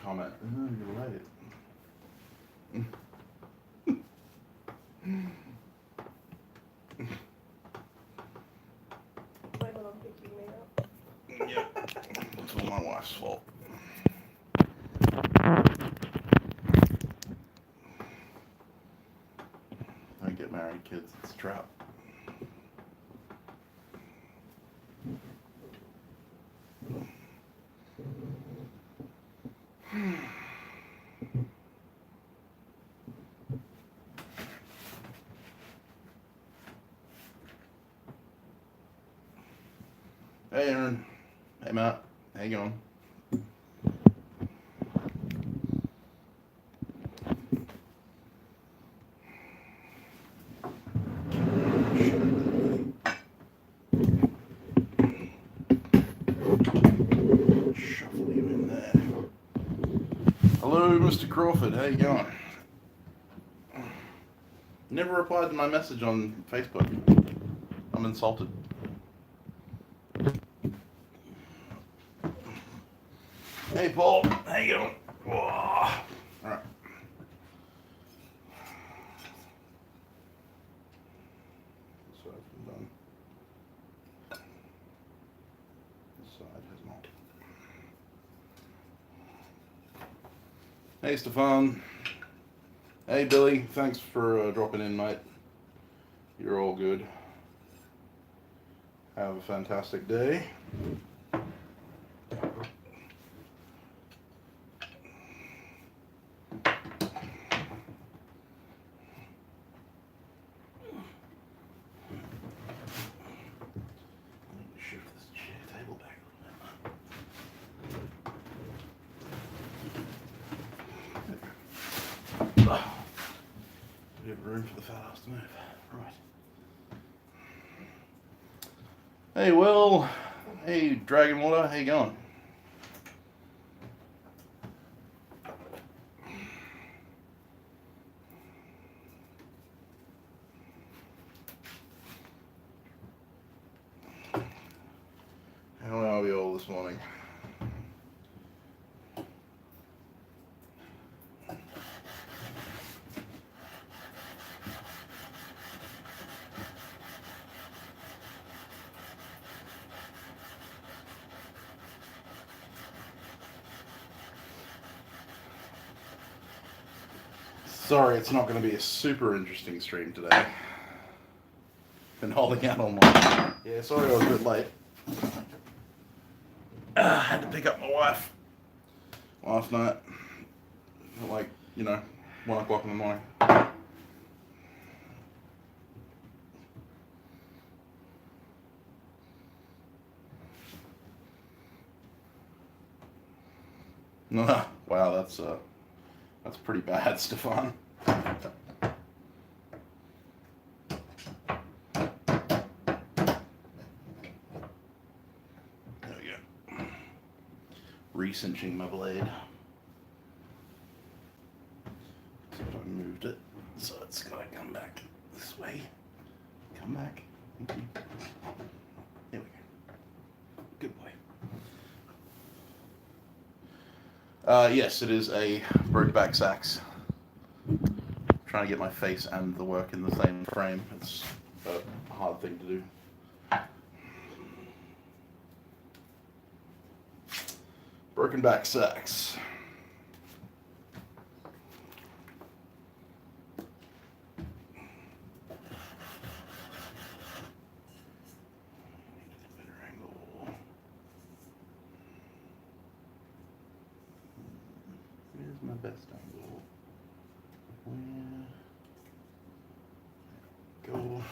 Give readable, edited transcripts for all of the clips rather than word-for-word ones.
comment. You're right. Blame it on picking me up. Yep. It's all my wife's fault. I get married, kids. It's a trap. Hey, Aaron. Hey, Matt. How you going? Shuffle you in there. Hello, Mr. Crawford. How you going? Never replied to my message on Facebook. I'm insulted. Hey, Paul. How you going? All right. This side's been done. This side has not. Hey, Stefan. Hey, Billy. Thanks for dropping in, mate. You're all good. Have a fantastic day. We have room for the fat ass to move. Right. Hey, Will. Hey, Dragon Water. How you going? How are we all this morning? Sorry, it's not going to be a super interesting stream today. Been holding out all night. Yeah, sorry I was a bit late. I had to pick up my wife last night at 1 o'clock in the morning. Wow, that's pretty bad, Stefan. There we go. Re-cinching my blade. So I moved it, so it's gotta come back this way. Come back. Thank you. There we go. Good boy. Yes, it is a brokeback sax. Trying to get my face and the work in the same frame. It's a hard thing to do. Broken back sax. Better angle. Here's my best angle. Go.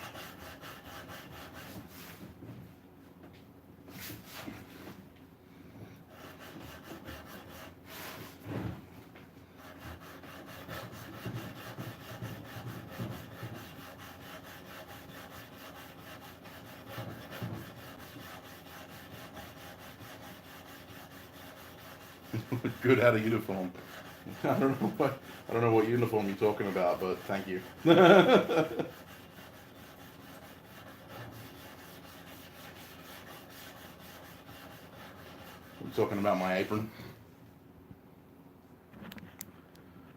Good out of uniform. I don't know what uniform you're talking about, but thank you. I'm talking about my apron.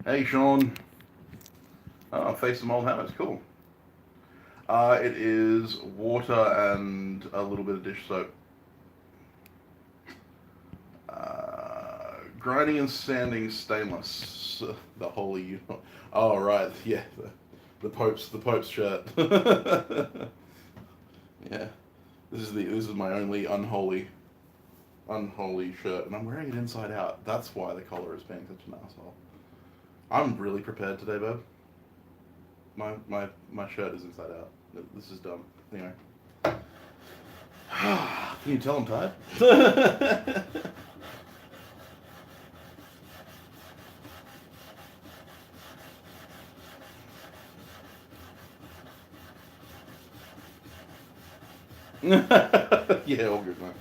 Hey, Sean. Oh, Face some Old Hammers. Cool. It is water and a little bit of dish soap. Grinding and sanding stainless. The holy. Oh right, yeah. The Pope's shirt. Yeah. This is my only unholy shirt, and I'm wearing it inside out. That's why the collar is being such an asshole. I'm really prepared today, babe. My shirt is inside out. This is dumb. Anyway. Can you tell I'm tired? Yeah, all good, man.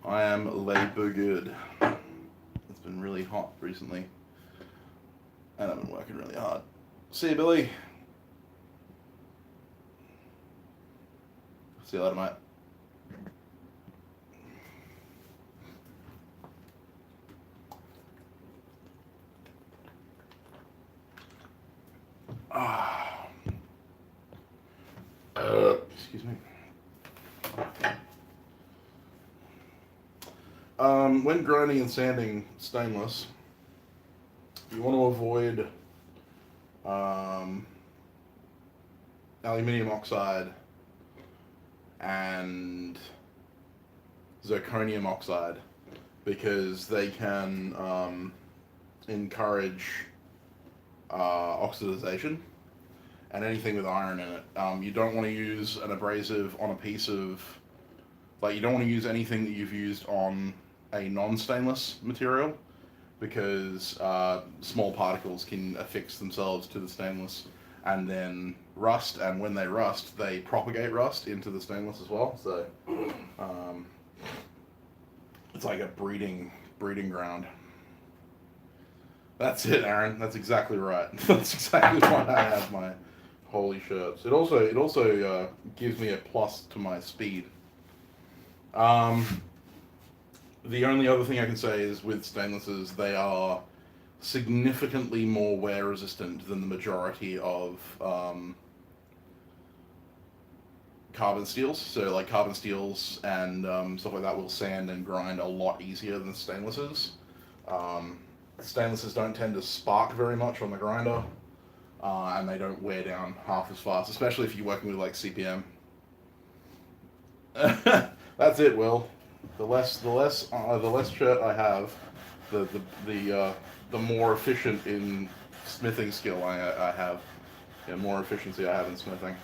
I am labor good. It's been really hot recently, and I've been working really hard. See you, Billy. See you later, mate. Excuse me. When grinding and sanding stainless, you want to avoid aluminium oxide and zirconium oxide because they can encourage oxidization and anything with iron in it. You don't want to use an abrasive on a piece of, you don't want to use anything that you've used on a non-stainless material because small particles can affix themselves to the stainless and then rust, and when they rust, they propagate rust into the stainless as well. So it's like a breeding ground. That's it, Aaron. That's exactly right. That's exactly why I have my holy shirts. It also gives me a plus to my speed. The only other thing I can say is with stainlesses, they are significantly more wear resistant than the majority of carbon steels. So like carbon steels and stuff like that will sand and grind a lot easier than stainlesses. Stainlesses don't tend to spark very much on the grinder, and they don't wear down half as fast, especially if you're working with like CPM. That's it, Will. The less shirt I have, the more efficient in smithing skill I have. Yeah, more efficiency I have in smithing.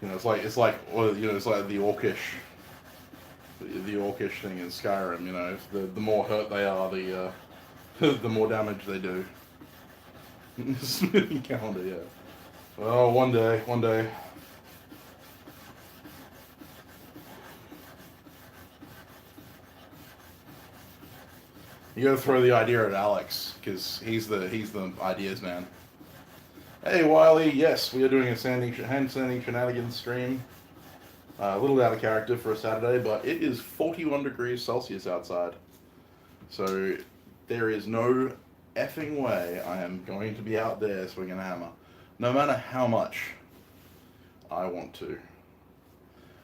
It's like the orcish thing in Skyrim. The more hurt they are, the more damage they do. Smithing calendar, yeah. Well, one day. You gotta throw the idea at Alex, because he's the ideas man. Hey Wiley, yes, we are doing a hand sanding shenanigans stream. A little out of character for a Saturday, but it is 41 degrees Celsius outside. So there is no effing way I am going to be out there swinging a hammer. No matter how much I want to.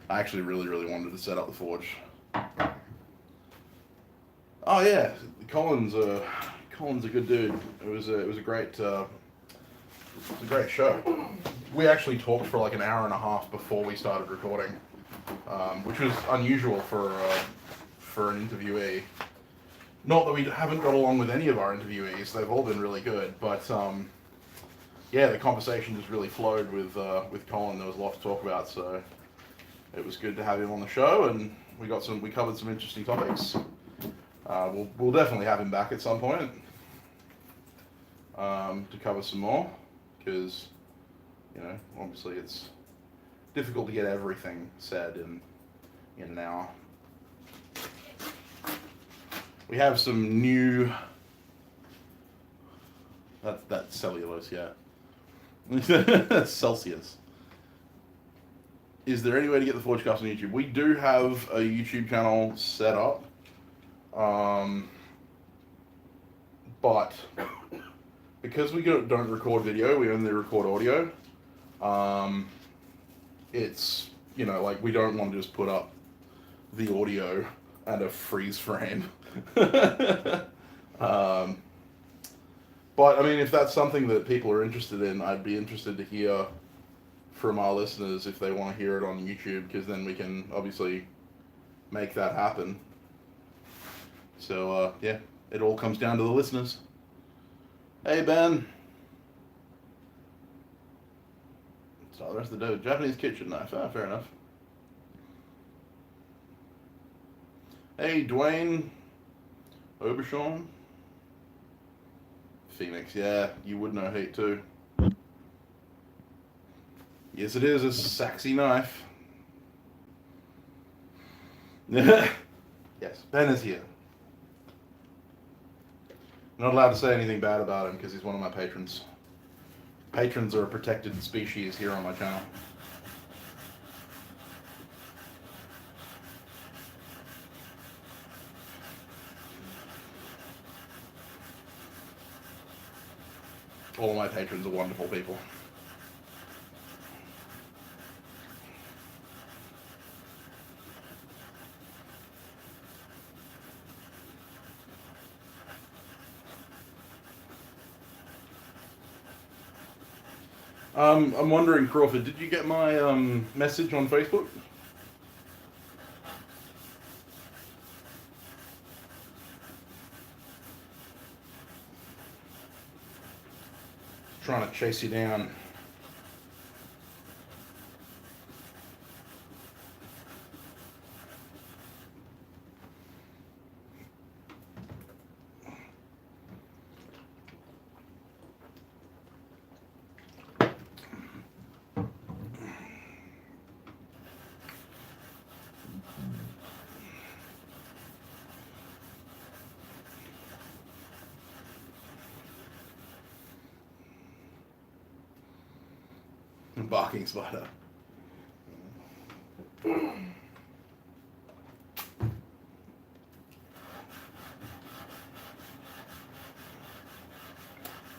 I actually really wanted to set up the forge. Oh yeah, Colin's a good dude. It was a great show. We actually talked for like an hour and a half before we started recording, which was unusual for an interviewee. Not that we haven't got along with any of our interviewees; they've all been really good. But yeah, the conversation just really flowed with Colin. There was a lot to talk about, so it was good to have him on the show, and we covered some interesting topics. We'll definitely have him back at some point to cover some more, because obviously it's difficult to get everything said in an hour. We have some new. That's cellulose, yeah. Celsius. Is there any way to get the Forgecast on YouTube? We do have a YouTube channel set up, but because we don't record video, we only record audio. It's, you know, like, we don't want to just put up the audio and a freeze frame. But I mean, if that's something that people are interested in, I'd be interested to hear from our listeners if they want to hear it on YouTube, because then we can obviously make that happen. So yeah, it all comes down to the listeners. Hey Ben. So the rest of the day, Japanese kitchen knife. Ah, fair enough. Hey Dwayne Obershon. Phoenix, yeah, you would know hate too. Yes, it is a sexy knife. Yes, Ben is here. I'm not allowed to say anything bad about him because he's one of my patrons. Patrons are a protected species here on my channel. All my patrons are wonderful people. I'm wondering, Crawford, did you get my message on Facebook? Trying to chase you down. Barking spider.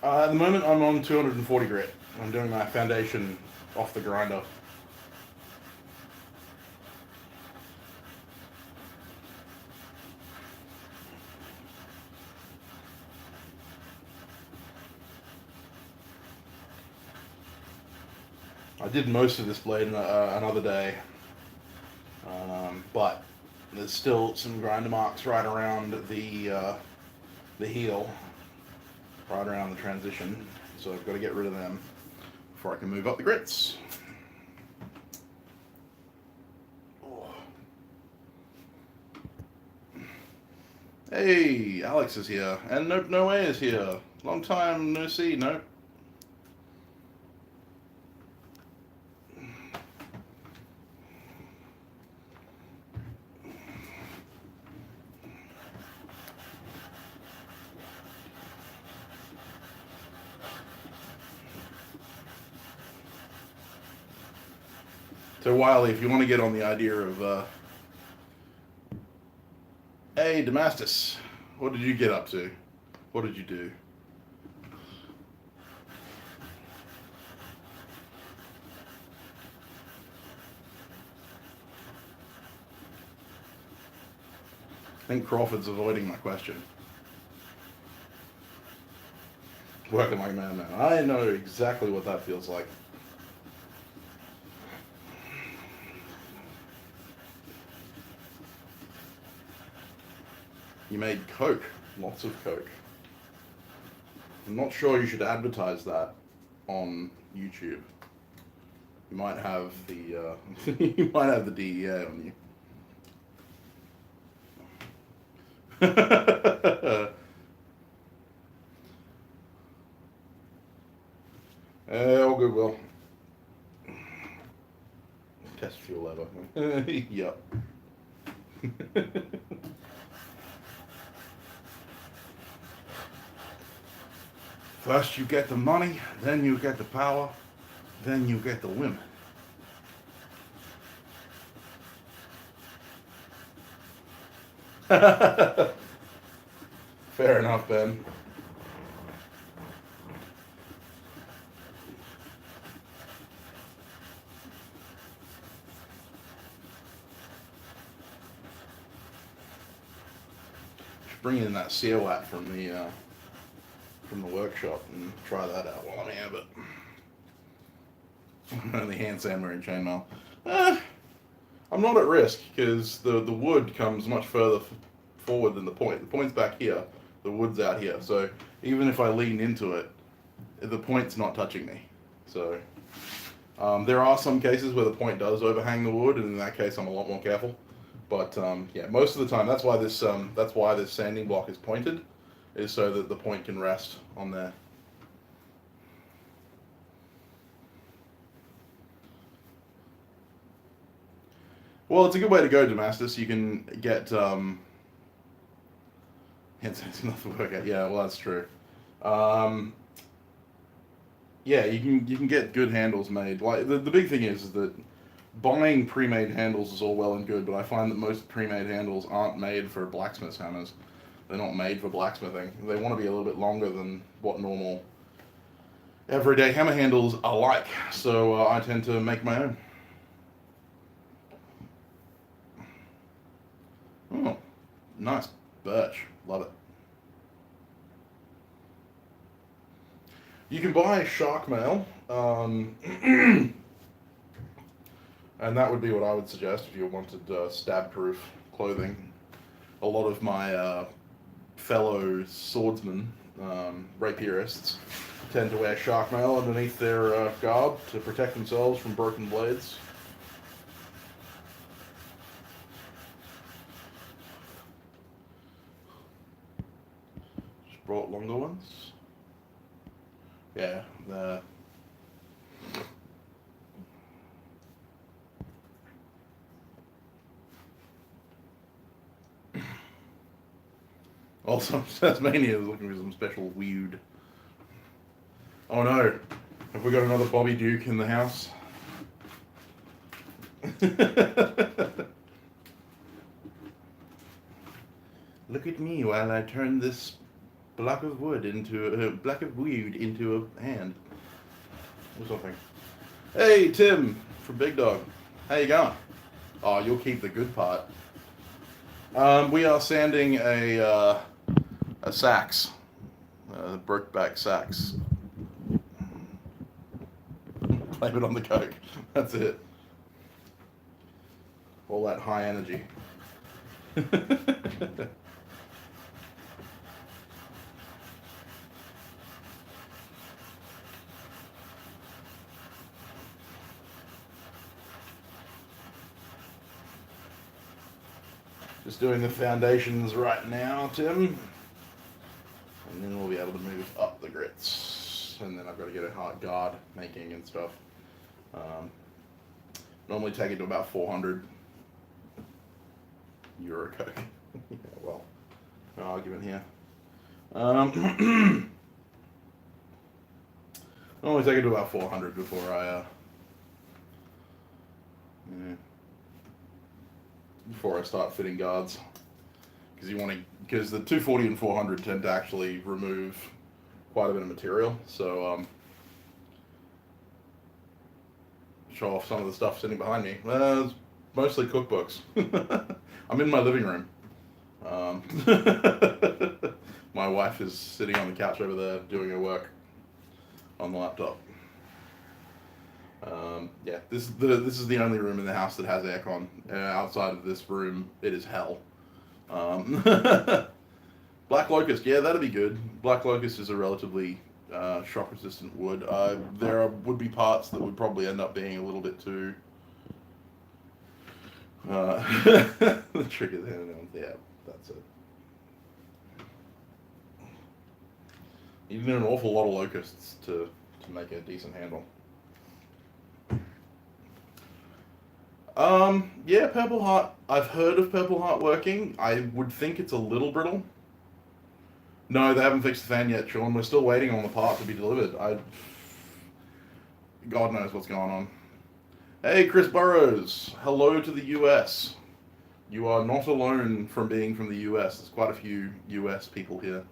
At the moment, I'm on 240 grit. I'm doing my foundation off the grinder. I did most of this blade another day, but there's still some grinder marks right around the heel, right around the transition, so I've got to get rid of them before I can move up the grits. Oh. Hey, Alex is here, and Nope No Way is here. Long time no see, Nope. So Wiley, if you want to get on the idea of, hey Damascus, what did you get up to? What did you do? I think Crawford's avoiding my question. Working like a madman. I know exactly what that feels like. You made Coke. Lots of Coke. I'm not sure you should advertise that on YouTube. You might have the you might have the DEA on you. All good, Will. Test fuel lever. Yep. First you get the money, then you get the power, then you get the women. Fair enough, Ben. Should bring in that Seawat from the workshop and try that out while I'm here, but the hand sander and chainmail. I'm not at risk because the wood comes much further forward than the point. The point's back here, the wood's out here. So even if I lean into it, the point's not touching me. So there are some cases where the point does overhang the wood, and in that case I'm a lot more careful. But yeah, most of the time that's why this sanding block is pointed, is so that the point can rest on there. Well, it's a good way to go, Damascus. You can get it's enough to work out. Yeah, well, that's true. Yeah, you can get good handles made. Like the big thing is that buying pre-made handles is all well and good, but I find that most pre-made handles aren't made for blacksmith hammers. They're not made for blacksmithing. They want to be a little bit longer than what normal everyday hammer handles are like. So I tend to make my own. Oh, nice birch. Love it. You can buy shark mail, and that would be what I would suggest if you wanted stab-proof clothing. A lot of my fellow swordsmen, rapierists, tend to wear shark mail underneath their garb to protect themselves from broken blades. Just brought longer ones. Yeah, also, Tasmania is looking for some special weed. Oh no, have we got another Bobby Duke in the house? Look at me while I turn this block of weed into a hand or something. Hey Tim from Big Dog, how you going? Oh, you'll keep the good part. We are sanding a sax, Brokeback sax. Blame it on the coke. That's it. All that high energy. Just doing the foundations right now, Tim. And then we'll be able to move up the grits. And then I've got to get a hard guard making and stuff. Normally take it to about 400 euro coke. Yeah, well, no argument here. Normally take it to about 400 before I start fitting guards, because the 240 and 400 tend to actually remove quite a bit of material. So show off some of the stuff sitting behind me. Well, it's mostly cookbooks. I'm in my living room. My wife is sitting on the couch over there doing her work on the laptop. Yeah, this is the only room in the house that has aircon. Outside of this room, it is hell. Black locust, yeah, that'd be good. Black locust is a relatively shock-resistant wood. There would be parts that would probably end up being a little bit too. The trick is handling. Yeah, that's it. You need an awful lot of locusts to make a decent handle. Yeah, Purple Heart. I've heard of Purple Heart working. I would think it's a little brittle. No, they haven't fixed the fan yet, Sean. We're still waiting on the part to be delivered. God knows what's going on. Hey, Chris Burrows. Hello to the US. You are not alone from being from the US. There's quite a few US people here.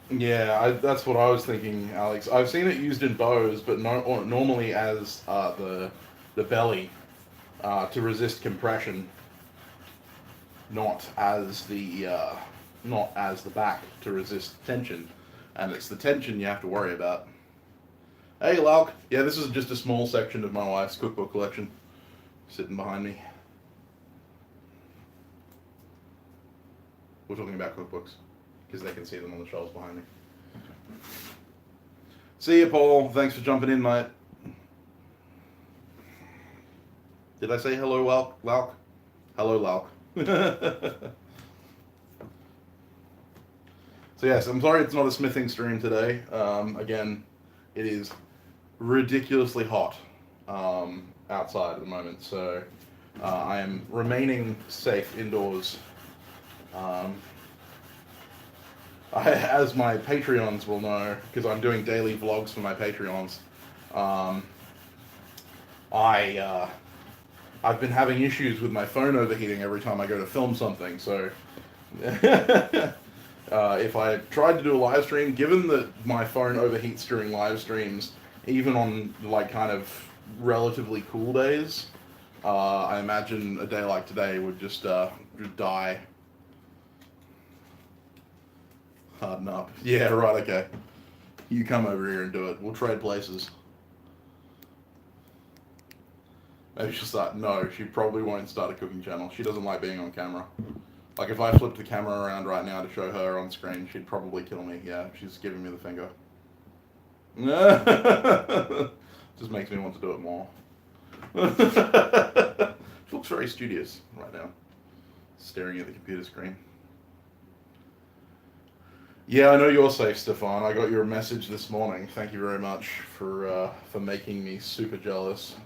Yeah, that's what I was thinking, Alex. I've seen it used in bows, but normally as the belly to resist compression, not as the back to resist tension, and it's the tension you have to worry about. Hey, Lauk. Yeah, this is just a small section of my wife's cookbook collection, sitting behind me. We're talking about cookbooks, because they can see them on the shelves behind me. See you, Paul. Thanks for jumping in, mate. Did I say hello, Lauk? Hello, Lauk. So yes, I'm sorry it's not a smithing stream today. Again, it is ridiculously hot outside at the moment, so I am remaining safe indoors. As my Patreons will know, because I'm doing daily vlogs for my Patreons, I've been having issues with my phone overheating every time I go to film something, so if I tried to do a live stream, given that my phone overheats during live streams, even on like kind of relatively cool days, I imagine a day like today would just die. Harden up. Yeah, right, okay. You come over here and do it. We'll trade places. Maybe she'll start. No, she probably won't start a cooking channel. She doesn't like being on camera. Like, if I flipped the camera around right now to show her on screen, she'd probably kill me. Yeah, she's giving me the finger. Just makes me want to do it more. She looks very studious right now, staring at the computer screen. Yeah, I know you're safe, Stefan. I got your message this morning. Thank you very much for making me super jealous.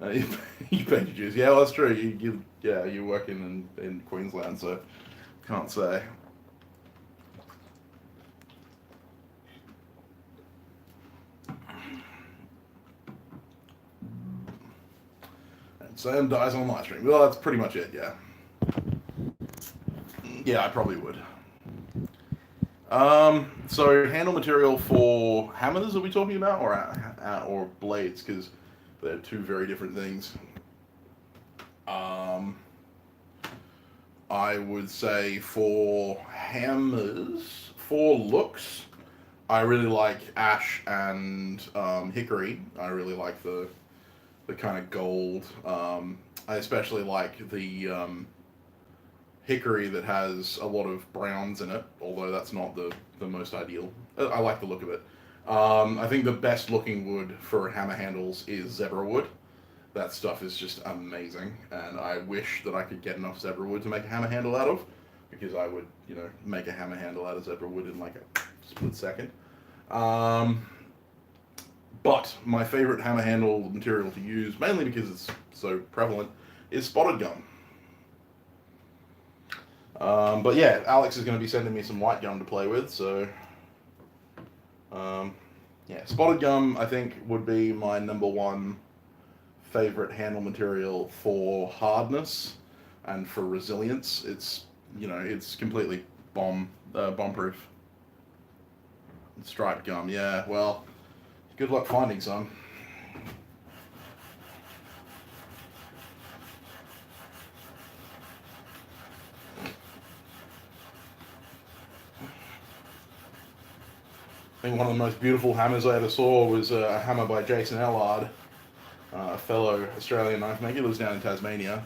You paid your dues. Yeah, well, that's true. You work in Queensland, so can't say. And Sam dies on live stream. Well, that's pretty much it. Yeah. Yeah, I probably would. So handle material for hammers are we talking about, or blades? Because they're two very different things. I would say for hammers, for looks, I really like ash and hickory. I really like the kind of gold. I especially like the hickory that has a lot of browns in it, although that's not the most ideal. I like the look of it. I think the best looking wood for hammer handles is zebra wood. That stuff is just amazing, and I wish that I could get enough zebra wood to make a hammer handle out of, because I would, make a hammer handle out of zebra wood in like a split second. But my favorite hammer handle material to use, mainly because it's so prevalent, is spotted gum. But yeah, Alex is going to be sending me some white gum to play with, so yeah, spotted gum I think would be my number one favorite handle material for hardness and for resilience. It's it's completely bomb-proof. Striped gum, yeah. Well, good luck finding some. I think one of the most beautiful hammers I ever saw was a hammer by Jason Ellard, a fellow Australian knife maker. He lives down in Tasmania.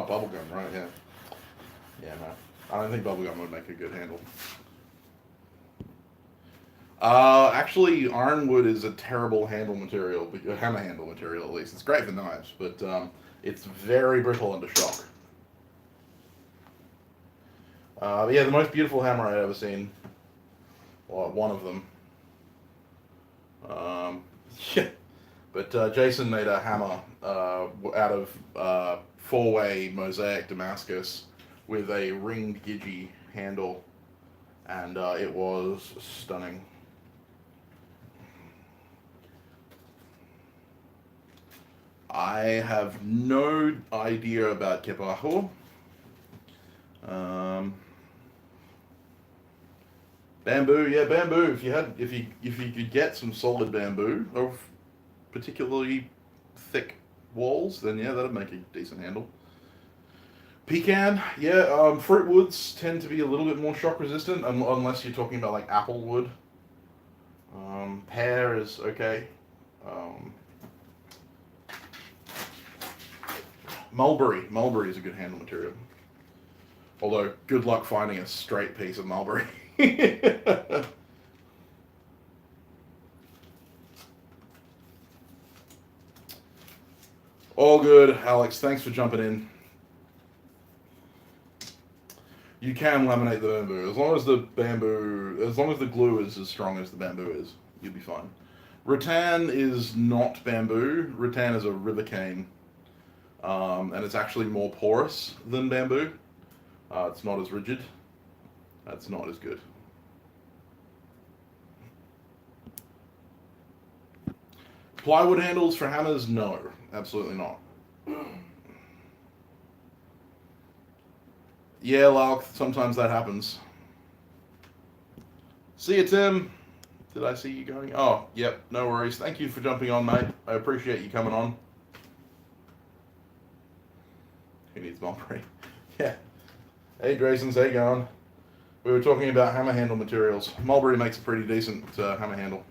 Bubblegum, right? Yeah. Yeah, no. I don't think bubblegum would make a good handle. Actually, ironwood is a terrible handle material, a hammer handle material at least. It's great for knives, but it's very brittle under shock. But yeah, the most beautiful hammer I've ever seen. Well, one of them. Yeah. But Jason made a hammer out of four-way mosaic Damascus with a ringed gidgee handle, and it was stunning. I have no idea about Kepaho. Bamboo, yeah, bamboo. If you could get some solid bamboo of particularly thick walls, then yeah, that'd make a decent handle. Pecan, yeah. Fruit woods tend to be a little bit more shock resistant, unless you're talking about like apple wood. Pear is okay. Mulberry is a good handle material. Although, good luck finding a straight piece of mulberry. All good, Alex. Thanks for jumping in. You can laminate the bamboo as long as the glue is as strong as the bamboo is, you'll be fine. Rattan is not bamboo. Rattan is a river cane, and it's actually more porous than bamboo. It's not as rigid. That's not as good. Plywood handles for hammers? No, absolutely not. Yeah, Lark, sometimes that happens. See you, Tim. Did I see you going? Oh, yep, no worries. Thank you for jumping on, mate. I appreciate you coming on. Who needs mulberry? Yeah. Hey, Draysons, how you going? We were talking about hammer handle materials. Mulberry makes a pretty decent hammer handle.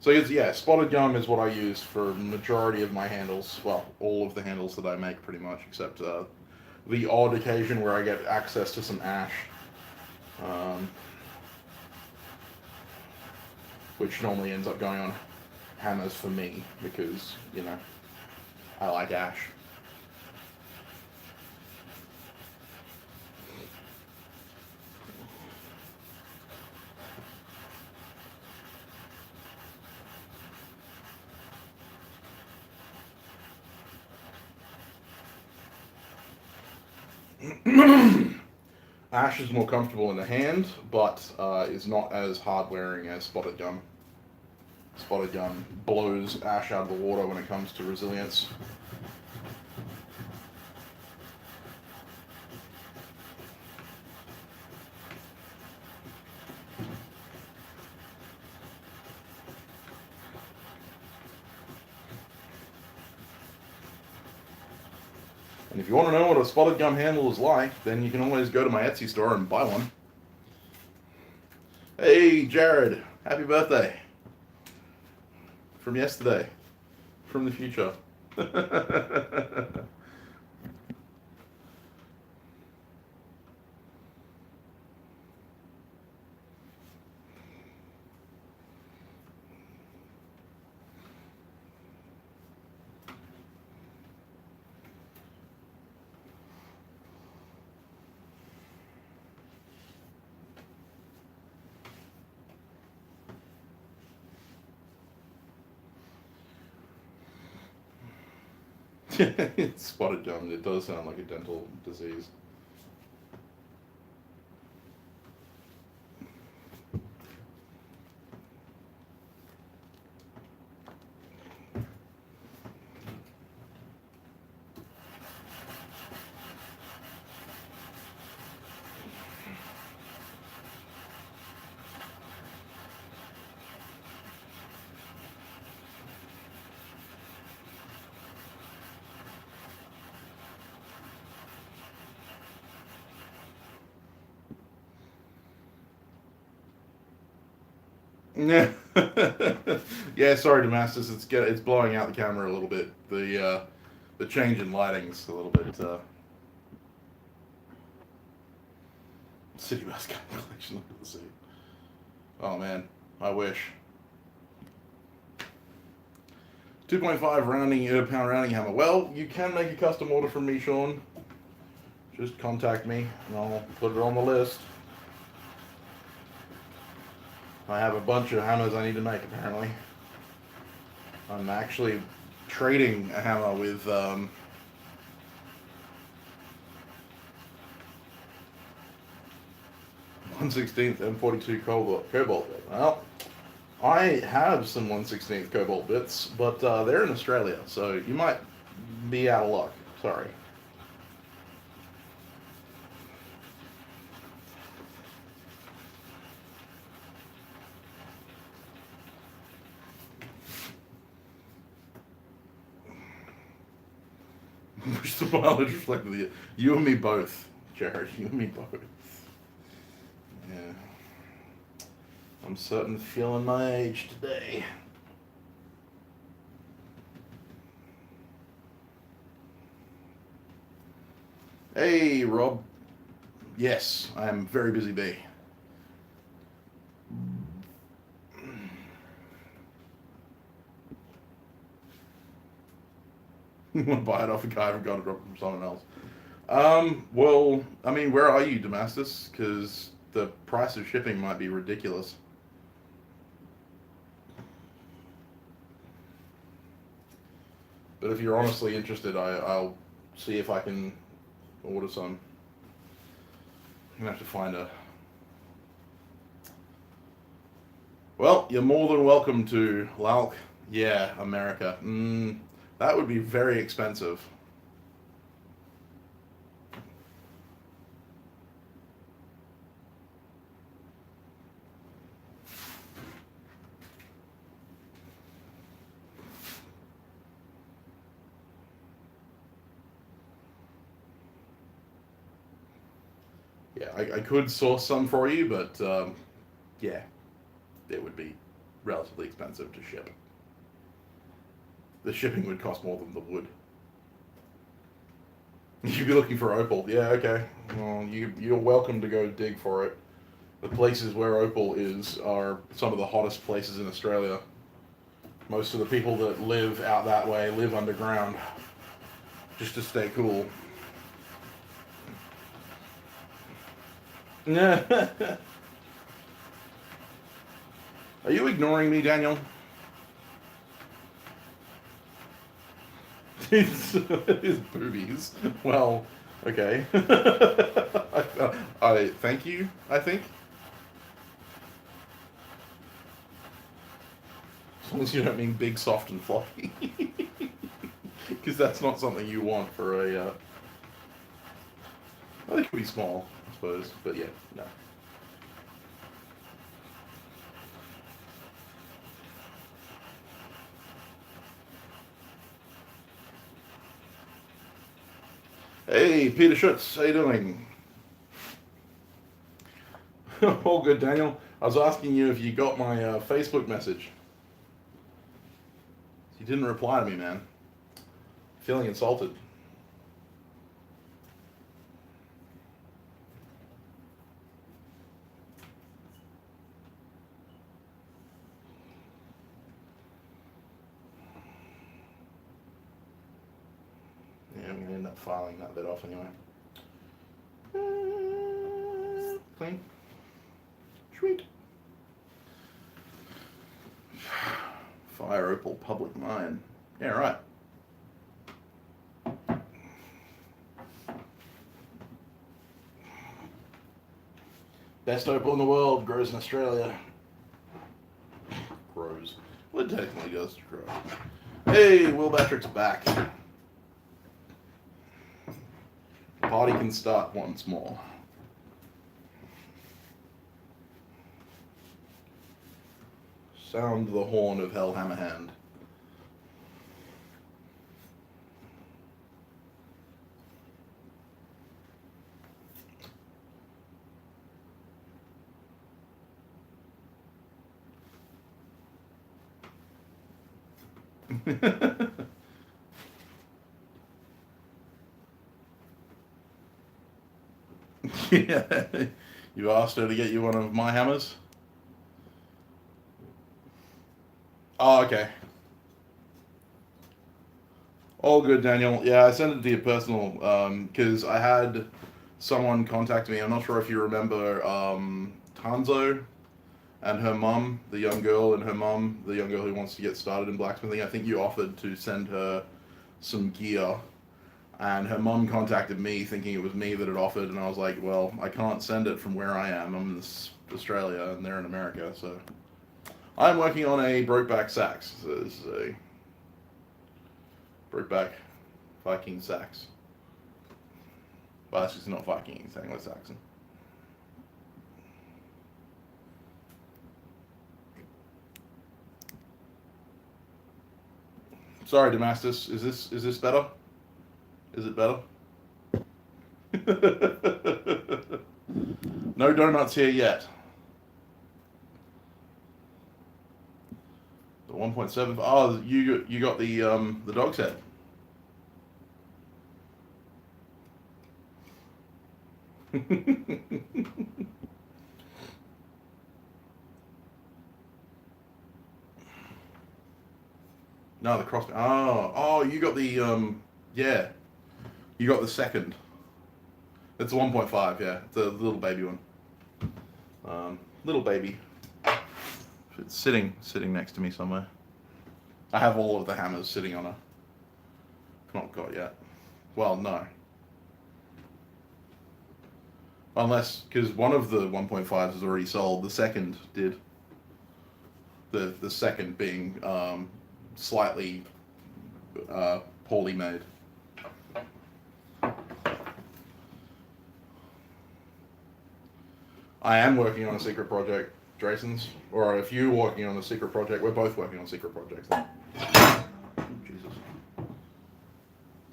So yeah, spotted gum is what I use for majority of my handles. Well, all of the handles that I make, pretty much, except the odd occasion where I get access to some ash, which normally ends up going on hammers for me because, you know, I like ash. Ash is more comfortable in the hand, but is not as hard wearing as spotted gum. Spotted gum blows ash out of the water when it comes to resilience. And if you want to know what a spotted gum handle is like, then you can always go to my Etsy store and buy one. Hey, Jared, happy birthday. From yesterday. From the future. It's spotted gum. It does sound like a dental disease. Yeah. Yeah, sorry, Damascus. It's blowing out the camera a little bit. The change in lighting's a little bit. City Bus collection. Look at the sea. Oh man, I wish. 2.5 pound rounding hammer. Well, you can make a custom order from me, Sean. Just contact me and I'll put it on the list. I have a bunch of hammers I need to make, apparently. I'm actually trading a hammer with 1/16th M42 cobalt bit. Well, I have some 1/16th cobalt bits, but they're in Australia, so you might be out of luck. Sorry. Wish the mileage reflected the. You and me both, Jared. You and me both. Yeah. I'm certain feeling my age today. Hey, Rob. Yes, I am very busy bee. You want to buy it off a guy who got it from someone else. Well, I mean, where are you, Damascus? Because the price of shipping might be ridiculous. But if you're honestly interested, I'll see if I can order some. I'm gonna have to find a. Well, you're more than welcome to Lalk. Yeah, America. That would be very expensive. Yeah, I could source some for you, but yeah, it would be relatively expensive to ship. The shipping would cost more than the wood. You'd be looking for opal. Yeah, okay. Well, you're welcome to go dig for it. The places where opal is are some of the hottest places in Australia. Most of the people that live out that way live underground just to stay cool. Are you ignoring me, Daniel? His boobies. Well, okay. I thank you, I think. As long as you don't mean big, soft, and floppy. Because that's not something you want for a. I think it could be small, I suppose. But yeah, no. Hey, Peter Schutz, how you doing? All good, Daniel. I was asking you if you got my Facebook message. You didn't reply to me, man. Feeling insulted. Yeah, I'm gonna end up filing that bit off anyway. Clean. Sweet. Fire opal public mine. Yeah, right. Best opal in the world grows in Australia. Grows. Well, it technically does grow. Hey, Will Patrick's back. Party can start once more. Sound the horn of Hellhammer Hand. Yeah. You asked her to get you one of my hammers? Oh, okay. All good, Daniel. Yeah, I sent it to your personal because I had someone contact me. I'm not sure if you remember Tanzo and her mum, the young girl, and her mum, the young girl who wants to get started in blacksmithing. I think you offered to send her some gear, and her mum contacted me thinking it was me that had offered, and I was like, well, I can't send it from where I am. I'm in Australia, and they're in America, so I'm working on a Brokeback sax. So this is a Brokeback Viking sax. Well, that's just not Viking, it's Anglo-Saxon. Sorry, Damascus. Is this better? Is it better? No donuts here yet. The 1.7. Oh, you got the dog's head. No, the cross. Oh, you got the yeah, you got the second. It's a 1.5. Yeah, it's a little baby one. Little baby. It's sitting next to me somewhere. I have all of the hammers sitting on her. Not got yet. Well, no. Unless, because one of the 1.5s is already sold. The second did. The second being slightly poorly made. I am working on a secret project, Drayson's. Or if you're working on a secret project, we're both working on secret projects. Jesus.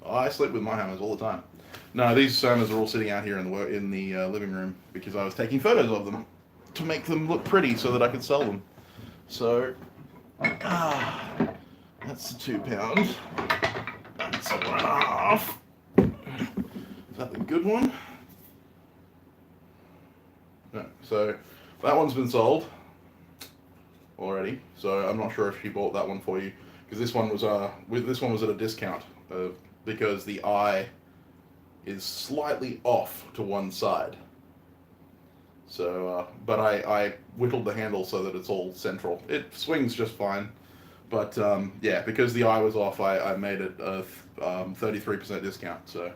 I sleep with my hammers all the time. No, these hammers are all sitting out here in the living room because I was taking photos of them to make them look pretty so that I could sell them. So, that's the 2 pound. That's a 1.5. Is that the good one? No. So that one's been sold already. So I'm not sure if she bought that one for you because this one was at a discount because the eye is slightly off to one side. So, but I whittled the handle so that it's all central. It swings just fine, but yeah, because the eye was off, I made it a 33% discount. So,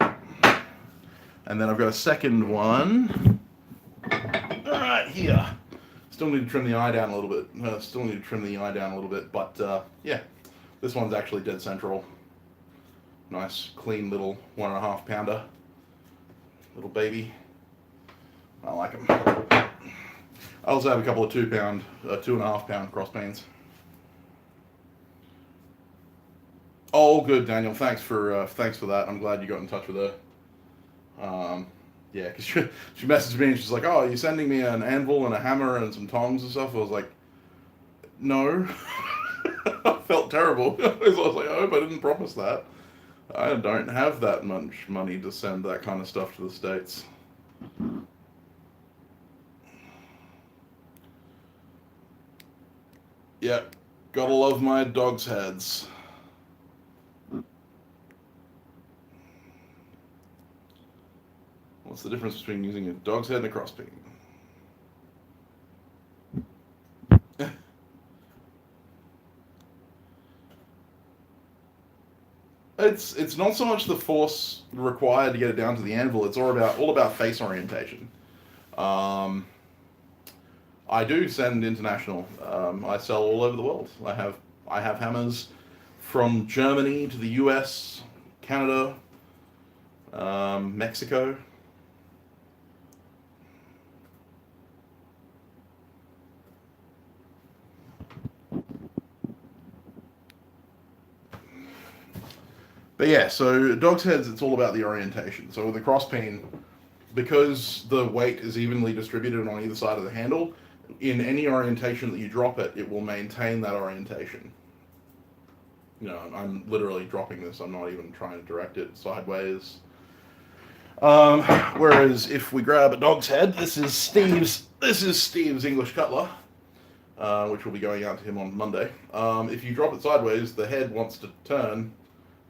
and then I've got a second one right here. Still need to trim the eye down a little bit. But yeah, this one's actually dead central. Nice, clean little 1.5 pounder. Little baby. I like them. I also have a couple of 2 pound, 2.5 pound cross panes. All good, Daniel. Thanks for that. I'm glad you got in touch with her. Yeah, because she messaged me and she's like, "Oh, are you sending me an anvil and a hammer and some tongs and stuff?" I was like, "No." I felt terrible. I was like, "I hope I didn't promise that. I don't have that much money to send that kind of stuff to the States." Yeah, gotta love my dog's heads. What's the difference between using a dog's head and a crossbeam? It's not so much the force required to get it down to the anvil. It's all about face orientation. I do send international. I sell all over the world. I have hammers from Germany to the US, Canada, Mexico. But yeah, so dog's heads, it's all about the orientation. So with the crosspeen, because the weight is evenly distributed on either side of the handle, in any orientation that you drop it, it will maintain that orientation. I'm literally dropping this. I'm not even trying to direct it sideways. Whereas if we grab a dog's head, this is Steve's English Cutler, which will be going out to him on Monday. If you drop it sideways, the head wants to turn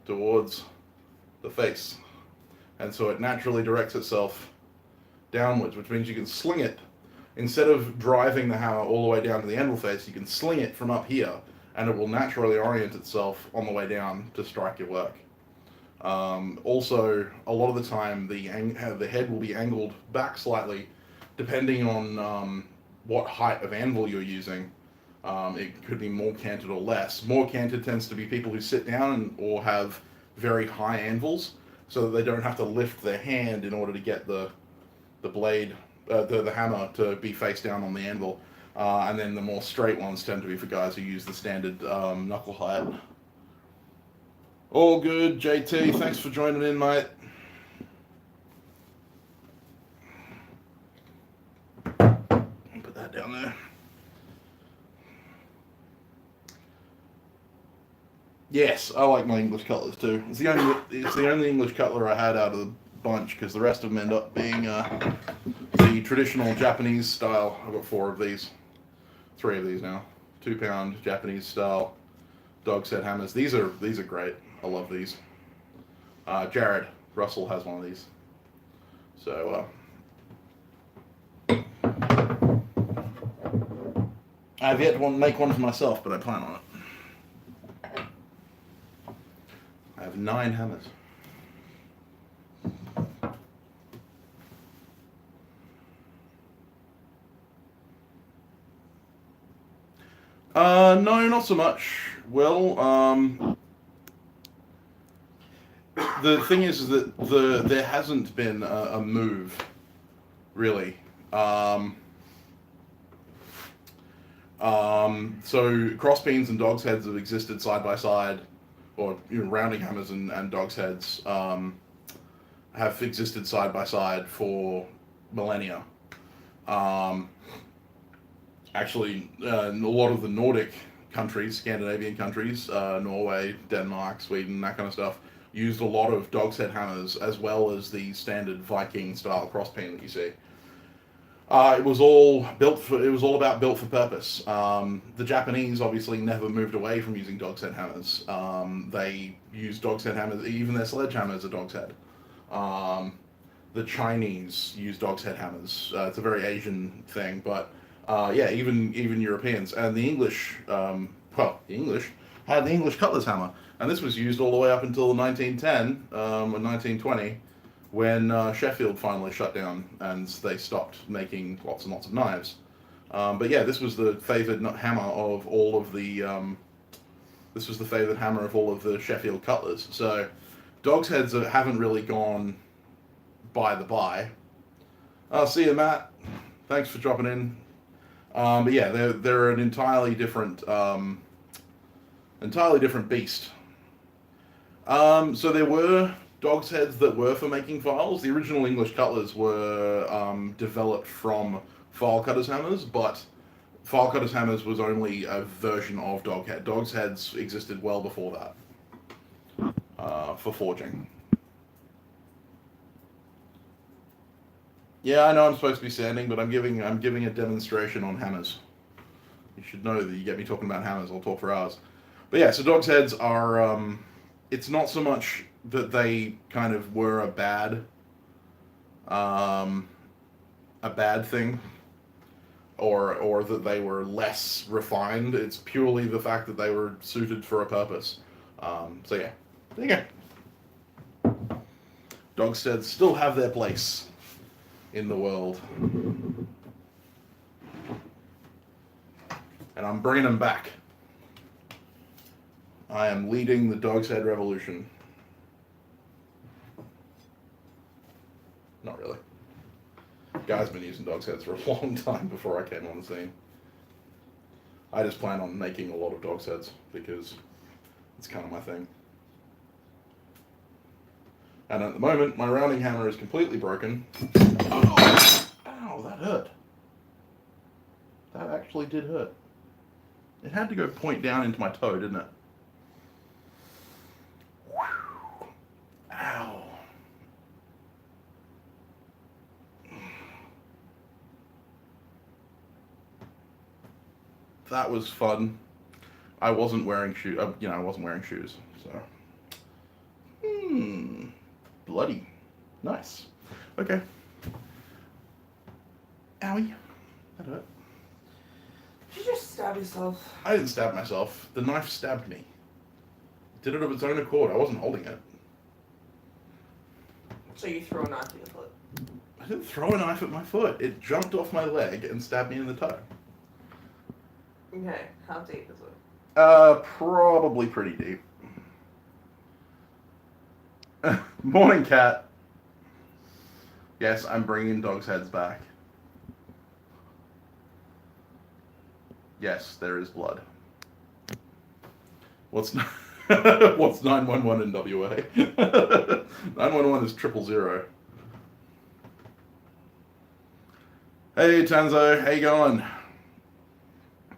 towards the face, and so it naturally directs itself downwards, which means you can sling it. Instead of driving the hammer all the way down to the anvil face, you can sling it from up here, and it will naturally orient itself on the way down to strike your work. Also, a lot of the time, the head will be angled back slightly, depending on what height of anvil you're using. It could be more canted or less. More canted tends to be people who sit down or have very high anvils, so that they don't have to lift their hand in order to get the blade, the hammer to be face down on the anvil. And then the more straight ones tend to be for guys who use the standard knuckle height. All good, JT. Thanks for joining in, mate. Put that down there. Yes, I like my English cutlers too. It's the only English cutler I had out of the bunch, because the rest of them end up being the traditional Japanese style. I've got 4 of these. 3 of these now. 2-pound Japanese style dog's head hammers. These are great. I love these. Jared Russell has one of these. So I have yet to make one for myself, but I plan on it. I have 9 hammers. No, not so much. Well, the thing is that there hasn't been a move, really. So crossbeams and dog's heads have existed side by side, or rounding hammers and dog's heads have existed side by side for millennia. Actually, a lot of the Nordic countries, Scandinavian countries, Norway, Denmark, Sweden, that kind of stuff, used a lot of dog's head hammers, as well as the standard Viking style crossbeam that you see. It was all about built for purpose. The Japanese obviously never moved away from using dog's head hammers. They used dog's head hammers, even their sledgehammers are dog's head. The Chinese use dog's head hammers. It's a very Asian thing, but yeah, even Europeans and the English. The English had the English cutler's hammer, and this was used all the way up until 1910 or 1920, when Sheffield finally shut down and they stopped making lots and lots of knives. But yeah, this was the favoured hammer of all of the. This was the favoured hammer of all of the Sheffield cutlers. So, dog's heads haven't really gone by the by. See you, Matt. Thanks for dropping in. But yeah, they're an entirely different beast. So there were dog's heads that were for making files. The original English cutlers were developed from file cutters hammers, but file cutters hammers was only a version of dog head. Dog's heads existed well before that for forging. Yeah, I know I'm supposed to be sanding, but I'm giving a demonstration on hammers. You should know that you get me talking about hammers, I'll talk for hours. But yeah, so dog's heads are, it's not so much that they kind of were a bad thing, or that they were less refined. It's purely the fact that they were suited for a purpose. So yeah, there you go. Dog's heads still have their place in the world, and I'm bringing them back. I am leading the dog's head revolution. Not really. Guy's been using dog's heads for a long time before I came on the scene. I just plan on making a lot of dog's heads because it's kind of my thing. And at the moment, my rounding hammer is completely broken. Oh, ow, that hurt. That actually did hurt. It had to go point down into my toe, didn't it? Ow. That was fun. I wasn't wearing shoes. I wasn't wearing shoes. So. Bloody. Nice. Okay. Owie. That hurt. Did you just stab yourself? I didn't stab myself. The knife stabbed me. It did it of its own accord. I wasn't holding it. So you throw a knife at your foot? I didn't throw a knife at my foot. It jumped off my leg and stabbed me in the toe. Okay, how deep is it? Probably pretty deep. Morning, cat. Yes, I'm bringing dogs' heads back. Yes, there is blood. What's 911 in WA? 911 is 000. Hey, Tanzo, how you going?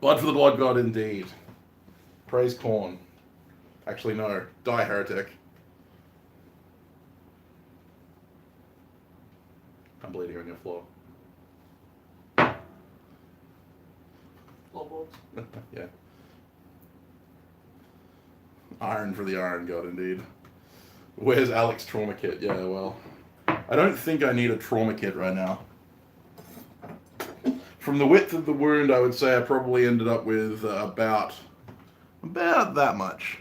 Blood for the blood god, indeed. Praise corn. Actually, no. Die, heretic. I'm bleeding on your floor. Floorboards. Yeah. Iron for the iron god, indeed. Where's Alex trauma kit? Yeah, well, I don't think I need a trauma kit right now. From the width of the wound, I would say I probably ended up with about that much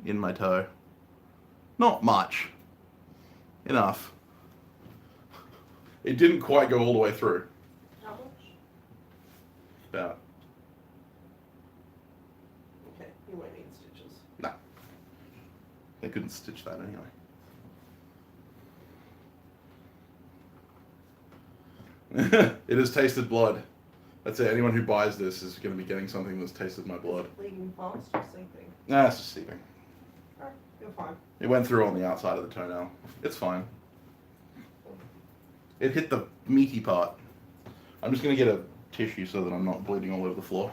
in my toe. Not much. Enough. It didn't quite go all the way through. How much? About. Okay, you won't need stitches. No. They couldn't stitch that anyway. It has tasted blood. That's it. Anyone who buys this is going to be getting something that's tasted my blood. Bleeding fast or sleeping? Nah, it's just sleeping. Alright, you're fine. It went through on the outside of the toenail. It's fine. It hit the meaty part. I'm just going to get a tissue so that I'm not bleeding all over the floor.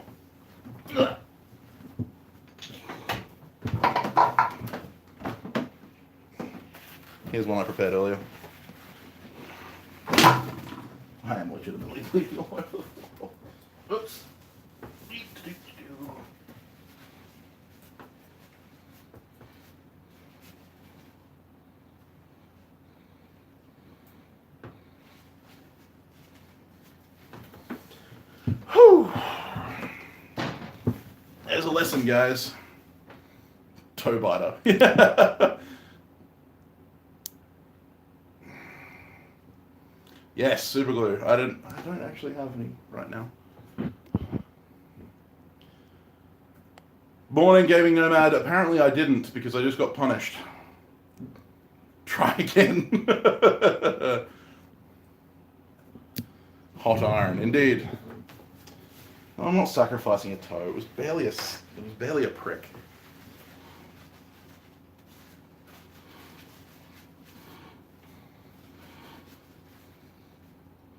Here's one I prepared earlier. I am legitimately bleeding all over the floor. Oops. Whew. There's a lesson, guys. Toe biter. Yes, super glue. I don't actually have any right now. Morning, gaming nomad. Apparently I didn't because I just got punished. Try again. Hot iron, indeed. I'm not sacrificing a toe. It was barely a prick.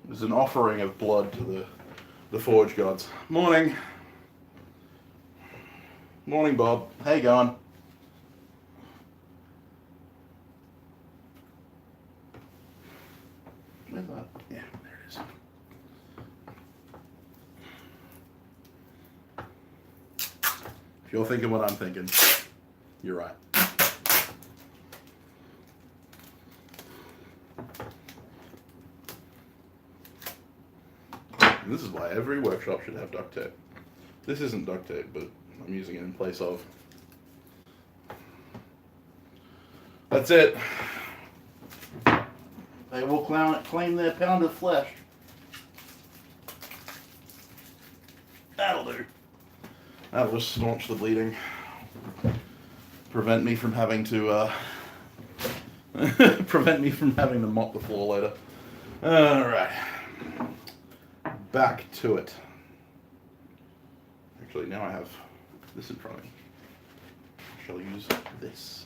It was an offering of blood to the forge gods. Morning. Morning, Bob. How you going? Where's that? Yeah, there it is. If you're thinking what I'm thinking, you're right. And this is why every workshop should have duct tape. This isn't duct tape, but I'm using it in place of. That's it. They will claim their pound of flesh. That'll do. That'll just staunch the bleeding. Prevent me from having to mop the floor later. Alright. Back to it. Actually, now I have this in front of me. I shall use this.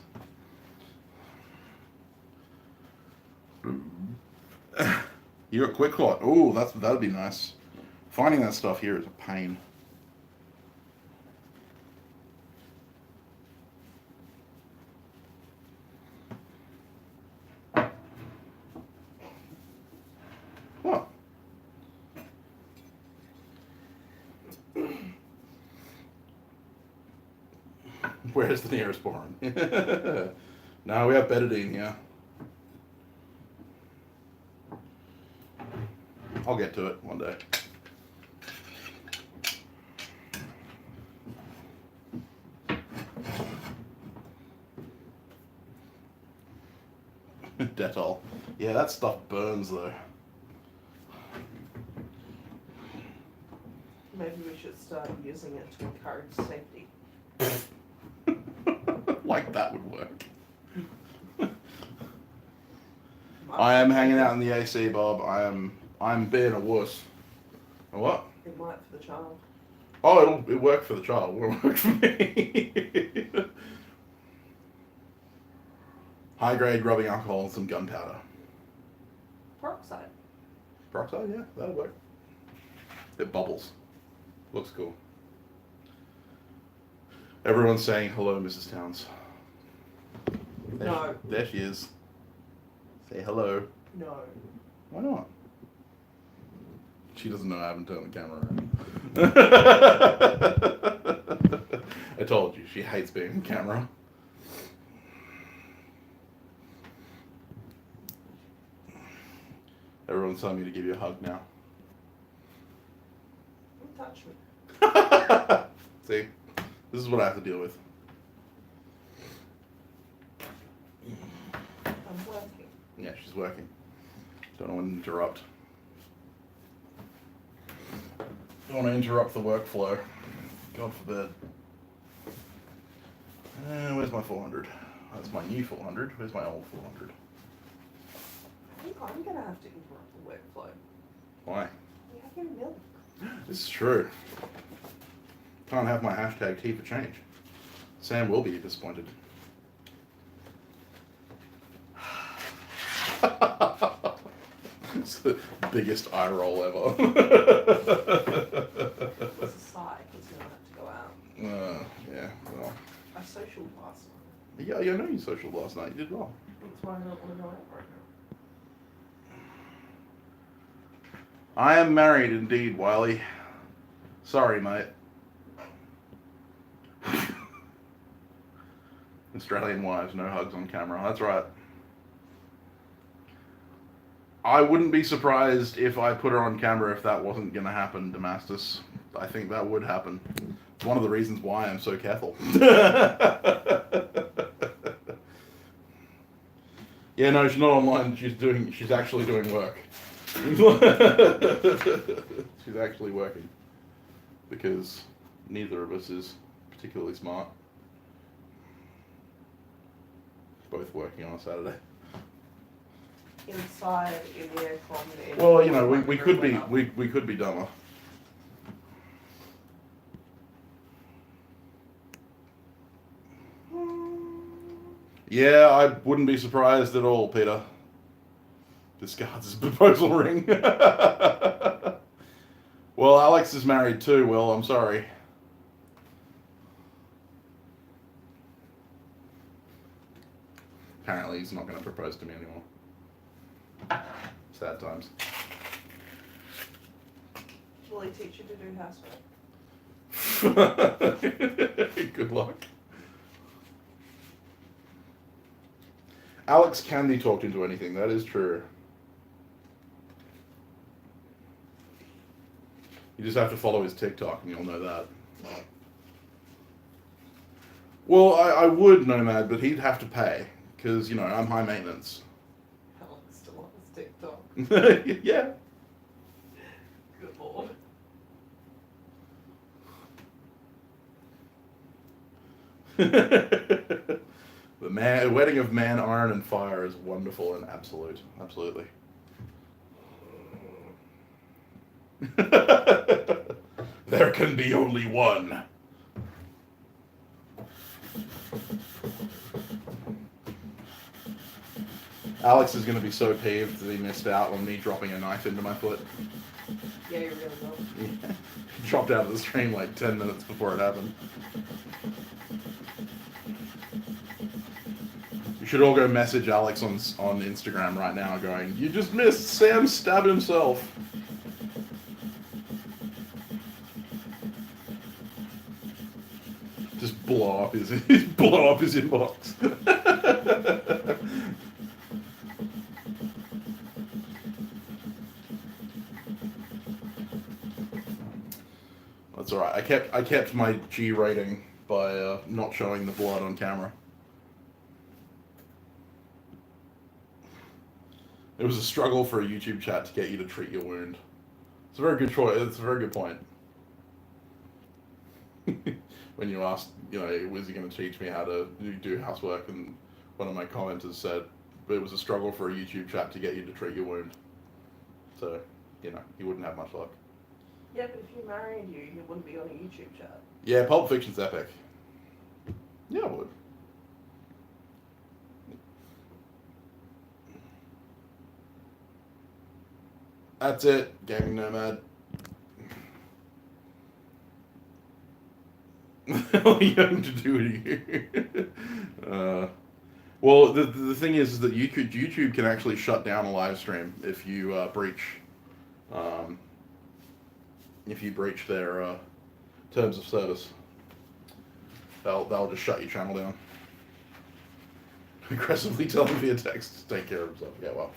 You got quick clot. Oh, that'd be nice. Finding that stuff here is a pain. Where's the nearest boron? No, we have betadine here. I'll get to it one day. Dettol. Yeah, that stuff burns though. Maybe we should start using it to encourage safety. Like that would work. I am hanging out in the AC, Bob. I'm being a wuss. A what? It might for the child. Oh, it'll work for the child. It won't work for me. High grade rubbing alcohol and some gunpowder. Peroxide. Peroxide, yeah, that'll work. It bubbles. Looks cool. Everyone's saying hello, Mrs. Towns. No. There she is. Say hello. No. Why not? She doesn't know I haven't turned the camera around. I told you, she hates being on camera. Everyone's telling me to give you a hug now. Don't touch me. See? This is what I have to deal with. I'm working. Yeah, she's working. Don't want to interrupt. Don't want to interrupt the workflow. God forbid. Where's my 400? That's my new 400. Where's my old 400? I think I'm going to have to interrupt the workflow. Why? We have your milk. This is true. Can't have my hashtag T for change. Sam will be disappointed. It's the biggest eye roll ever. It was a sigh because we don't have to go out. Yeah, well. I socialed last night. Yeah, I know you socialed last night. You did well. That's why I don't want to go out right now. I am married indeed, Wiley. Sorry, mate. Australian wives, no hugs on camera. That's right. I wouldn't be surprised if I put her on camera if that wasn't going to happen, Damascus. I think that would happen. It's one of the reasons why I'm so careful. Yeah, no, she's not online. She's actually doing work. She's actually working. Because neither of us is particularly smart. Both working on a Saturday. Inside, in the aircon. Well, you know, we could be we could be dumber. Yeah, I wouldn't be surprised at all, Peter. Discards his proposal ring. Well, Alex is married too, Will. I'm sorry. Apparently he's not going to propose to me anymore. Sad times. Will he teach you to do housework? Good luck. Alex can be talked into anything, that is true. You just have to follow his TikTok and you'll know that. Well, I would, Nomad, but he'd have to pay, because, you know, I'm high maintenance. Alex still on his TikTok. Yeah. Good lord. The wedding of man, iron, and fire is wonderful and absolute. Absolutely. There can be only one. Alex is going to be so peeved that he missed out on me dropping a knife into my foot. Yeah, you really will. He dropped out of the stream like 10 minutes before it happened. You should all go message Alex on Instagram right now going, "You just missed, Sam stabbed himself." Just blow up his inbox. That's all right. I kept my G rating by not showing the blood on camera. It was a struggle for a YouTube chat to get you to treat your wound. It's a very good choice. It's a very good point. When you asked, was he going to teach me how to do housework, and one of my commenters said, but it was a struggle for a YouTube chat to get you to treat your wound. So, you wouldn't have much luck. Yeah, but if you married you wouldn't be on a YouTube chat. Yeah, Pulp Fiction's epic. Yeah, I would. That's it, Gaming Nomad. What are you going to do here? Well, the thing is that YouTube can actually shut down a live stream if you breach their terms of service. They'll just shut your channel down. Aggressively tell him via text to take care of himself. Yeah, well.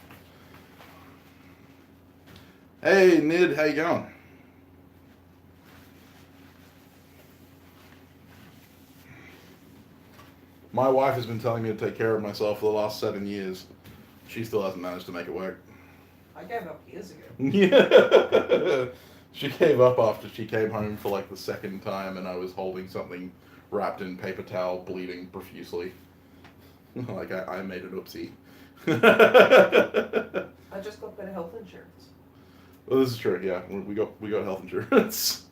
Hey, Nid, how you going? My wife has been telling me to take care of myself for the last 7 years. She still hasn't managed to make it work. I gave up years ago. Yeah. She gave up after she came home for like the second time and I was holding something wrapped in paper towel, bleeding profusely. Like I made an oopsie. I just got better health insurance. Well, this is true, yeah. We got health insurance.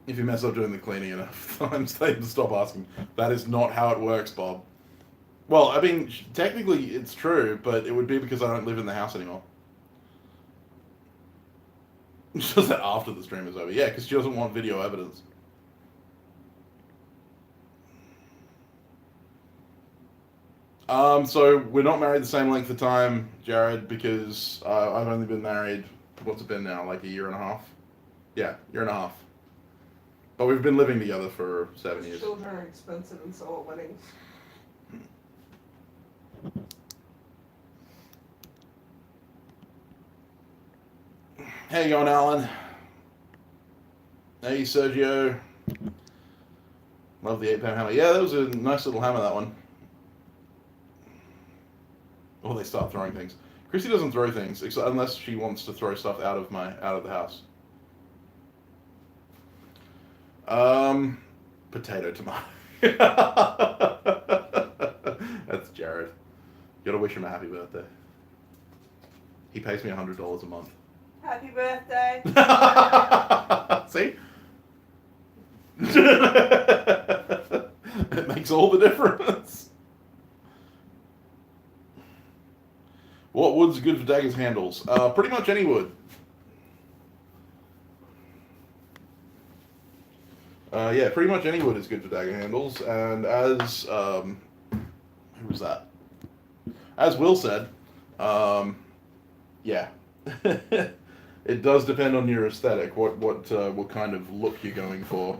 If you mess up doing the cleaning enough times, they can stop asking. That is not how it works, Bob. Well, I mean, technically it's true, but it would be because I don't live in the house anymore. She does that after the stream is over. Yeah, because she doesn't want video evidence. So we're not married the same length of time, Jared, because I've only been married, what's it been now, like a year and a half? Yeah, year and a half. But we've been living together for 7 years. Children are expensive and so are weddings. How you going, Alan? Hey, Sergio. Love the 8-pound hammer. Yeah, that was a nice little hammer, that one. Oh, they start throwing things. Chrissy doesn't throw things, unless she wants to throw stuff out of the house. Potato tomato. That's Jared. You gotta wish him a happy birthday. He pays me $100 a month. Happy birthday! See? It makes all the difference. What wood's good for daggers handles? Pretty much any wood. Yeah, pretty much any wood is good for dagger handles, and as who was that? As Will said, yeah, it does depend on your aesthetic. What kind of look you're going for.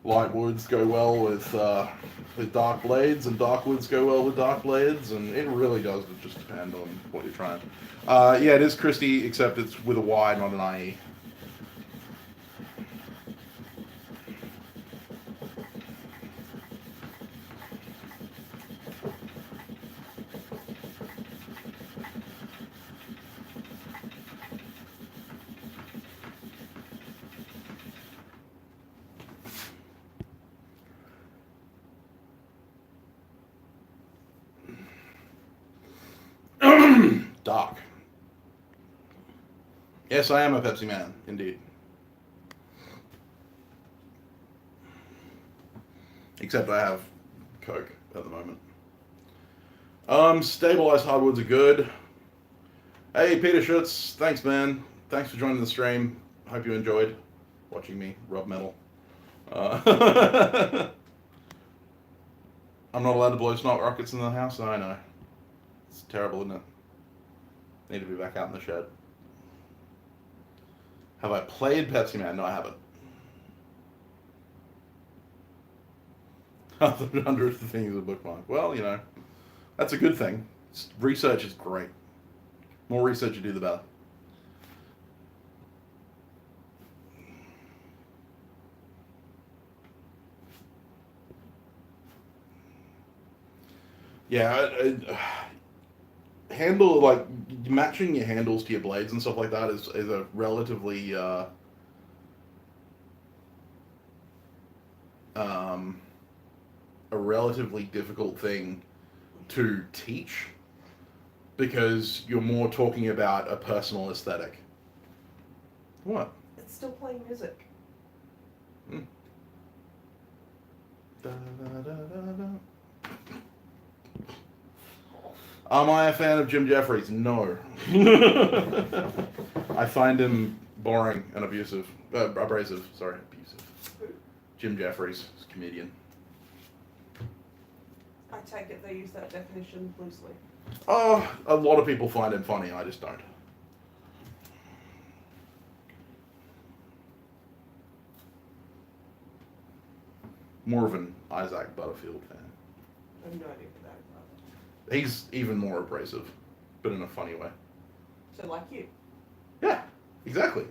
Light woods go well with dark blades, and dark woods go well with dark blades, and it really does just depend on what you're trying. Yeah, it is Christie, except it's with a Y, not an IE. Dark. Yes, I am a Pepsi man, indeed. Except I have Coke at the moment. Stabilized hardwoods are good. Hey, Peter Schutz, thanks, man. Thanks for joining the stream. Hope you enjoyed watching me rub metal. I'm not allowed to blow snot rockets in the house? I know. It's terrible, isn't it? Need to be back out in the shed. Have I played Pepsi Man? No, I haven't. The hundredth thing is a bookmark. Well, you know, that's a good thing. Research is great. More research you do, the better. Yeah, handle like matching your handles to your blades and stuff like that is a relatively um, a relatively difficult thing to teach because you're more talking about a personal aesthetic. What? It's still playing music. Hmm. Da, da, da, da, da. Am I a fan of Jim Jeffries? No. I find him boring and abusive. Abrasive. Sorry, abusive. Jim Jeffries, comedian. I take it they use that definition loosely. Oh, a lot of people find him funny. I just don't. More of an Isaac Butterfield fan. I have no idea what that is. He's even more abrasive, but in a funny way. So like you. Yeah, exactly.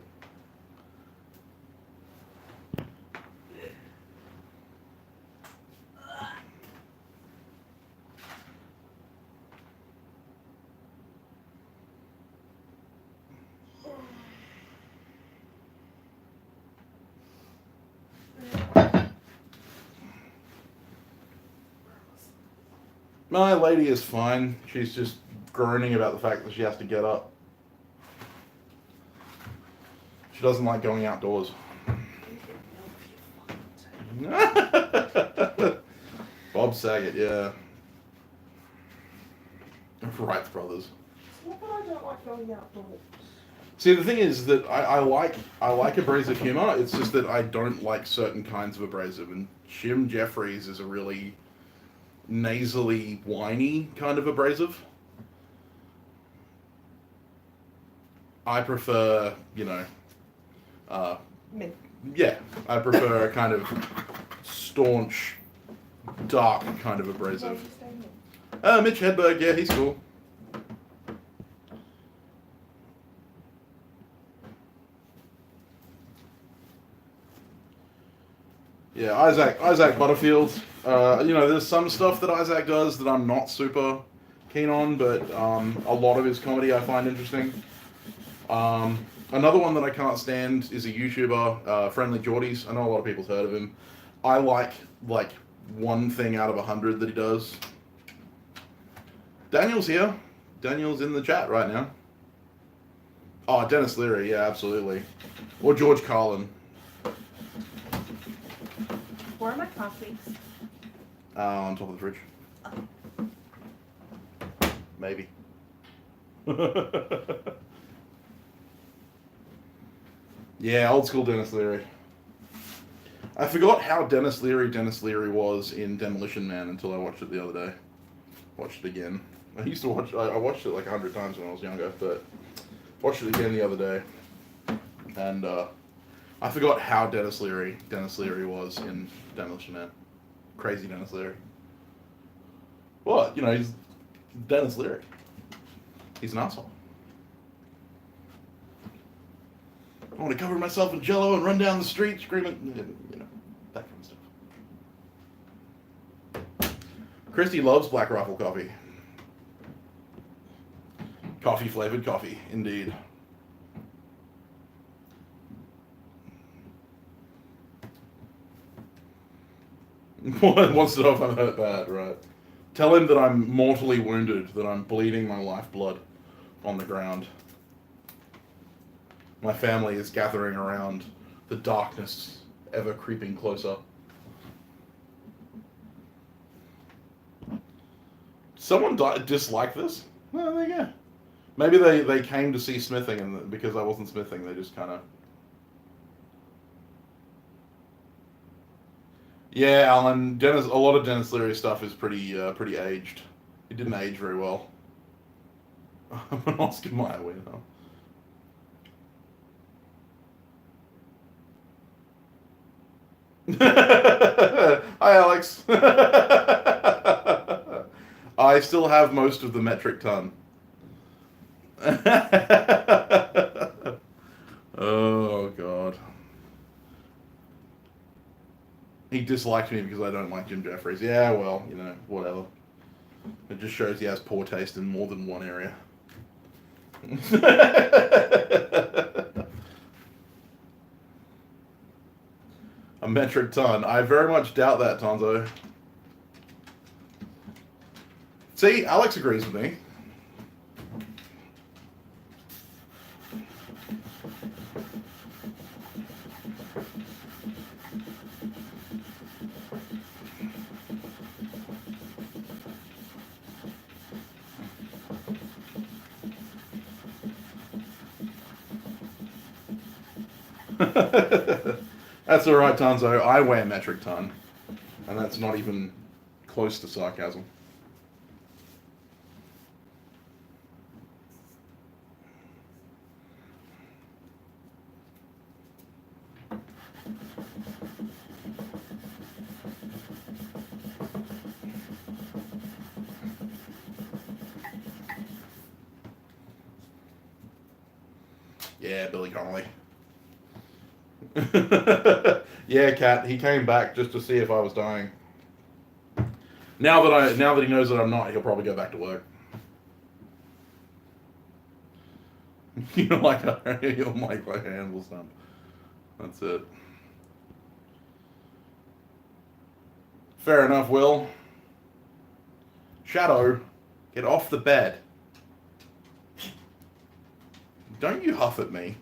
My lady is fine. She's just groaning about the fact that she has to get up. She doesn't like going outdoors. Bob Saget, yeah. Wright brothers. It's not that I don't like going outdoors. See, the thing is that I like abrasive humor. It's just that I don't like certain kinds of abrasive, and Jim Jeffries is a really nasally, whiny kind of abrasive. I prefer, Me. yeah, I prefer a kind of staunch, dark kind of Why are abrasive. you staying here? Mitch Hedberg, yeah, he's cool. Yeah, Isaac Butterfield. There's some stuff that Isaac does that I'm not super keen on, but a lot of his comedy I find interesting. Another one that I can't stand is a YouTuber, Friendly Geordies. I know a lot of people's heard of him. I like one thing out of 100 that he does. Daniel's here. Daniel's in the chat right now. Oh, Dennis Leary, yeah, absolutely. Or George Carlin. Where are my coffees? On top of the fridge. Maybe. Yeah, old school Dennis Leary. I forgot how Dennis Leary was in Demolition Man until I watched it the other day. Watched it again. I watched it like 100 times when I was younger, but watched it again the other day. And I forgot how Dennis Leary was in Demolition Man. Crazy Dennis Leary. What? He's Dennis Leary. He's an asshole. I want to cover myself in jello and run down the street screaming, that kind of stuff. Christy loves Black Rifle coffee. Coffee flavored coffee, indeed. Wants to know if I'm hurt bad, right? Tell him that I'm mortally wounded, that I'm bleeding my lifeblood on the ground. My family is gathering around, the darkness ever creeping closer. Someone disliked this? Well, there you go. Maybe they came to see smithing, and because I wasn't smithing, they just kind of... Yeah, Alan, a lot of Dennis Leary stuff is pretty aged. It didn't age very well. I'm an Oscar Mayer winner. Hi, Alex. I still have most of the metric ton. Oh, God. He disliked me because I don't like Jim Jeffries. Yeah, well, you know, whatever. It just shows he has poor taste in more than one area. A metric ton. I very much doubt that, Tonzo. See, Alex agrees with me. That's alright, Tonzo. I weigh a metric ton. And that's not even close to sarcasm. Yeah, Billy Connolly. Yeah, Cat. He came back just to see if I was dying. Now that he knows that I'm not, he'll probably go back to work. You don't like a handle stump. That's it. Fair enough, Will. Shadow, get off the bed. Don't you huff at me.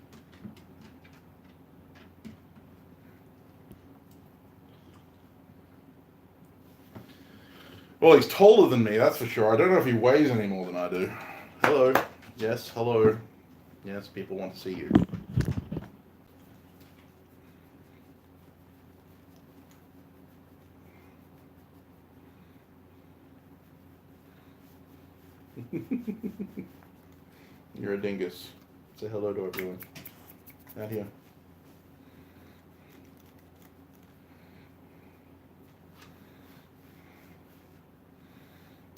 Well, he's taller than me, that's for sure. I don't know if he weighs any more than I do. Hello. Yes, hello. Yes, people want to see you. You're a dingus. Say hello to everyone. Out here.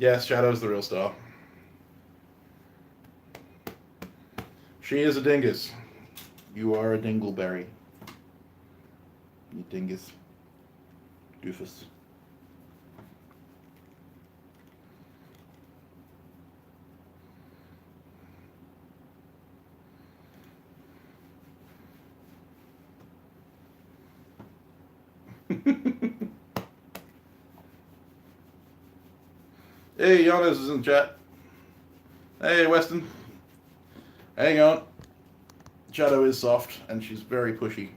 Yes, Shadow's the real star. She is a dingus. You are a dingleberry. You dingus. Doofus. Hey, Giannis is in the chat. Hey, Weston. Hang on. Shadow is soft, and she's very pushy.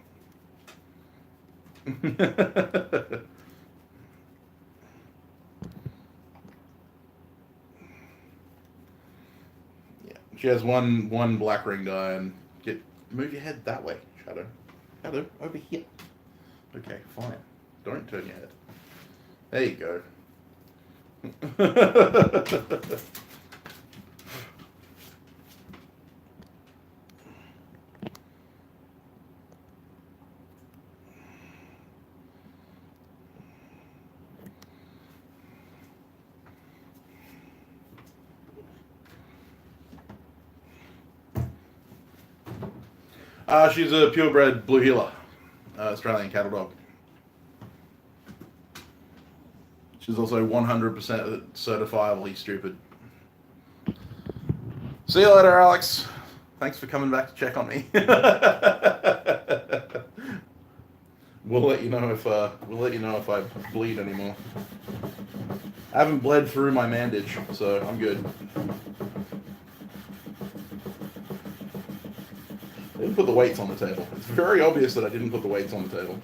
Yeah, she has one black ring die, and move your head that way, Shadow. Shadow, over here. Okay, fine. Don't turn your head. There you go. She's a purebred blue heeler, Australian cattle dog. She's also 100% certifiably stupid. See you later, Alex. Thanks for coming back to check on me. We'll let you know if I bleed anymore. I haven't bled through my bandage, so I'm good. I didn't put the weights on the table. It's very obvious that I didn't put the weights on the table.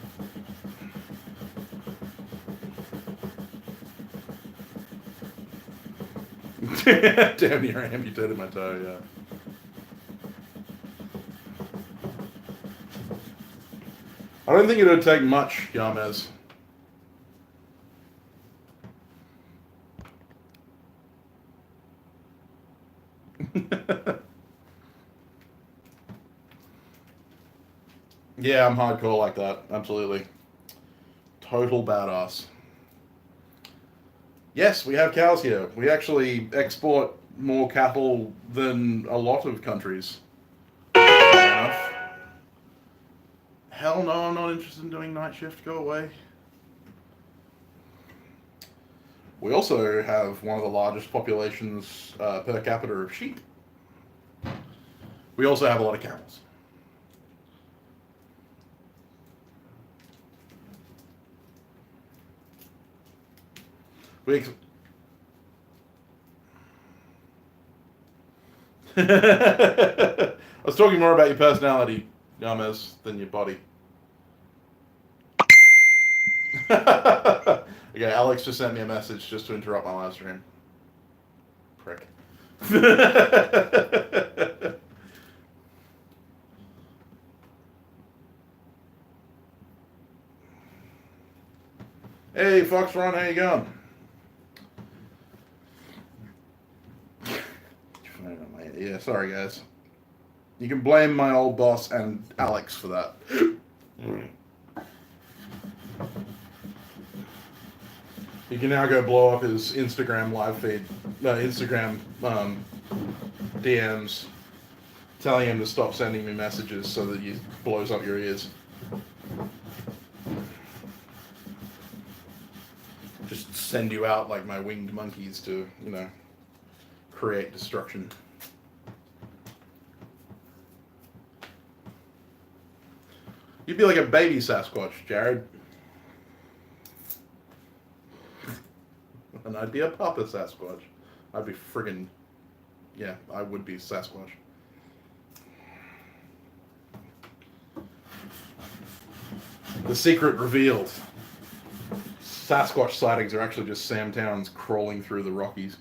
Damn near I amputated my toe, yeah. I don't think it would take much, Yamez. Yeah, I'm hardcore like that, absolutely. Total badass. Yes, we have cows here. We actually export more cattle than a lot of countries. Fair enough. Hell no, I'm not interested in doing night shift. Go away. We also have one of the largest populations per capita of sheep. We also have a lot of camels. I was talking more about your personality, Yamas, than your body. Okay, Alex just sent me a message just to interrupt my live stream. Prick. Hey, Fox Ron, how you going? Yeah, sorry guys. You can blame my old boss and Alex for that. You can now go blow up his Instagram live feed, Instagram DMs, telling him to stop sending me messages so that he blows up your ears. Just send you out like my winged monkeys to, you know, create destruction. You'd be like a baby Sasquatch, Jared. And I'd be a Papa Sasquatch. I'd be friggin'... Yeah, I would be Sasquatch. The secret revealed. Sasquatch sightings are actually just Sam Towns crawling through the Rockies.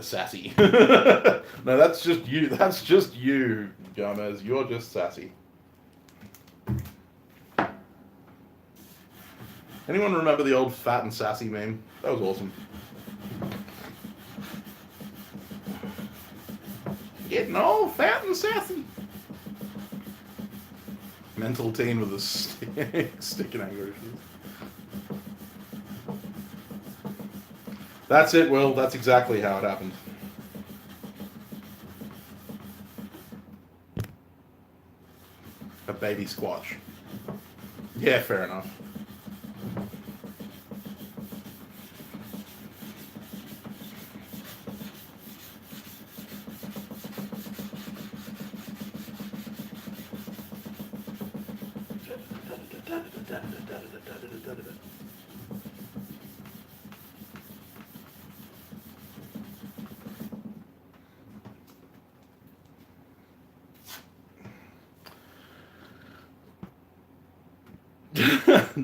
Sassy. No, that's just you. That's just you, Gomez. You're just sassy. Anyone remember the old fat and sassy meme? That was awesome. Getting all fat and sassy. Mental teen with a stick in anger issues. That's it, Will. That's exactly how it happened. A baby squatch. Yeah, fair enough.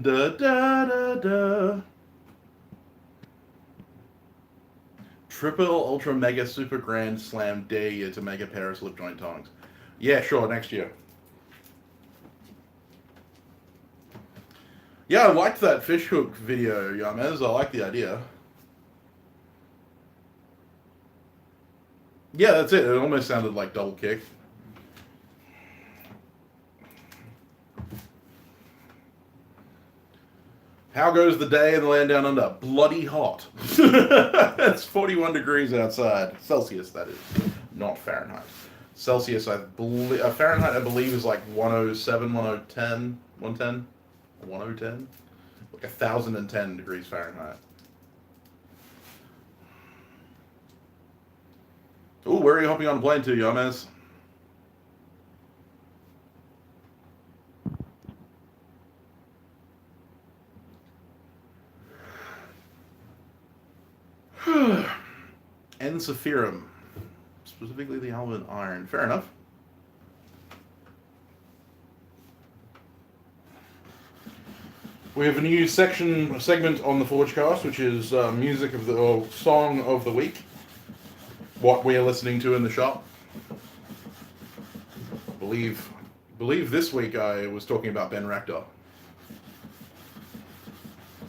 Da, da, da, da. Triple ultra mega super grand slam dare you to make a pair of slip joint tongs. Yeah, sure, next year. Yeah, I liked that fish hook video, Yamez. I like the idea. Yeah, that's it. It almost sounded like double kick. How goes the day in the land down under? Bloody hot. It's 41 degrees outside. Celsius, that is. Not Fahrenheit. Celsius, I believe... Fahrenheit, I believe, is like 107, 110, 110? 110? Like 1,010 degrees Fahrenheit. Ooh, where are you hopping on a plane to, Yomez? Encephirum. Specifically the element iron. Fair enough. We have a new segment on the Forgecast, which is music of the, or song of the week. What we are listening to in the shop. I believe believe this week I was talking about Ben Rector.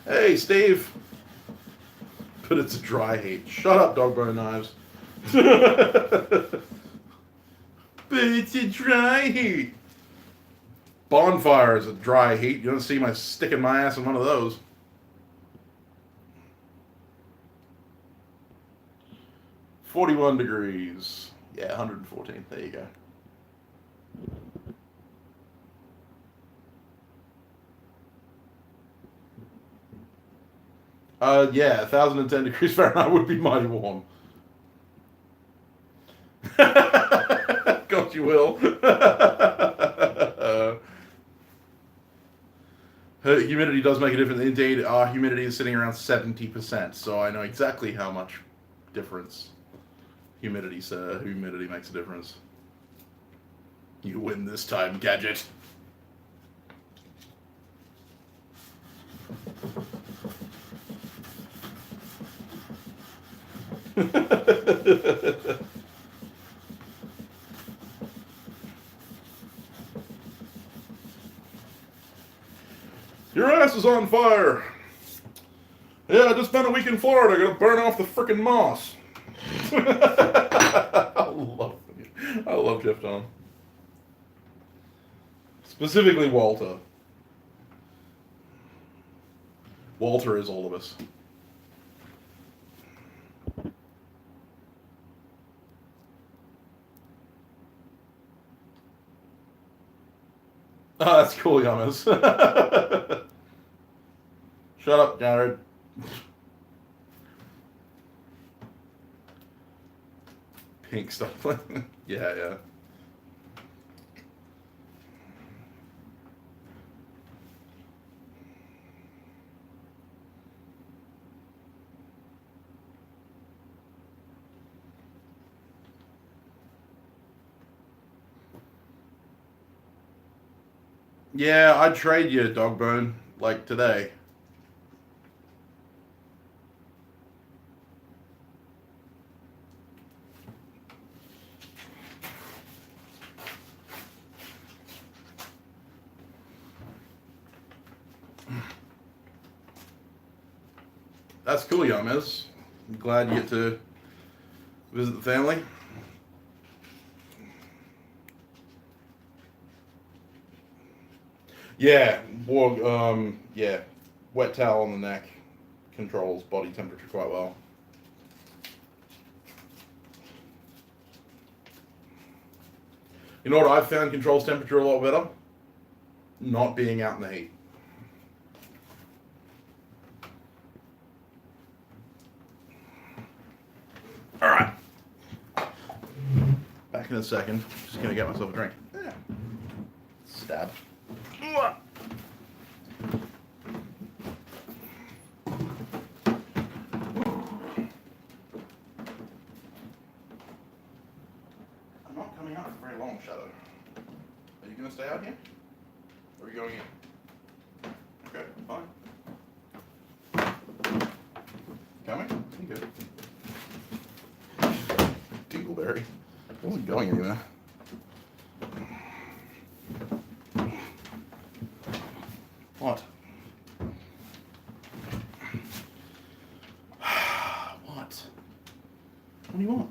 Hey, Steve! But it's a dry heat. Shut up, dog bone knives. But it's a dry heat. Bonfire is a dry heat. You don't see my sticking my ass in one of those. $41 degrees. Yeah, 114. There you go. Yeah, 1,010 degrees Fahrenheit would be mighty warm. God, you will. Humidity does make a difference. Indeed, our humidity is sitting around 70%, so I know exactly how much difference humidity makes a difference. You win this time, Gadget. Your ass is on fire. Yeah, I just spent a week in Florida. Gonna burn off the frickin' moss. I love Jeff Tom. Specifically Walter. Walter is all of us. Oh, that's cool, Yamas. Shut up, Jared. Pink stuff. Yeah. Yeah, I'd trade you, Dogbone, like today. That's cool, Yamez. I'm glad you get to visit the family. Yeah, well, yeah, wet towel on the neck controls body temperature quite well. You know what I've found controls temperature a lot better? Not being out in the heat. All right. Back in a second. Just gonna get myself a drink. Yeah. Stab. I'm not coming out for very long, Shadow. Are you gonna stay out here? Or are you going in? Okay, fine. Coming? You good. Dingleberry. I wasn't going anywhere. What? What? What do you want?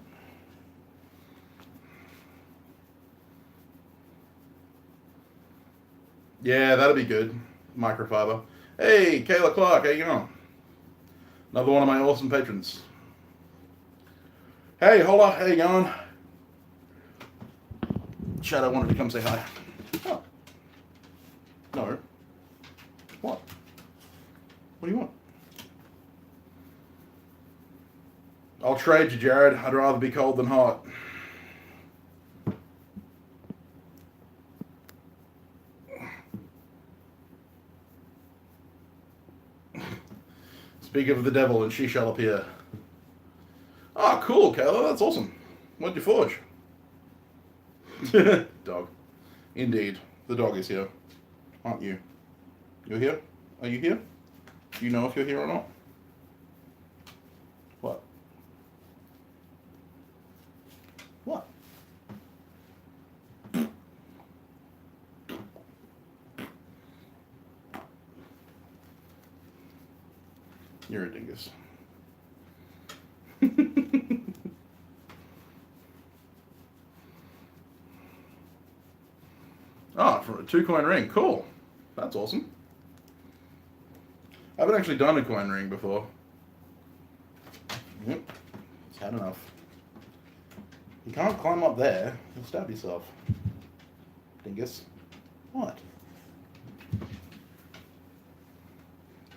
Yeah, that'll be good. Microfiber. Hey, Kayla Clark, how you going? Another one of my awesome patrons. Hey, holla, how you going? Shadow wanted to come say hi. Oh. No. What? What do you want? I'll trade you, Jared. I'd rather be cold than hot. Speak of the devil and she shall appear. Ah, cool, Kayla. That's awesome. What'd you forge? Dog. Indeed. The dog is here. Aren't you? You're here? Are you here? Do you know if you're here or not? What? What? You're a dingus. Oh, for a 2-coin ring. Cool. That's awesome. I haven't actually done a coin ring before. Yep. It's had enough. You can't climb up there. You'll stab yourself. Dingus. What?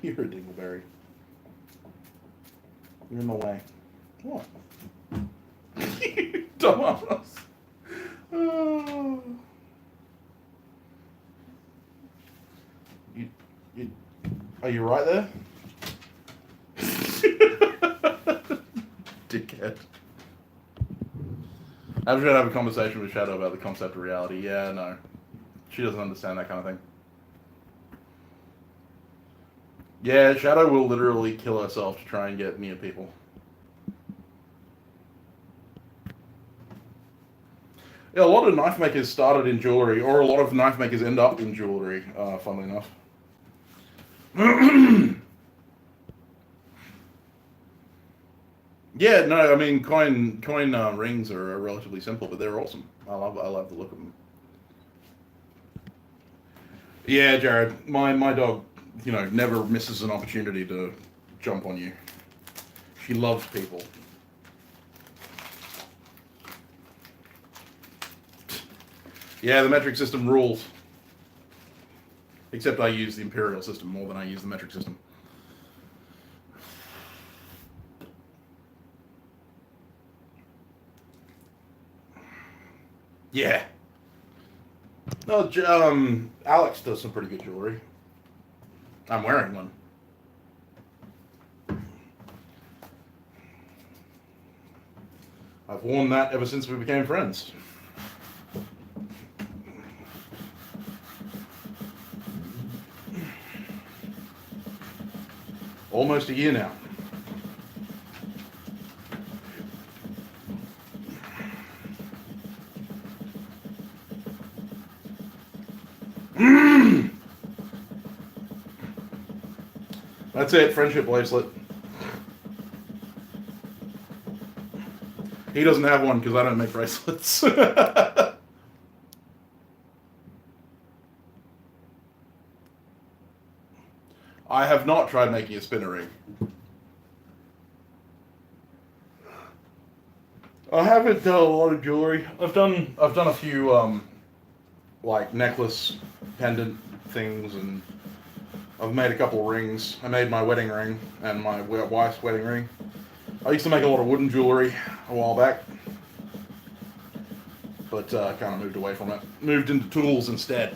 You're a dingleberry. You're in the way. What? Dumbass. Oh. Are you right there? Dickhead. I was going to have a conversation with Shadow about the concept of reality. Yeah, no. She doesn't understand that kind of thing. Yeah, Shadow will literally kill herself to try and get near people. Yeah, a lot of knife makers started in jewelry, or a lot of knife makers end up in jewelry, funnily enough. Yeah, no, I mean, coin rings are relatively simple, but they're awesome. I love the look of them. Yeah, Jared, my dog, never misses an opportunity to jump on you. She loves people. Yeah, the metric system rules. Except I use the imperial system more than I use the metric system. Yeah. No, Alex does some pretty good jewelry. I'm wearing one. I've worn that ever since we became friends. Almost a year now. That's it, friendship bracelet. He doesn't have one because I don't make bracelets. I have not tried making a spinner ring. I haven't done a lot of jewelry. I've done a few like necklace pendant things, and I've made a couple rings. I made my wedding ring and my wife's wedding ring. I used to make a lot of wooden jewelry a while back, but kind of moved away from it. Moved into tools instead.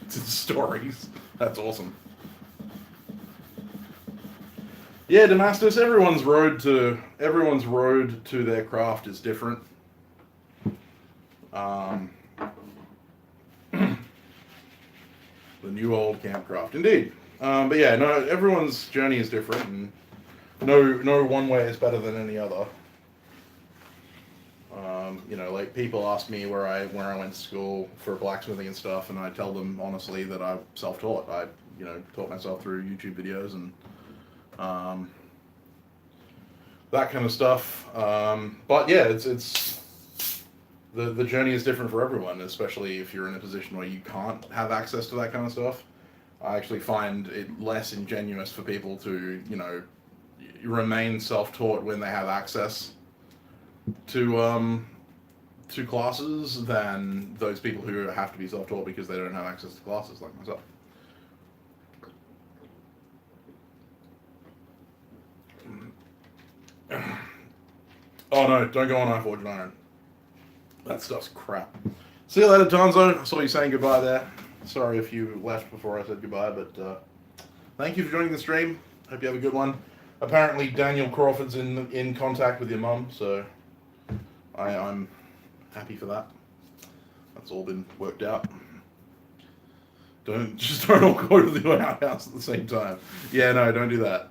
Stories. That's awesome. Yeah, Damascus. Everyone's road to their craft is different. The new old campcraft, indeed. But yeah, no, everyone's journey is different, and no one way is better than any other. Like people ask me where I went to school for blacksmithing and stuff, and I tell them honestly that I'm self-taught. I taught myself through YouTube videos and that kind of stuff. But yeah, it's the journey is different for everyone, especially if you're in a position where you can't have access to that kind of stuff. I actually find it less ingenuous for people to remain self-taught when they have access to classes than those people who have to be self-taught because they don't have access to classes, like myself. Oh no, don't go on iForge Iron. That stuff's crap. See you later, Tonzo. I saw you saying goodbye there. Sorry if you left before I said goodbye, but thank you for joining the stream. Hope you have a good one. Apparently Daniel Crawford's in contact with your mum, so I'm happy for that. That's all been worked out. Don't all go to the outhouse at the same time. Yeah, no, don't do that.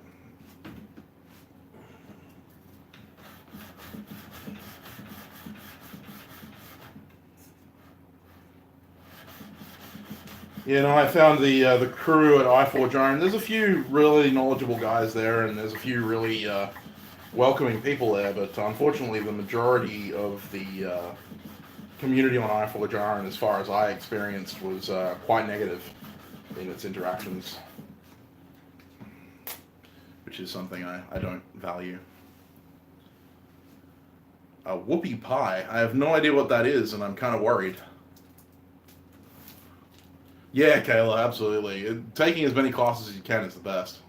You know, I found the crew at iForge Iron. There's a few really knowledgeable guys there, and there's a few really welcoming people there. But unfortunately, the majority of the community on iForge Iron, as far as I experienced, was quite negative in its interactions, which is something I don't value. A whoopie pie. I have no idea what that is, and I'm kind of worried. Yeah, Kayla, absolutely. Taking as many classes as you can is the best.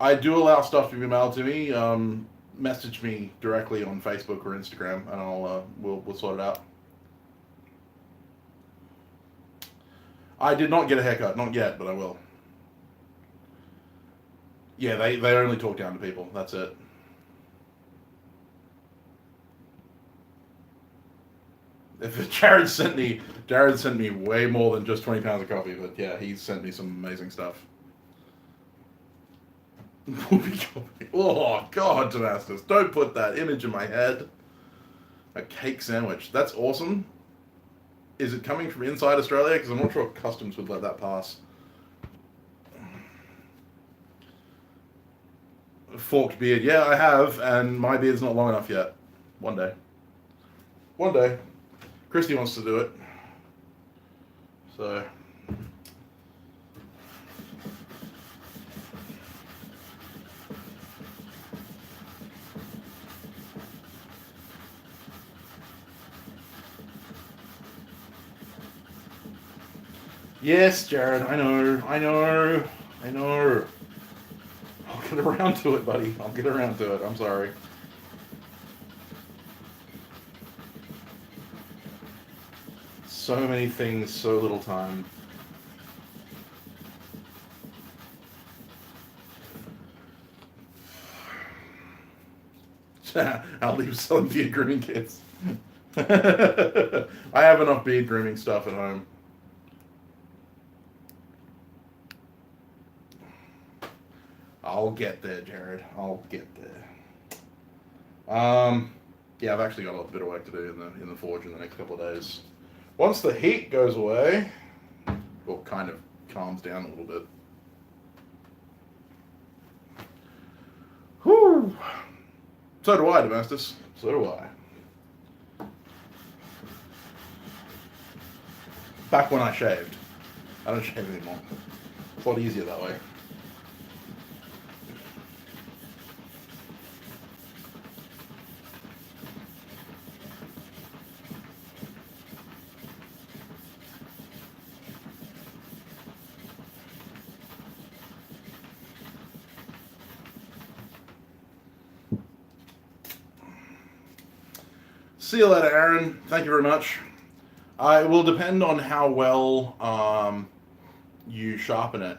I do allow stuff to be mailed to me. Message me directly on Facebook or Instagram, and we'll sort it out. I did not get a haircut, not yet, but I will. Yeah, they only talk down to people. That's it. If Jared sent me way more than just 20 pounds of coffee, but yeah, he sent me some amazing stuff. Oh God, Damascus! Don't put that image in my head. A cake sandwich. That's awesome. Is it coming from inside Australia? Because I'm not sure customs would let that pass. Forked beard. Yeah, I have, and my beard's not long enough yet. One day. One day. Christy wants to do it. So. Yes, Jared, I know. I'll get around to it, buddy. I'll get around to it. I'm sorry. So many things, so little time. I'll leave selling beard grooming kits. I have enough beard grooming stuff at home. I'll get there, Jared. I'll get there. Yeah, I've actually got a bit of work to do in the forge in the next couple of days. Once the heat goes away, or kind of calms down a little bit. Whew. So do I, Domestus. So do I. Back when I shaved. I don't shave anymore. It's a lot easier that way. See you later, Aaron. Thank you very much. It will depend on how well you sharpen it.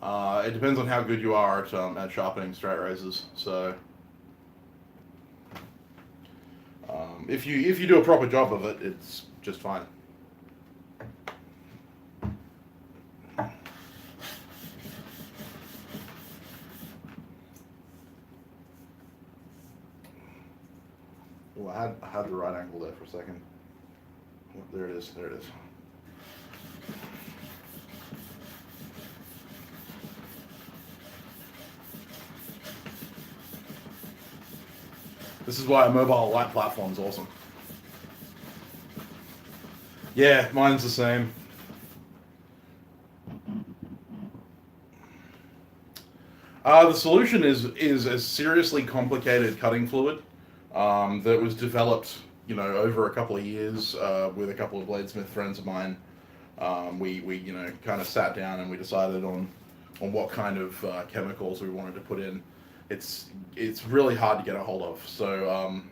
It depends on how good you are at sharpening straight razors. So, if you do a proper job of it, it's just fine. Well, I had the right angle there for a second. There it is. There it is. This is why a mobile light platform is awesome. Yeah, mine's the same. The solution is a seriously complicated cutting fluid that was developed, over a couple of years with a couple of Bladesmith friends of mine. We kind of sat down and we decided on what kind of chemicals we wanted to put in. It's really hard to get a hold of. So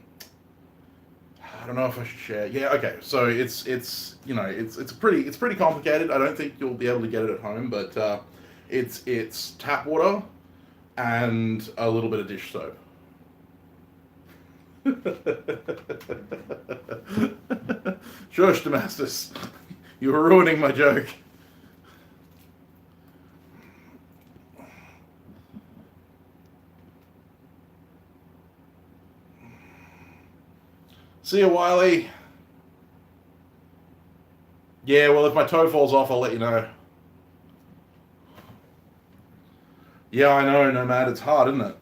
I don't know if I should share. Yeah, okay. So it's pretty complicated. I don't think you'll be able to get it at home, but it's tap water and a little bit of dish soap. Shush, Damascus. You were ruining my joke. See ya, Wiley. Yeah, well, if my toe falls off, I'll let you know. Yeah, I know, Nomad. It's hard, isn't it?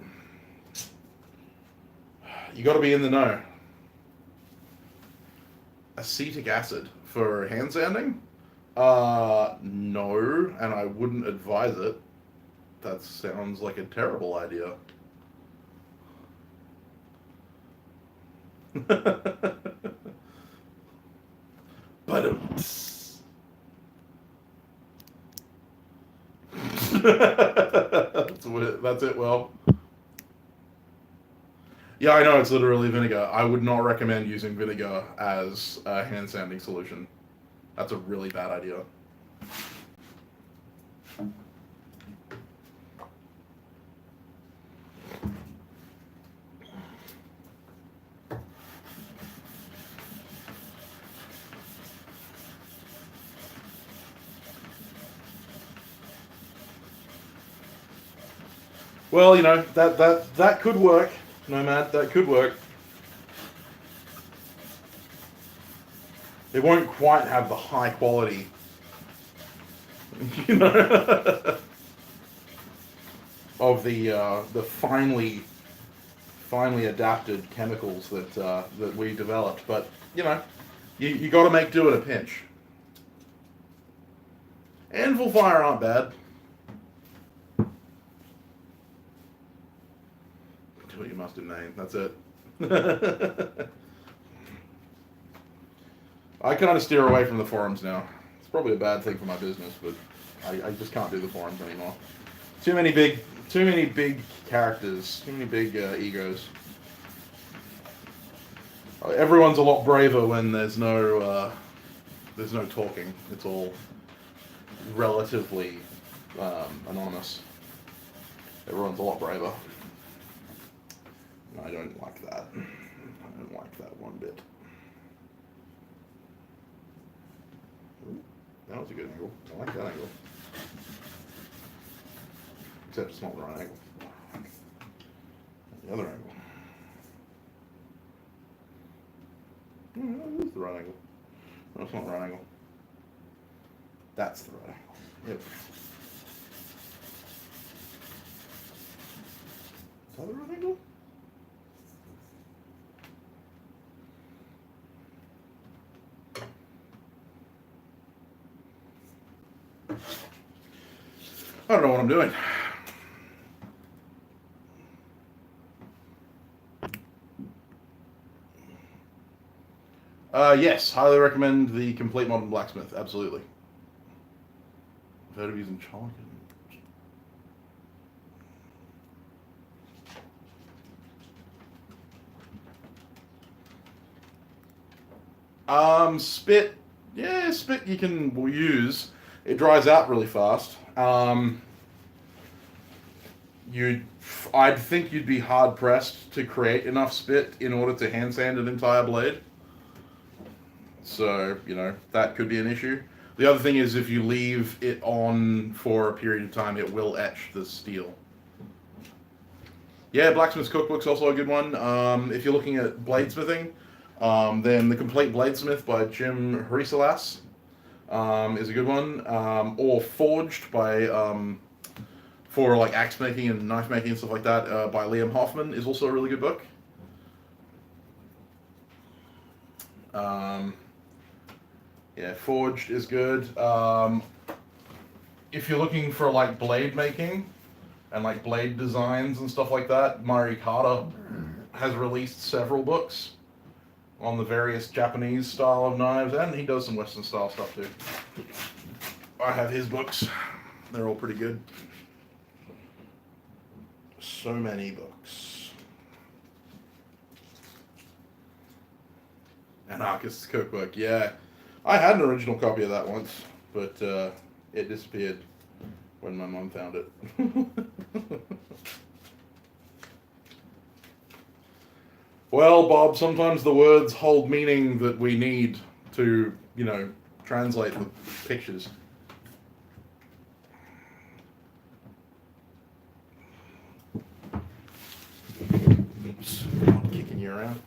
You got to be in the know. Acetic acid for hand sanding? No, and I wouldn't advise it. That sounds like a terrible idea. But that's it. Well, yeah, I know it's literally vinegar. I would not recommend using vinegar as a hand sanding solution. That's a really bad idea. Well, you know, that could work, Nomad. That could work. It won't quite have the high quality, you know, of the finely adapted chemicals that we developed. But you know, you got to make do in a pinch. Anvil fire aren't bad. Do what you must in Maine. That's it. I kind of steer away from the forums now. It's probably a bad thing for my business, but I just can't do the forums anymore. Too many big characters, too many big egos. Everyone's a lot braver when there's no talking. It's all relatively anonymous. Everyone's a lot braver. I don't like that. I don't like that one bit. Ooh, that was a good angle. I like that angle. Except it's not the right angle. The other angle. That is the right angle. No, it's not the right angle. That's the right angle. Yep. Is that the right angle? I don't know what I'm doing. Yes, highly recommend the Complete Modern Blacksmith. Absolutely. I've heard of using chalk. Spit. Yeah, spit you can use. It dries out really fast. I'd think you'd be hard pressed to create enough spit in order to hand sand an entire blade. So, you know, that could be an issue. The other thing is if you leave it on for a period of time, it will etch the steel. Yeah, Blacksmith's Cookbook's also a good one. If you're looking at bladesmithing, then The Complete Bladesmith by Jim Hrisalas is a good one. Or Forged by, for like axe making and knife making and stuff like that, by Liam Hoffman is also a really good book. Yeah, Forged is good. If you're looking for like blade making and like blade designs and stuff like that, Murray Carter has released several books on the various Japanese style of knives, and he does some Western style stuff too. I have his books. They're all pretty good. So many books. Anarchist's Cookbook, yeah. I had an original copy of that once, but it disappeared when my mom found it. Well, Bob, sometimes the words hold meaning that we need to, you know, translate the pictures. Oops, not kicking you around.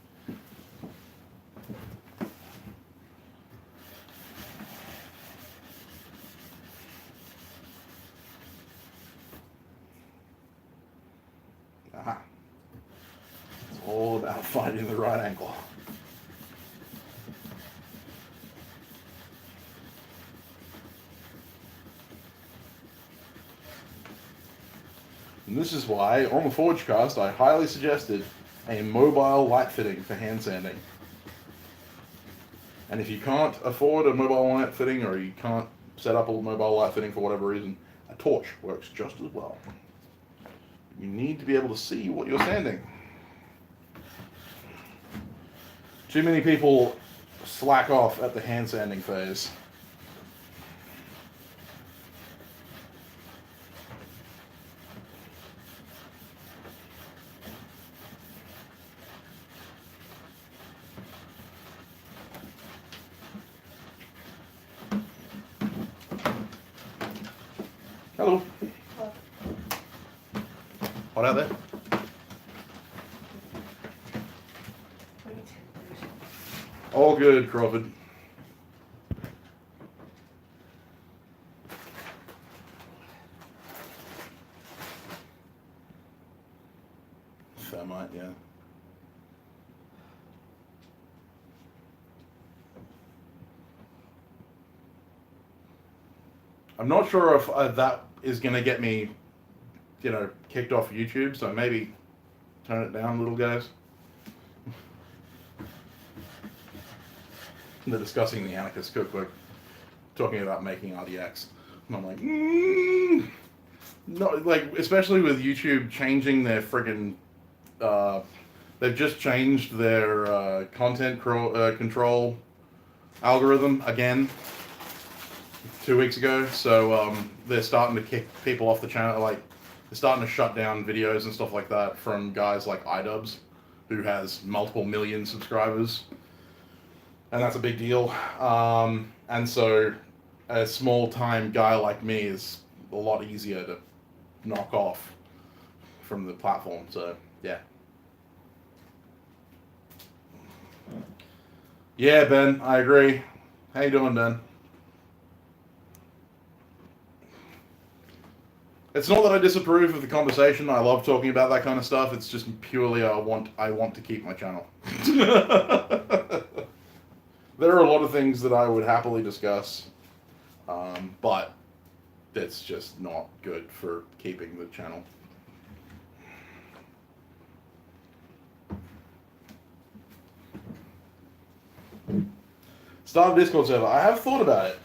Aha. It's all about finding the right angle. And this is why, on the Forgecast, I highly suggested a mobile light fitting for hand sanding. And if you can't afford a mobile light fitting, or you can't set up a mobile light fitting for whatever reason, a torch works just as well. You need to be able to see what you're sanding. Too many people slack off at the hand sanding phase. Hello. Hot out there? All good, Crawford. Thermite, yeah. I'm not sure if that is going to get me, kicked off YouTube, so maybe turn it down, little guys. They're discussing the Anarchist Cookbook, talking about making RDX. And I'm like, no, like, especially with YouTube changing their friggin', they've just changed their content control algorithm again 2 weeks ago. So they're starting to kick people off the channel, like, they're starting to shut down videos and stuff like that from guys like iDubbbz, who has multiple million subscribers. And that's a big deal. And so a small-time guy like me is a lot easier to knock off from the platform. So, yeah. Yeah, Ben, I agree. How you doing, Ben? It's not that I disapprove of the conversation. I love talking about that kind of stuff. It's just purely I want to keep my channel. There are a lot of things that I would happily discuss, but it's just not good for keeping the channel. Start a Discord server. I have thought about it.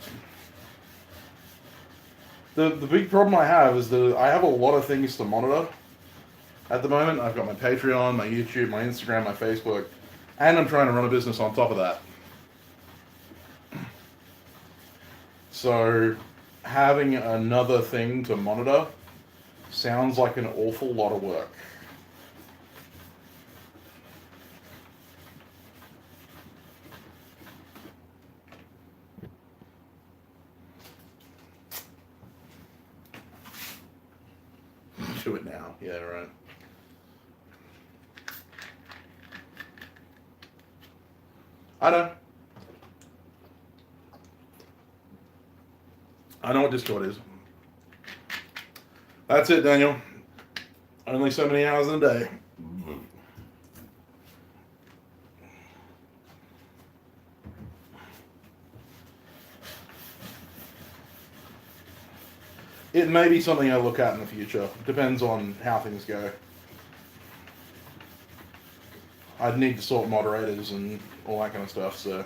The big problem I have is that I have a lot of things to monitor at the moment. I've got my Patreon, my YouTube, my Instagram, my Facebook, and I'm trying to run a business on top of that. So having another thing to monitor sounds like an awful lot of work. Do it now. Yeah, right. I know. I know what Discord is. That's it, Daniel. Only so many hours in a day. It may be something I look at in the future. Depends on how things go. I'd need to sort moderators and all that kind of stuff, so...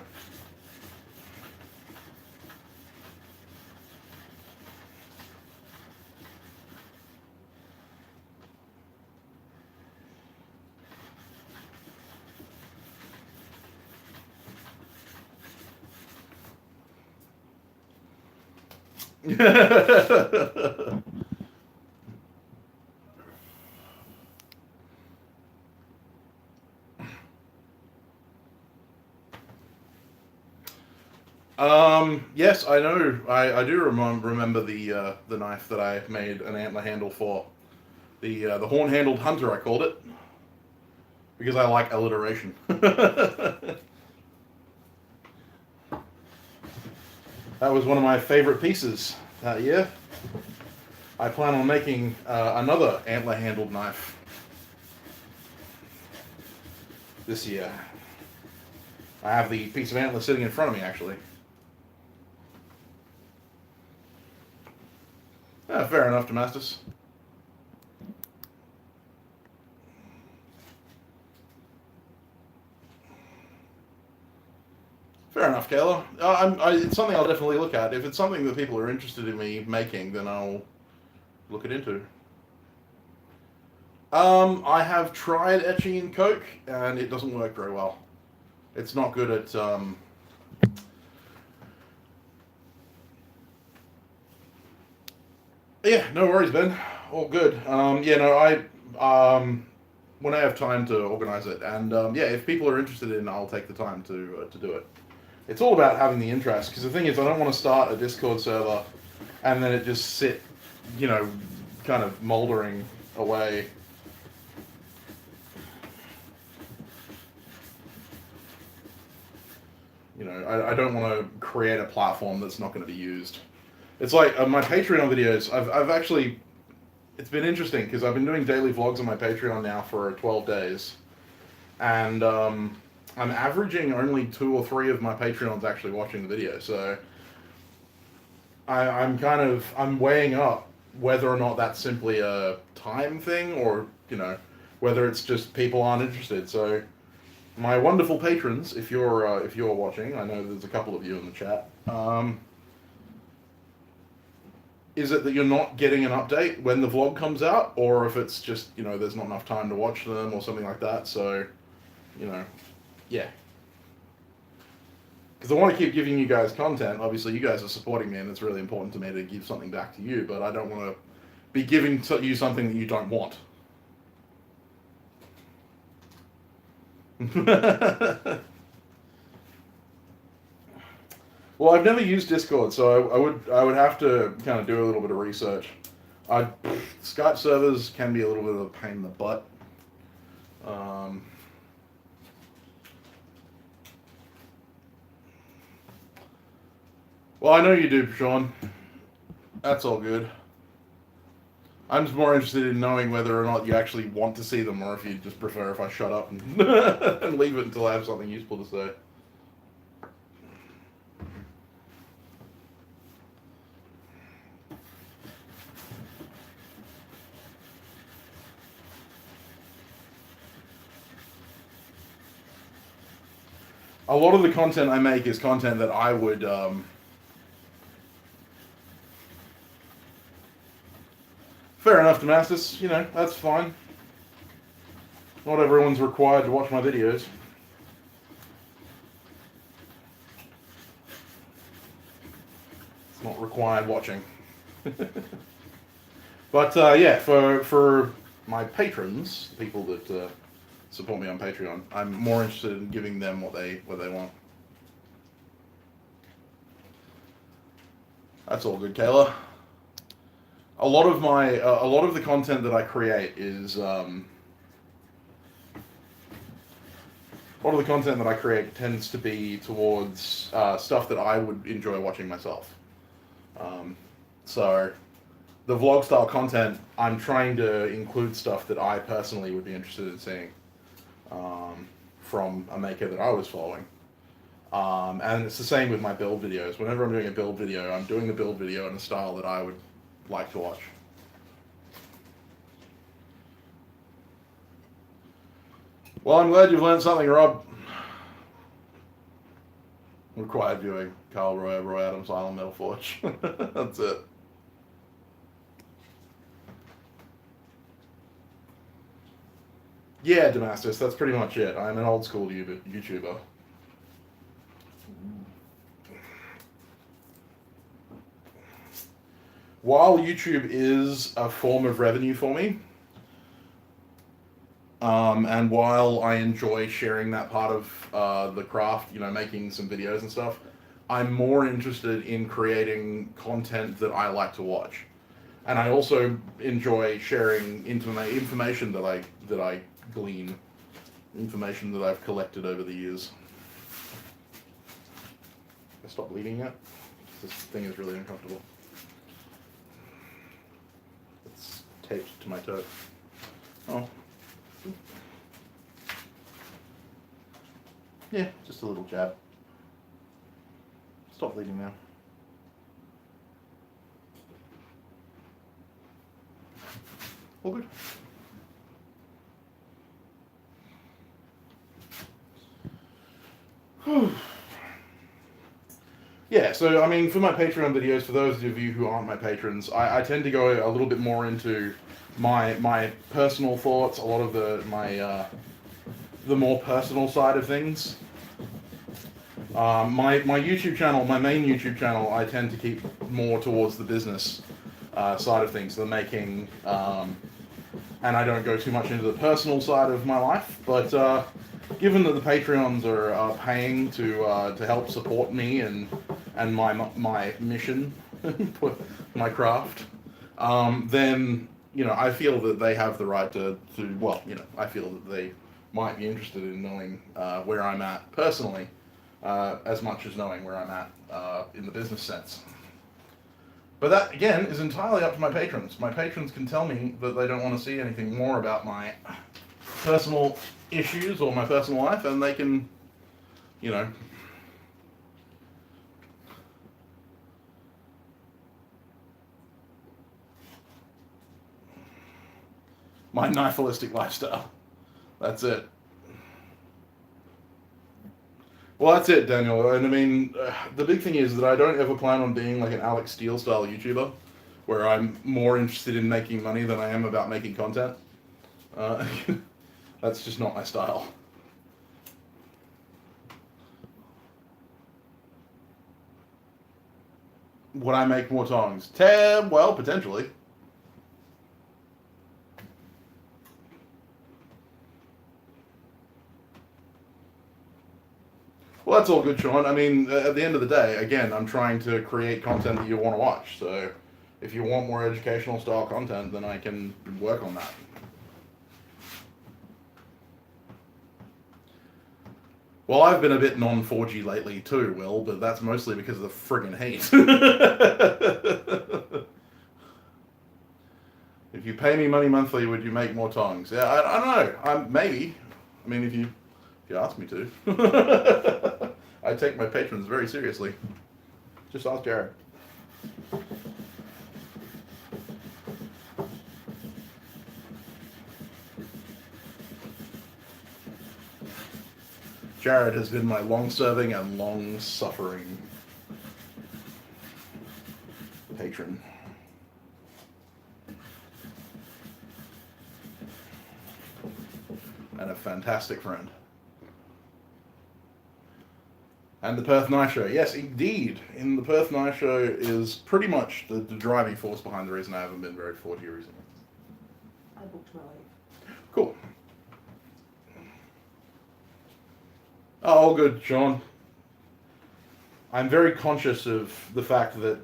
Yes, I know. I do remember the knife that I made an antler handle for. The horn-handled hunter, I called it, because I like alliteration. That was one of my favorite pieces that year. I plan on making another antler-handled knife this year. I have the piece of antler sitting in front of me, actually. Fair enough, Damascus. Fair enough, Kayla. It's something I'll definitely look at. If it's something that people are interested in me making, then I'll look it into. I have tried etching in Coke, and it doesn't work very well. It's not good at, Yeah, no worries, Ben. All good. When I have time to organize it, and if people are interested in, I'll take the time to do it. It's all about having the interest, because the thing is, I don't want to start a Discord server, and then it just sit, kind of moldering away. I don't want to create a platform that's not going to be used. It's like my Patreon videos. I've actually, it's been interesting because I've been doing daily vlogs on my Patreon now for 12 days, and I'm averaging only 2 or 3 of my Patreons actually watching the video. So I'm weighing up whether or not that's simply a time thing, or whether it's just people aren't interested. So my wonderful patrons, if you're watching, I know there's a couple of you in the chat. Is it that you're not getting an update when the vlog comes out, or if it's just there's not enough time to watch them or something like that? So, yeah. Because I want to keep giving you guys content. Obviously, you guys are supporting me, and it's really important to me to give something back to you. But I don't want to be giving you something that you don't want. Well, I've never used Discord, so I would have to kind of do a little bit of research. Skype servers can be a little bit of a pain in the butt. Well, I know you do, Sean. That's all good. I'm just more interested in knowing whether or not you actually want to see them, or if you just prefer if I shut up and, and leave it until I have something useful to say. A lot of the content I make is content that I would, fair enough, Damascus, that's fine. Not everyone's required to watch my videos. It's not required watching. But, for my patrons, people that support me on Patreon, I'm more interested in giving them what they want. That's all good, Kayla. A lot of the content that I create is tends to be towards stuff that I would enjoy watching myself. So the vlog style content, I'm trying to include stuff that I personally would be interested in seeing from a maker that I was following. And it's the same with my build videos. Whenever I'm doing a build video, I'm doing the build video in a style that I would like to watch. Well, I'm glad you've learned something, Rob. Required viewing. Carl Roy, Roy Adams, Island Metal Forge. That's it. Yeah, Damascus, that's pretty much it. I'm an old school YouTuber. While YouTube is a form of revenue for me, and while I enjoy sharing that part of the craft, making some videos and stuff, I'm more interested in creating content that I like to watch. And I also enjoy sharing information that I glean, information that I've collected over the years. I stop bleeding yet? This thing is really uncomfortable. It's taped to my toe. Oh. Yeah, just a little jab. Stop bleeding now. All good. Yeah, so I mean, for my Patreon videos, for those of you who aren't my patrons, I tend to go a little bit more into my personal thoughts, a lot of the more personal side of things. My YouTube channel, my main YouTube channel, I tend to keep more towards the business side of things, the making, and I don't go too much into the personal side of my life. But given that the Patreons are paying to help support me and my mission, my craft, then I feel that they have the right to well, I feel that they might be interested in knowing where I'm at personally, as much as knowing where I'm at in the business sense. But that, again, is entirely up to my patrons. My patrons can tell me that they don't want to see anything more about my personal issues or my personal life, and they can, my knifealistic lifestyle. That's it. Well, that's it, Daniel. And I mean, the big thing is that I don't ever plan on being like an Alex Steele style YouTuber, where I'm more interested in making money than I am about making content. That's just not my style. Would I make more tongs? Well, potentially. Well, that's all good, Sean. I mean, at the end of the day, again, I'm trying to create content that you want to watch. So if you want more educational style content, then I can work on that. Well, I've been a bit non-4G lately too, Will, but that's mostly because of the friggin' heat. If you pay me money monthly, would you make more tongs? Yeah, I don't know. Maybe. I mean, if you ask me to. I take my patrons very seriously. Just ask Jared. Jared has been my long-serving and long-suffering patron. And a fantastic friend. And the Perth Knife Show. Yes, indeed. In the Perth Knife Show is pretty much the driving force behind the reason I haven't been very 4G recently. I booked my leave. Cool. Oh, all good, Sean. I'm very conscious of the fact that,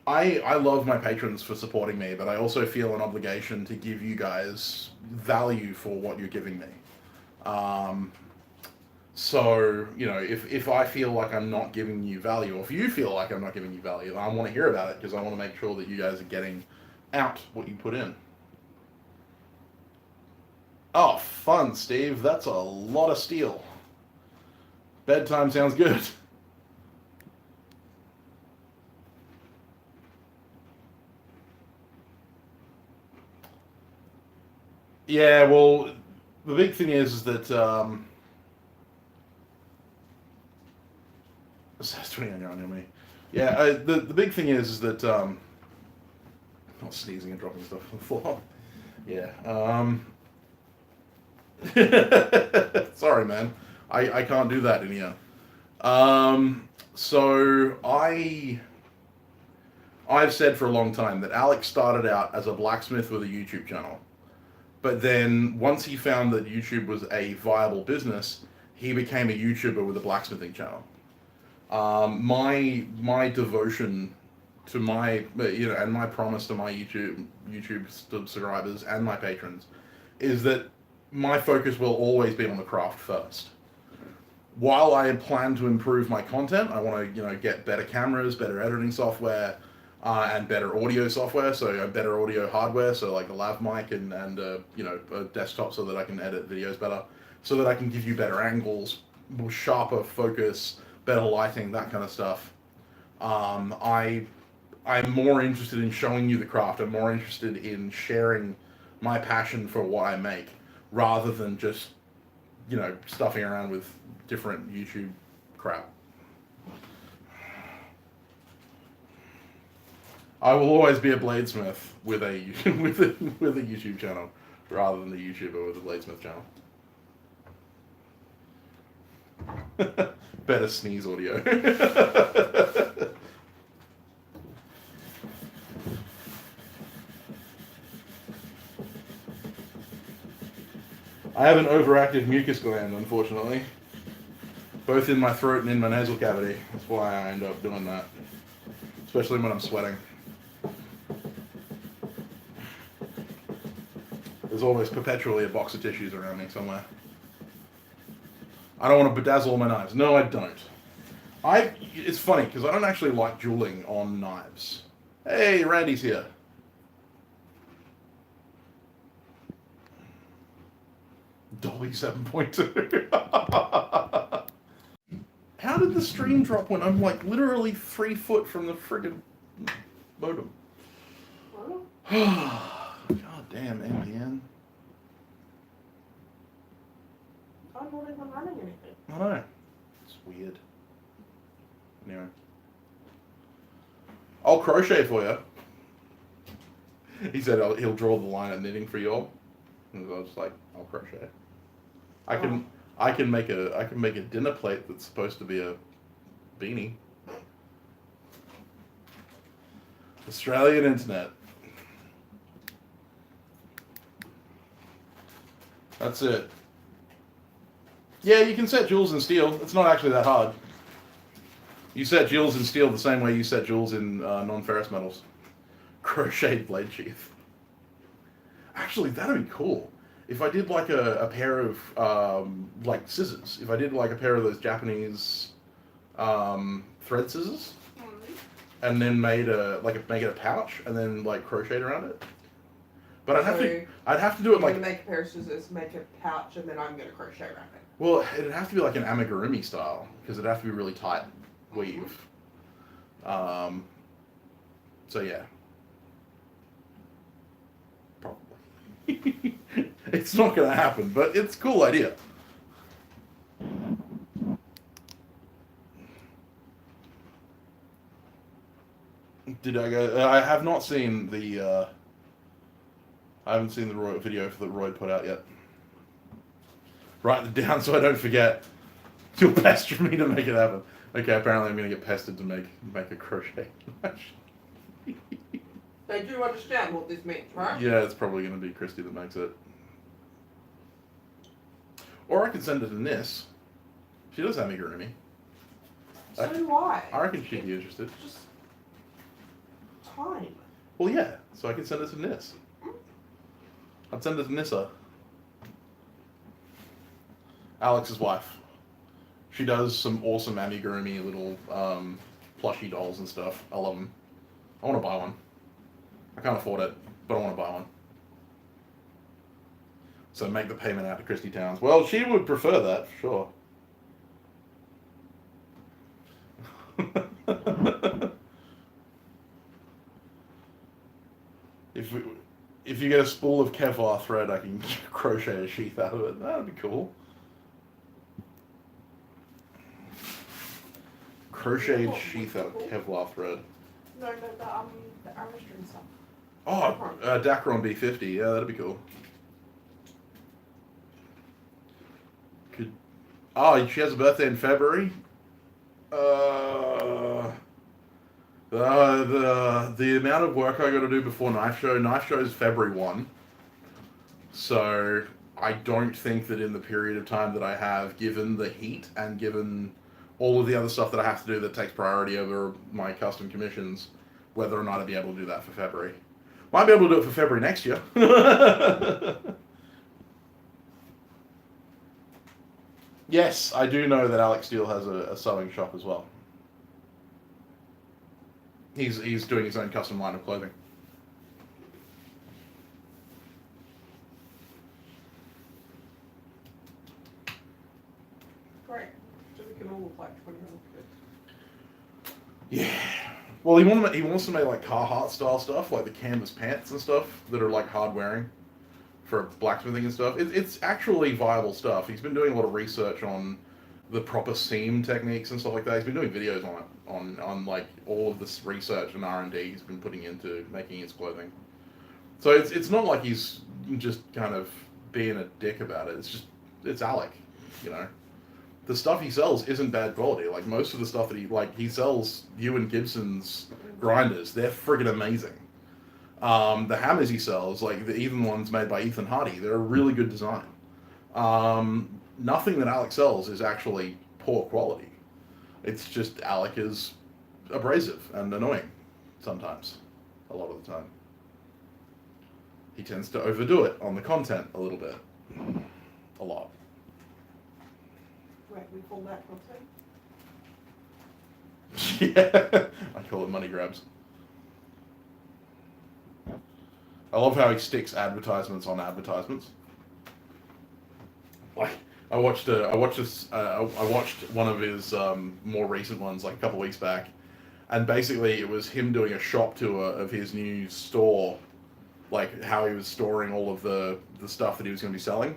I love my patrons for supporting me, but I also feel an obligation to give you guys value for what you're giving me. So, if I feel like I'm not giving you value, or if you feel like I'm not giving you value, I want to hear about it because I want to make sure that you guys are getting out what you put in. Oh, fun, Steve. That's a lot of steel. Bedtime sounds good. Yeah, well, the big thing is that That's 29 on me. Yeah, the big thing is that not sneezing and dropping stuff on the floor. Yeah. Sorry, man. I can't do that in here. So I've said for a long time that Alex started out as a blacksmith with a YouTube channel. But then once he found that YouTube was a viable business, he became a YouTuber with a blacksmithing channel. My devotion to my, and my promise to my YouTube subscribers and my patrons is that my focus will always be on the craft first. While I plan to improve my content, I want to, get better cameras, better editing software, and better audio software, so better audio hardware, so like a lav mic and a desktop so that I can edit videos better. so that I can give you better angles, sharper focus, better lighting, that kind of stuff. I'm more interested in showing you the craft. I'm more interested in sharing my passion for what I make, rather than just, stuffing around with different YouTube crap. I will always be a bladesmith with a with a YouTube channel, rather than the YouTuber with a bladesmith channel. Better sneeze audio. I have an overactive mucus gland, unfortunately, both in my throat and in my nasal cavity. That's why I end up doing that, especially when I'm sweating. There's always perpetually a box of tissues around me somewhere. I don't want to bedazzle all my knives. No, I don't. It's funny, because I don't actually like jeweling on knives. Hey, Randy's here. Dolly 7.2. How did the stream drop when I'm like literally 3 foot from the friggin' modem? God damn, MPN. I'm not even running anything. I know. It's weird. Anyway. I'll crochet for you. He said he'll draw the line of knitting for you all. And I was like, I'll crochet. I can make a dinner plate that's supposed to be a beanie. Australian internet. That's it. Yeah, you can set jewels in steel. It's not actually that hard. You set jewels in steel the same way you set jewels in non-ferrous metals. Crocheted blade sheath. Actually, that'd be cool. If I did like a pair of like scissors. If I did like a pair of those Japanese thread scissors, and then made make it a pouch, and then like crocheted around it. But I'd have to do it like. I'm gonna make a pair of scissors, make a pouch, and then I'm gonna crochet around it. Well, it'd have to be like an amigurumi style, because it'd have to be really tight weave. So yeah. Probably. It's not going to happen, but it's a cool idea. Did I go? I have not seen the. I haven't seen the Roy video that Roy put out yet. Write it down so I don't forget. You'll pester me to make it happen. Okay, apparently I'm going to get pestered to make a crochet match. They do understand what this means, right? Yeah, it's probably going to be Christy that makes it. Or I could send it to Nis. She does amigurumi. So do I. I reckon she'd be interested. Just time. Well, yeah. So I could send it to Nis. I'd send it to Nissa. Alex's wife. She does some awesome amigurumi little plushy dolls and stuff. I love them. I want to buy one. I can't afford it, but I want to buy one. So make the payment out to Christy Towns. Well, she would prefer that, for sure. If you get a spool of Kevlar thread, I can crochet a sheath out of it. That'd be cool. Crocheted sheath out of Kevlar thread. No, the armor string stuff. Oh, Dacron B50. Yeah, that'd be cool. Oh, she has a birthday in February. The amount of work I got to do before Knife Show. Knife Show is February 1. So I don't think that in the period of time that I have, given the heat and given all of the other stuff that I have to do that takes priority over my custom commissions, whether or not I'd be able to do that for February. Might be able to do it for February next year. Yes, I do know that Alex Steele has a sewing shop as well. He's doing his own custom line of clothing. Right. So we can all look like 20-year-old kids. Yeah. Well, he wants to make like Carhartt style stuff, like the canvas pants and stuff that are like hard wearing for blacksmithing and stuff. It's actually viable stuff. He's been doing a lot of research on the proper seam techniques and stuff like that. He's been doing videos on it, on like all of this research and R&D he's been putting into making his clothing. So it's not like he's just kind of being a dick about it. It's Alec, you know. The stuff he sells isn't bad quality. Like most of the stuff that he sells Ewan Gibson's grinders. They're friggin' amazing. The hammers he sells, like even the ones made by Ethan Hardy, they're a really good design. Nothing that Alec sells is actually poor quality. It's just Alec is abrasive and annoying sometimes, a lot of the time. He tends to overdo it on the content a little bit. A lot. Right, we call that content. Yeah, I call it money grabs. I love how he sticks advertisements on advertisements. Like I watched one of his more recent ones like a couple of weeks back, and basically it was him doing a shop tour of his new store, like how he was storing all of the stuff that he was going to be selling,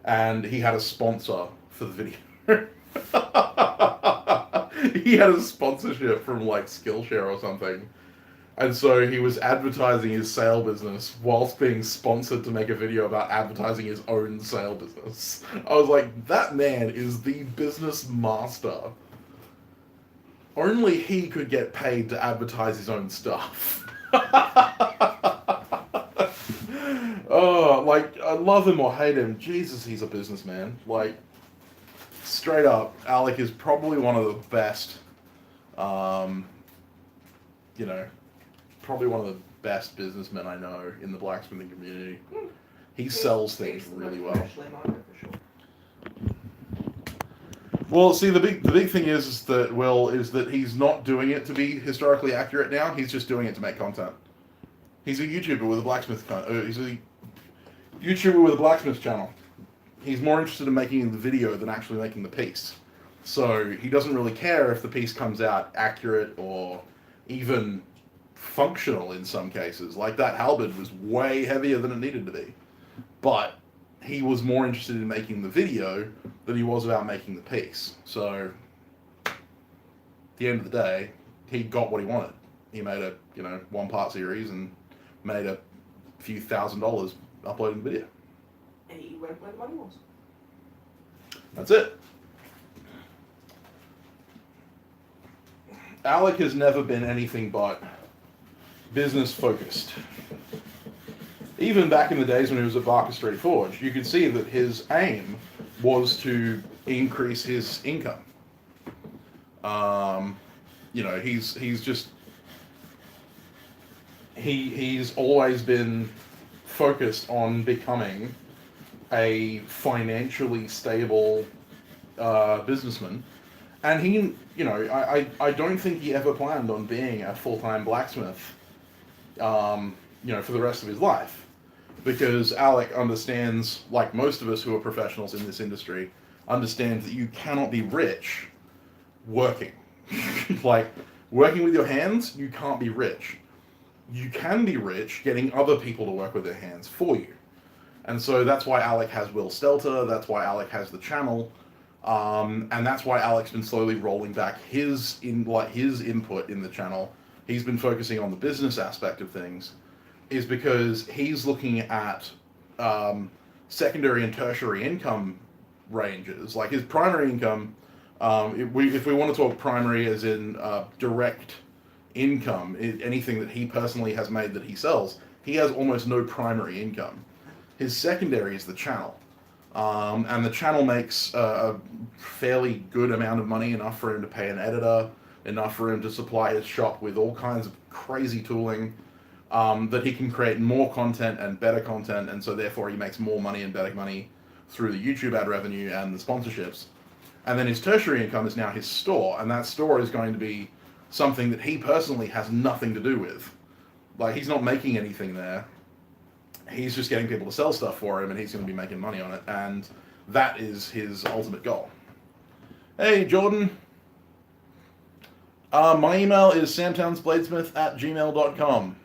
and he had a sponsor for the video. He had a sponsorship from like Skillshare or something. And so he was advertising his sale business whilst being sponsored to make a video about advertising his own sale business. I was like, that man is the business master. Only he could get paid to advertise his own stuff. Oh, like, I love him or hate him. Jesus, he's a businessman. Like, straight up, Alec is probably one of the best, you know, probably one of the best businessmen I know in the blacksmithing community. He sells things really well. Well, see, the big thing is that he's not doing it to be historically accurate now. He's just doing it to make content. He's a YouTuber with a blacksmith channel. He's more interested in making the video than actually making the piece. So he doesn't really care if the piece comes out accurate or even functional in some cases. Like that halberd was way heavier than it needed to be. But he was more interested in making the video than he was about making the piece. So at the end of the day, he got what he wanted. He made a, one-part series and made a few $1,000s uploading the video. And he went where the money was. That's it. Alec has never been anything but business focused. Even back in the days when he was at Barker Street Forge, you could see that his aim was to increase his income. He's always been focused on becoming a financially stable businessman, and I don't think he ever planned on being a full-time blacksmith, for the rest of his life, because Alec understands, like most of us who are professionals in this industry, understands that you cannot be rich working. Like, working with your hands, you can't be rich. You can be rich getting other people to work with their hands for you. And so that's why Alec has Will Stelter, that's why Alec has the channel, and that's why Alec's been slowly rolling back his input in the channel. He's been focusing on the business aspect of things, is because he's looking at secondary and tertiary income ranges. Like his primary income, if we want to talk primary as in direct income, anything that he personally has made that he sells, he has almost no primary income. His secondary is the channel. And the channel makes a fairly good amount of money, enough for him to pay an editor, enough for him to supply his shop with all kinds of crazy tooling, that he can create more content and better content, and so therefore he makes more money and better money through the YouTube ad revenue and the sponsorships. And then his tertiary income is now his store, and that store is going to be something that he personally has nothing to do with. Like, he's not making anything there. He's just getting people to sell stuff for him, and he's going to be making money on it, and that is his ultimate goal. Hey, Jordan. My email is samtownsbladesmith@gmail.com.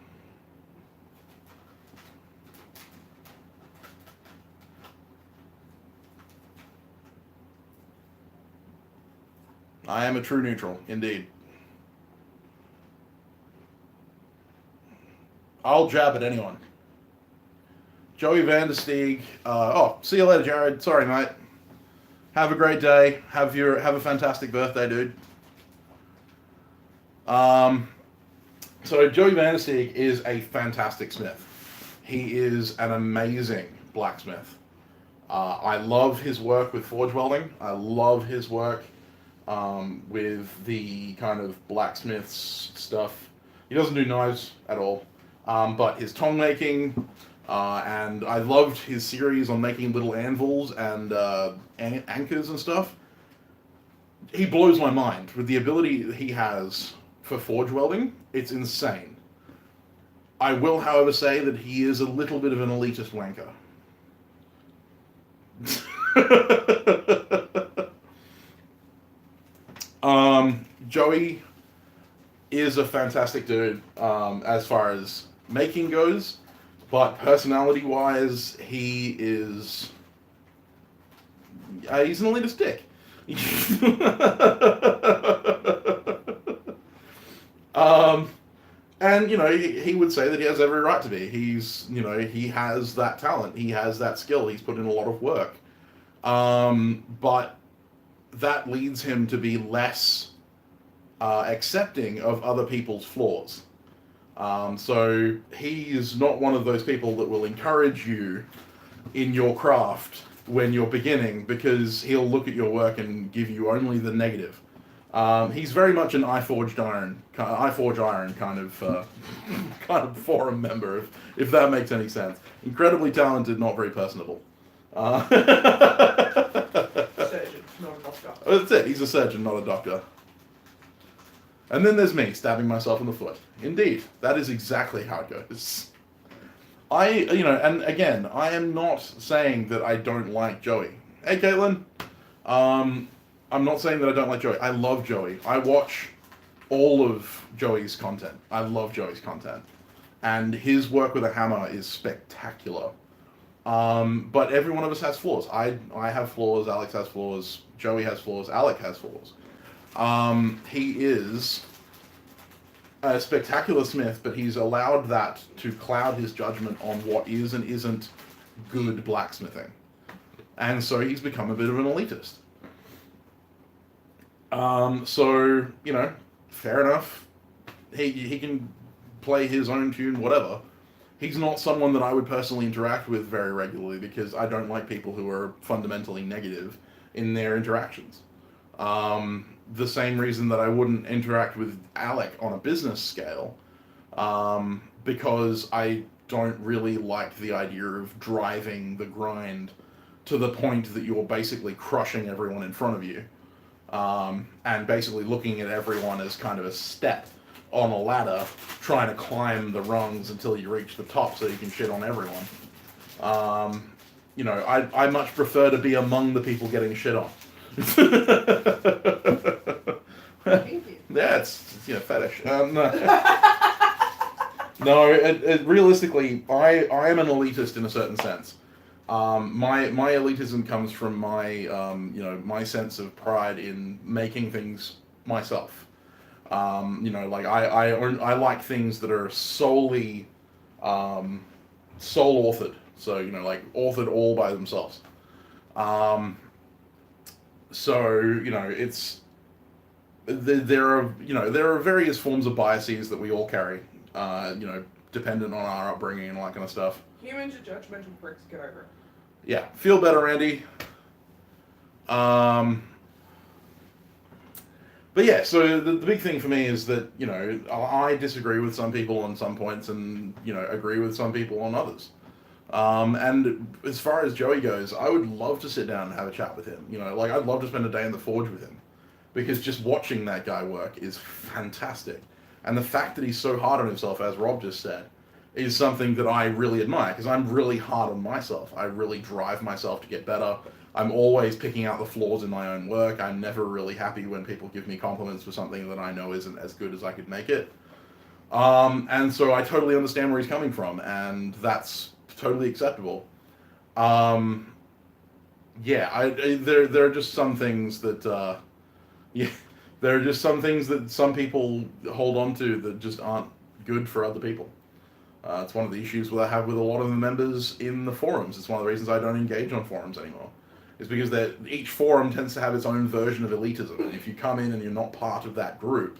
I am a true neutral, indeed. I'll jab at anyone. Joey Vandersteeg. See you later, Jared. Sorry, mate. Have a great day. Have a fantastic birthday, dude. So Joey Vandersteeg is a fantastic smith. He is an amazing blacksmith. I love his work with forge welding. I love his work with the kind of blacksmiths stuff. He doesn't do knives at all, but his tong making, and I loved his series on making little anvils and anchors and stuff. He blows my mind with the ability he has for forge welding. It's insane. I will, however, say that he is a little bit of an elitist wanker. Joey is a fantastic dude as far as making goes, but personality-wise, he is... he's an elitist dick. And, he would say that he has every right to be. He's, he has that talent. He has that skill. He's put in a lot of work. But that leads him to be less accepting of other people's flaws. So he's not one of those people that will encourage you in your craft when you're beginning, because he'll look at your work and give you only the negative. He's very much an I Forge Iron kind of forum member, if that makes any sense. Incredibly talented, not very personable. Surgeon, not a doctor. That's it. He's a surgeon, not a doctor. And then there's me stabbing myself in the foot. Indeed, that is exactly how it goes. And again, I am not saying that I don't like Joey. Hey, Caitlin. I'm not saying that I don't like Joey. I love Joey. I watch all of Joey's content. I love Joey's content. And his work with a hammer is spectacular. But every one of us has flaws. I have flaws, Alex has flaws, Joey has flaws, Alec has flaws. He is a spectacular smith, but he's allowed that to cloud his judgment on what is and isn't good blacksmithing. And so he's become a bit of an elitist. Fair enough. He can play his own tune, whatever. He's not someone that I would personally interact with very regularly, because I don't like people who are fundamentally negative in their interactions. The same reason that I wouldn't interact with Alec on a business scale, because I don't really like the idea of driving the grind to the point that you're basically crushing everyone in front of you, and basically looking at everyone as kind of a step on a ladder, trying to climb the rungs until you reach the top so you can shit on everyone. I much prefer to be among the people getting shit on. Thank you. Yeah, it's fetish. No, realistically, I am an elitist in a certain sense. My elitism comes from my my sense of pride in making things myself. I like things that are solely sole authored. So authored all by themselves. It's there are various forms of biases that we all carry. Dependent on our upbringing and all that kind of stuff. Humans are judgmental pricks. Get over it. Yeah, feel better, Andy. But yeah, so the big thing for me is that, I disagree with some people on some points and, agree with some people on others. And as far as Joey goes, I would love to sit down and have a chat with him. I'd love to spend a day in the forge with him, because just watching that guy work is fantastic. And the fact that he's so hard on himself, as Rob just said, is something that I really admire, because I'm really hard on myself. I really drive myself to get better. I'm always picking out the flaws in my own work. I'm never really happy when people give me compliments for something that I know isn't as good as I could make it. And so I totally understand where he's coming from, and that's totally acceptable. Um, yeah, there are just some things that yeah, there are just some things that some people hold on to that just aren't good for other people. It's one of the issues that I have with a lot of the members in the forums. It's one of the reasons I don't engage on forums anymore. It's because that each forum tends to have its own version of elitism, and if you come in and you're not part of that group,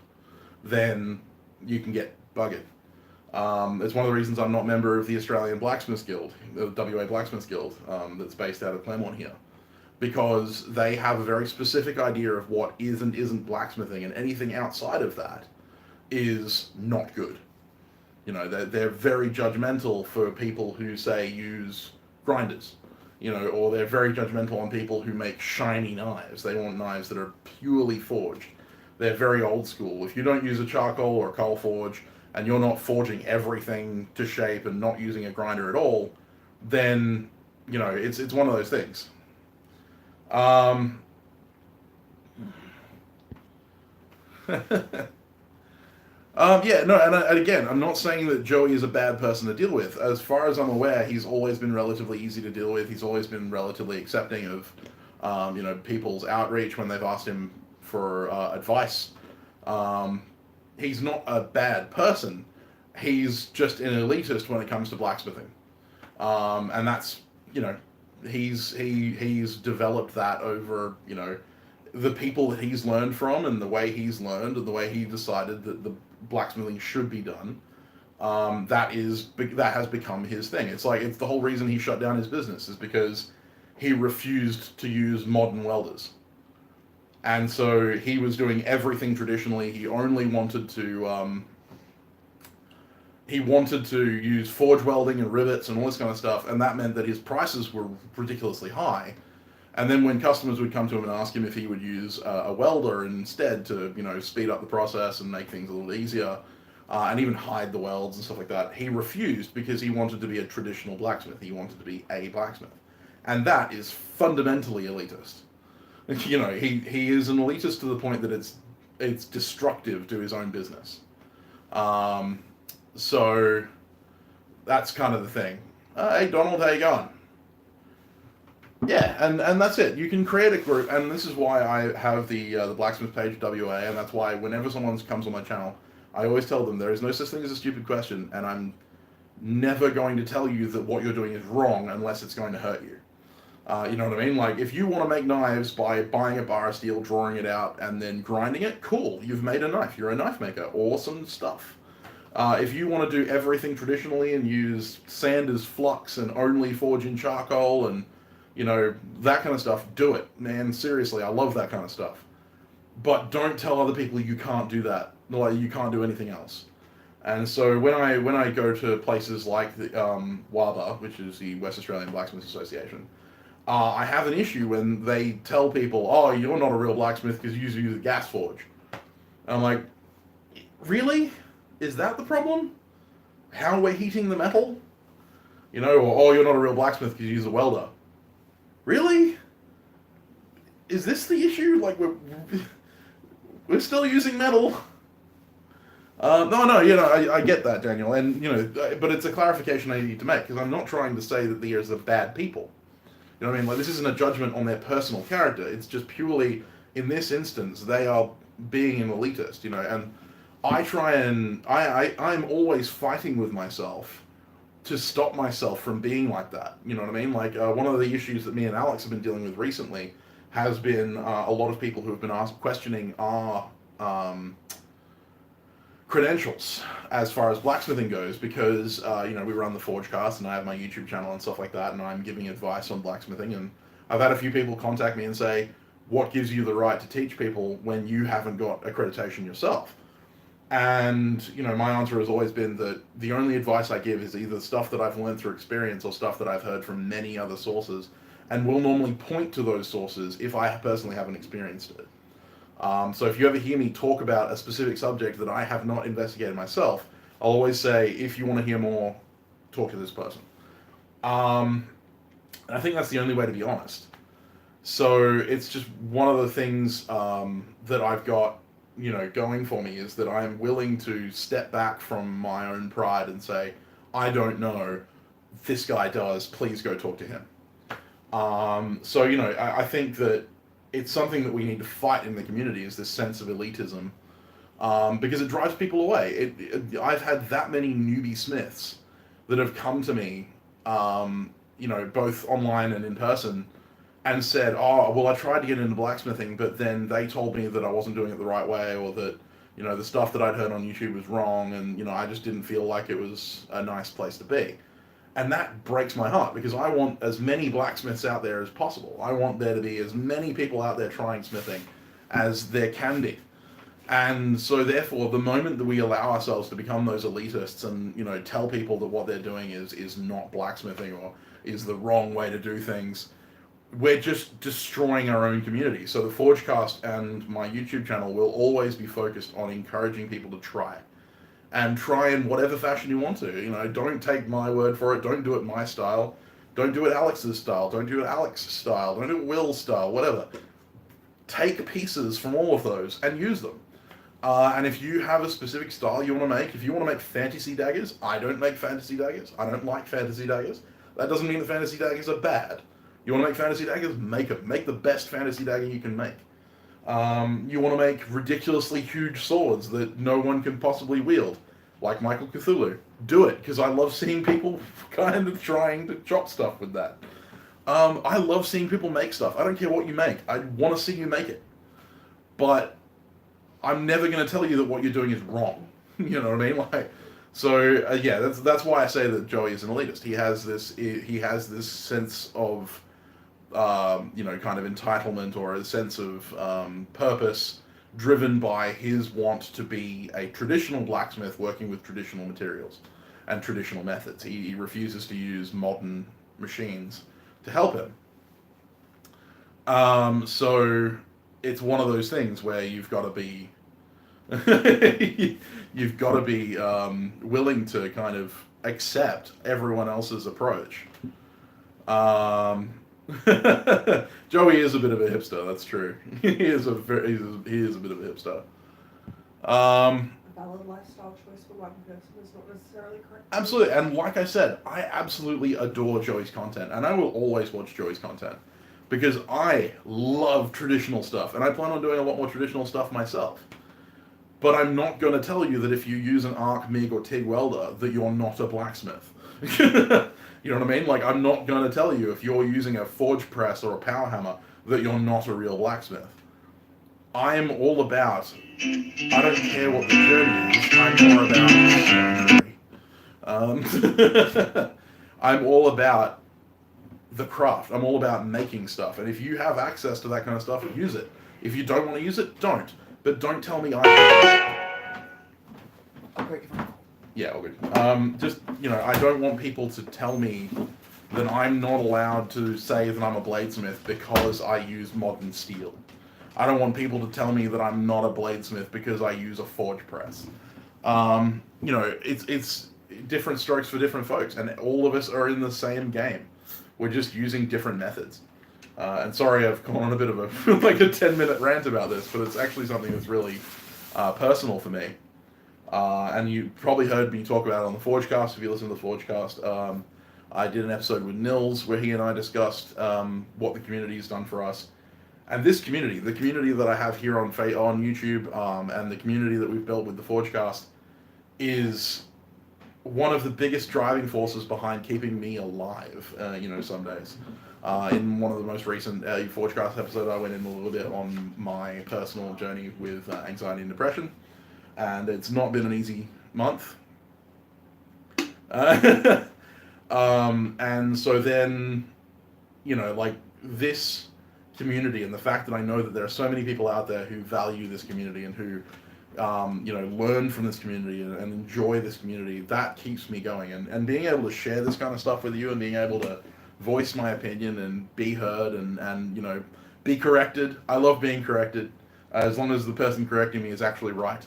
then you can get buggered. It's one of the reasons I'm not a member of the Australian Blacksmiths Guild, the WA Blacksmiths Guild, that's based out of Claremont here, because they have a very specific idea of what is and isn't blacksmithing, and anything outside of that is not good. You know, they're very judgmental for people who say use grinders, you know, or they're very judgmental on people who make shiny knives. They want knives that are purely forged. They're very old school. If you don't use a charcoal or a coal forge, and you're not forging everything to shape and not using a grinder at all, then, you know, it's one of those things. Yeah, no, and again, I'm not saying that Joey is a bad person to deal with. As far as I'm aware, he's always been relatively easy to deal with. He's always been relatively accepting of, you know, people's outreach when they've asked him for advice. He's not a bad person. He's just an elitist when it comes to blacksmithing, and that's, you know, he's developed that over, you know, the people that he's learned from and the way he's learned and the way he decided that the blacksmithing should be done. That has become his thing. It's the whole reason he shut down his business is because he refused to use modern welders. And so he was doing everything traditionally. He only wanted to use forge welding and rivets and all this kind of stuff, and that meant that his prices were ridiculously high. And then when customers would come to him and ask him if he would use a welder instead to, you know, speed up the process and make things a little easier, and even hide the welds and stuff like that, he refused because he wanted to be a traditional blacksmith. He wanted to be a blacksmith. And that is fundamentally elitist. You know, he is an elitist to the point that it's destructive to his own business. So that's kind of the thing. Hey Donald, how you going? Yeah, and that's it. You can create a group, and this is why I have the blacksmith page WA, and that's why whenever someone comes on my channel, I always tell them there is no such thing as a stupid question, and I'm never going to tell you that what you're doing is wrong unless it's going to hurt you. You know what I mean? Like, if you want to make knives by buying a bar of steel, drawing it out, and then grinding it, cool. You've made a knife. You're a knife maker. Awesome stuff. If you want to do everything traditionally and use sand as flux and only forge in charcoal and, you know, that kind of stuff, do it. Man, seriously, I love that kind of stuff. But don't tell other people you can't do that. Like, you can't do anything else. And so when I go to places like the WABA, which is the West Australian Blacksmiths Association, I have an issue when they tell people, oh, you're not a real blacksmith because you use a gas forge. And I'm like, really? Is that the problem? How we're heating the metal? You know, or, oh, you're not a real blacksmith because you use a welder. Really? Is this the issue? Like, we're still using metal. No, you know, I get that, Daniel, and, you know, but it's a clarification I need to make, because I'm not trying to say that these are bad people. You know what I mean? Like, this isn't a judgment on their personal character. It's just purely, in this instance, they are being an elitist, you know, and I try and, I'm always fighting with myself to stop myself from being like that, you know what I mean? Like, one of the issues that me and Alex have been dealing with recently has been a lot of people who have been questioning our credentials as far as blacksmithing goes, because you know, we run the Forgecast and I have my YouTube channel and stuff like that, and I'm giving advice on blacksmithing, and I've had a few people contact me and say, what gives you the right to teach people when you haven't got accreditation yourself? And, you know, my answer has always been that the only advice I give is either stuff that I've learned through experience or stuff that I've heard from many other sources, and will normally point to those sources if I personally haven't experienced it. So if you ever hear me talk about a specific subject that I have not investigated myself, I'll always say, if you want to hear more, talk to this person. And I think that's the only way to be honest. So it's just one of the things that I've got, going for me is that I'm willing to step back from my own pride and say, I don't know, this guy does, please go talk to him. So, I think that it's something that we need to fight in the community is this sense of elitism, because it drives people away. I've had that many newbie smiths that have come to me, both online and in person, and said, "Oh, well, I tried to get into blacksmithing, but then they told me that I wasn't doing it the right way, or that, the stuff that I'd heard on YouTube was wrong, and, I just didn't feel like it was a nice place to be." And that breaks my heart because I want as many blacksmiths out there as possible. I want there to be as many people out there trying smithing as there can be. And so therefore, the moment that we allow ourselves to become those elitists and, tell people that what they're doing is not blacksmithing or is the wrong way to do things, we're just destroying our own community. So the Forgecast and my YouTube channel will always be focused on encouraging people to try. And try in whatever fashion you want to. Don't take my word for it. Don't do it my style. Don't do it Alex's style. Don't do it Alex's style. Don't do it Will's style. Whatever. Take pieces from all of those and use them. And if you have a specific style you want to make, if you want to make fantasy daggers, I don't make fantasy daggers. I don't like fantasy daggers. That doesn't mean that fantasy daggers are bad. You want to make fantasy daggers? Make them. Make the best fantasy dagger you can make. You want to make ridiculously huge swords that no one can possibly wield, like Michael Cthulhu. Do it, because I love seeing people kind of trying to chop stuff with that. I love seeing people make stuff. I don't care what you make. I want to see you make it. But I'm never going to tell you that what you're doing is wrong. You know what I mean? That's why I say that Joey is an elitist. He has this sense of kind of entitlement or a sense of purpose driven by his want to be a traditional blacksmith working with traditional materials and traditional methods. He refuses to use modern machines to help him. So it's one of those things where you've got to be willing to kind of accept everyone else's approach. Joey is a bit of a hipster. That's true. He is a bit of a hipster. A valid lifestyle choice for one person is not necessarily correct. Absolutely, and like I said, I absolutely adore Joey's content, and I will always watch Joey's content because I love traditional stuff, and I plan on doing a lot more traditional stuff myself. But I'm not going to tell you that if you use an arc, MIG, or TIG welder that you're not a blacksmith. You know what I mean? Like, I'm not going to tell you if you're using a forge press or a power hammer that you're not a real blacksmith. I'm all about, I don't care what the journey is, I'm more about, I'm all about the craft. I'm all about making stuff. And if you have access to that kind of stuff, use it. If you don't want to use it, don't. But don't tell me I... Okay. Yeah, all good. I don't want people to tell me that I'm not allowed to say that I'm a bladesmith because I use modern steel. I don't want people to tell me that I'm not a bladesmith because I use a forge press. It's different strokes for different folks, and all of us are in the same game. We're just using different methods. And sorry, I've gone on a bit of a 10-minute rant about this, but it's actually something that's really personal for me. And you probably heard me talk about it on the Forgecast. If you listen to the Forgecast, I did an episode with Nils where he and I discussed what the community has done for us. And this community, the community that I have here on YouTube, and the community that we've built with the Forgecast, is one of the biggest driving forces behind keeping me alive, some days. In one of the most recent Forgecast episodes, I went in a little bit on my personal journey with anxiety and depression. And it's not been an easy month. And so then, this community and the fact that I know that there are so many people out there who value this community and who, learn from this community and enjoy this community, that keeps me going. And being able to share this kind of stuff with you and being able to voice my opinion and be heard and be corrected. I love being corrected. As long as the person correcting me is actually right.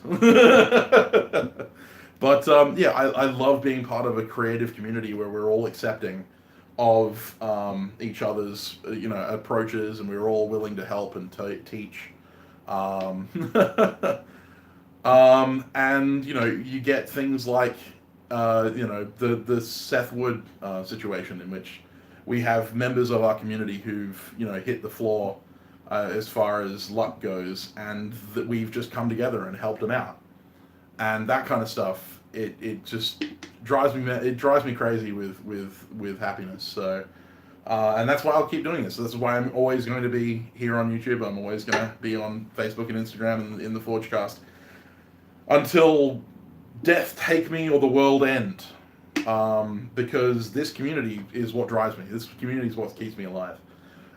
But I love being part of a creative community where we're all accepting of each other's approaches, and we were all willing to help and teach. Um, and you get things like the Seth Wood situation, in which we have members of our community who've hit the floor as far as luck goes, and that we've just come together and helped them out, and that kind of stuff. It just drives me crazy with happiness. So. And that's why I'll keep doing this. So this is why I'm always going to be here on YouTube. I'm always going to be on Facebook and Instagram and in the Forgecast until death take me or the world end. Because this community is what drives me. This community is what keeps me alive.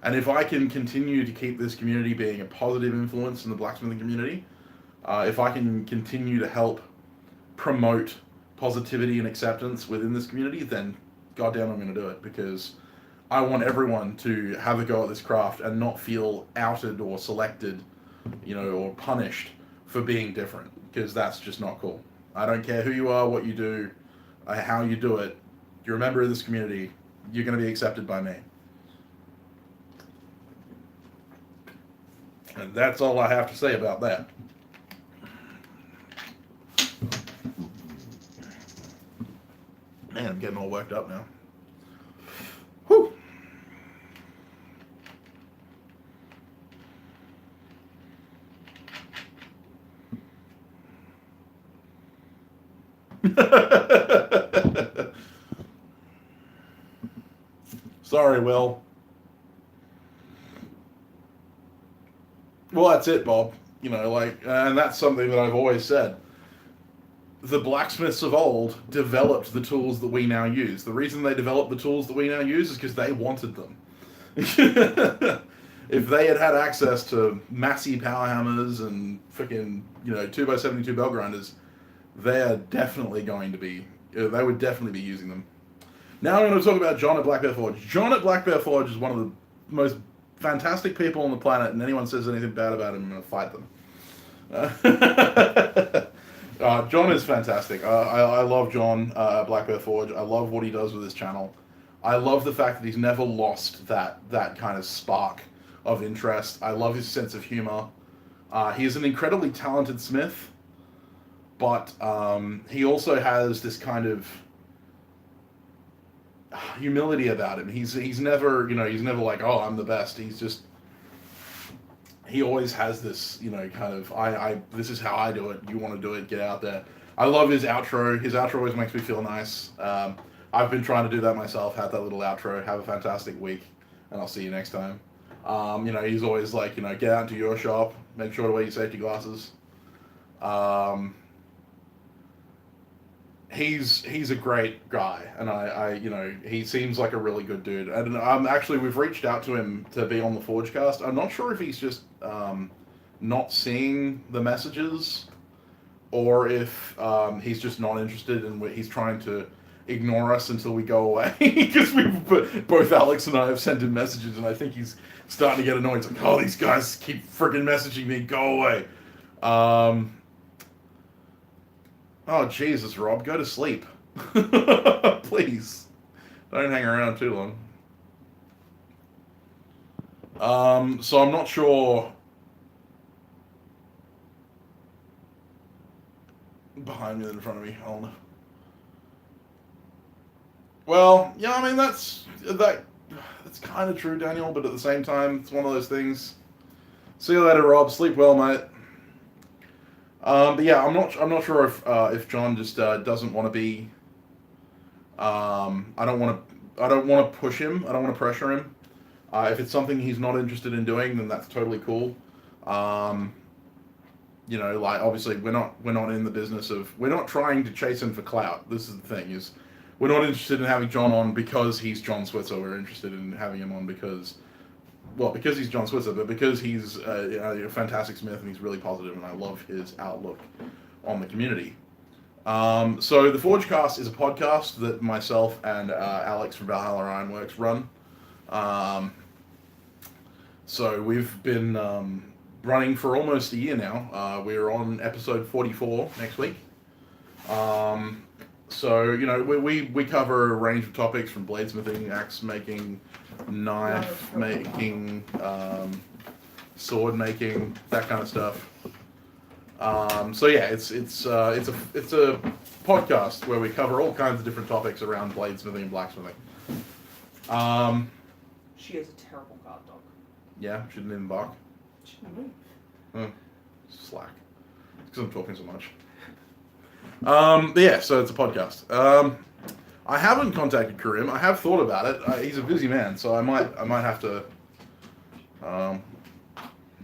And if I can continue to keep this community being a positive influence in the blacksmithing community, if I can continue to help promote positivity and acceptance within this community, then goddamn I'm going to do it, because I want everyone to have a go at this craft and not feel outed or selected, or punished for being different, because that's just not cool. I don't care who you are, what you do, how you do it. You're a member of this community. You're going to be accepted by me. And that's all I have to say about that. Man, I'm getting all worked up now. Whew. Sorry, Will. Well, that's it, Bob. And that's something that I've always said. The blacksmiths of old developed the tools that we now use. The reason they developed the tools that we now use is because they wanted them. If they had had access to massy power hammers and freaking 2x72 bell grinders, they are definitely going to be. They would definitely be using them. Now I'm going to talk about John at Black Bear Forge. John at Black Bear Forge is one of the most fantastic people on the planet, and anyone says anything bad about him, I'm going to fight them. John is fantastic. I love John Black Bear Forge. I love what he does with his channel. I love the fact that he's never lost that kind of spark of interest. I love his sense of humor. He is an incredibly talented smith, but he also has this kind of humility about him. He's never like, oh, I'm the best. He always has this, kind of, this is how I do it. You want to do it, get out there. I love his outro. His outro always makes me feel nice. I've been trying to do that myself, have that little outro. Have a fantastic week, and I'll see you next time. He's always like, get out into your shop, make sure to wear your safety glasses. He's a great guy, and he seems like a really good dude. And actually, we've reached out to him to be on the Forgecast. I'm not sure if he's just not seeing the messages, or if he's just not interested, and he's trying to ignore us until we go away. Because both Alex and I have sent him messages, and I think he's starting to get annoyed. He's like, oh, these guys keep freaking messaging me. Go away. Oh, Jesus, Rob, go to sleep. Please. Don't hang around too long. So I'm not sure. Behind me than in front of me. Hold on. Well, yeah, I mean, that's kind of true, Daniel, but at the same time, it's one of those things. See you later, Rob. Sleep well, mate. But yeah, I'm not sure if John just doesn't want to be. I don't want to push him. I don't want to pressure him. If it's something he's not interested in doing, then that's totally cool. Like, obviously we're not in the business of, we're not trying to chase him for clout. This is the thing, is we're not interested in having John on because he's John Switzer. We're interested in having him on because he's John Switzer, but because he's a fantastic smith and he's really positive, and I love his outlook on the community. So the Forgecast is a podcast that myself and Alex from Valhalla Ironworks run. So we've been running for almost a year now. We're on episode 44 next week. So, you know, we cover a range of topics from bladesmithing, axe making, knife making, sword making, that kind of stuff. So yeah, it's a podcast where we cover all kinds of different topics around bladesmithing and blacksmithing. She has a terrible guard dog. Yeah, shouldn't even bark. Shouldn't move. Oh, slack. It's because I'm talking so much. But yeah, so it's a podcast. I haven't contacted Karim. I have thought about it. He's a busy man, so I might have to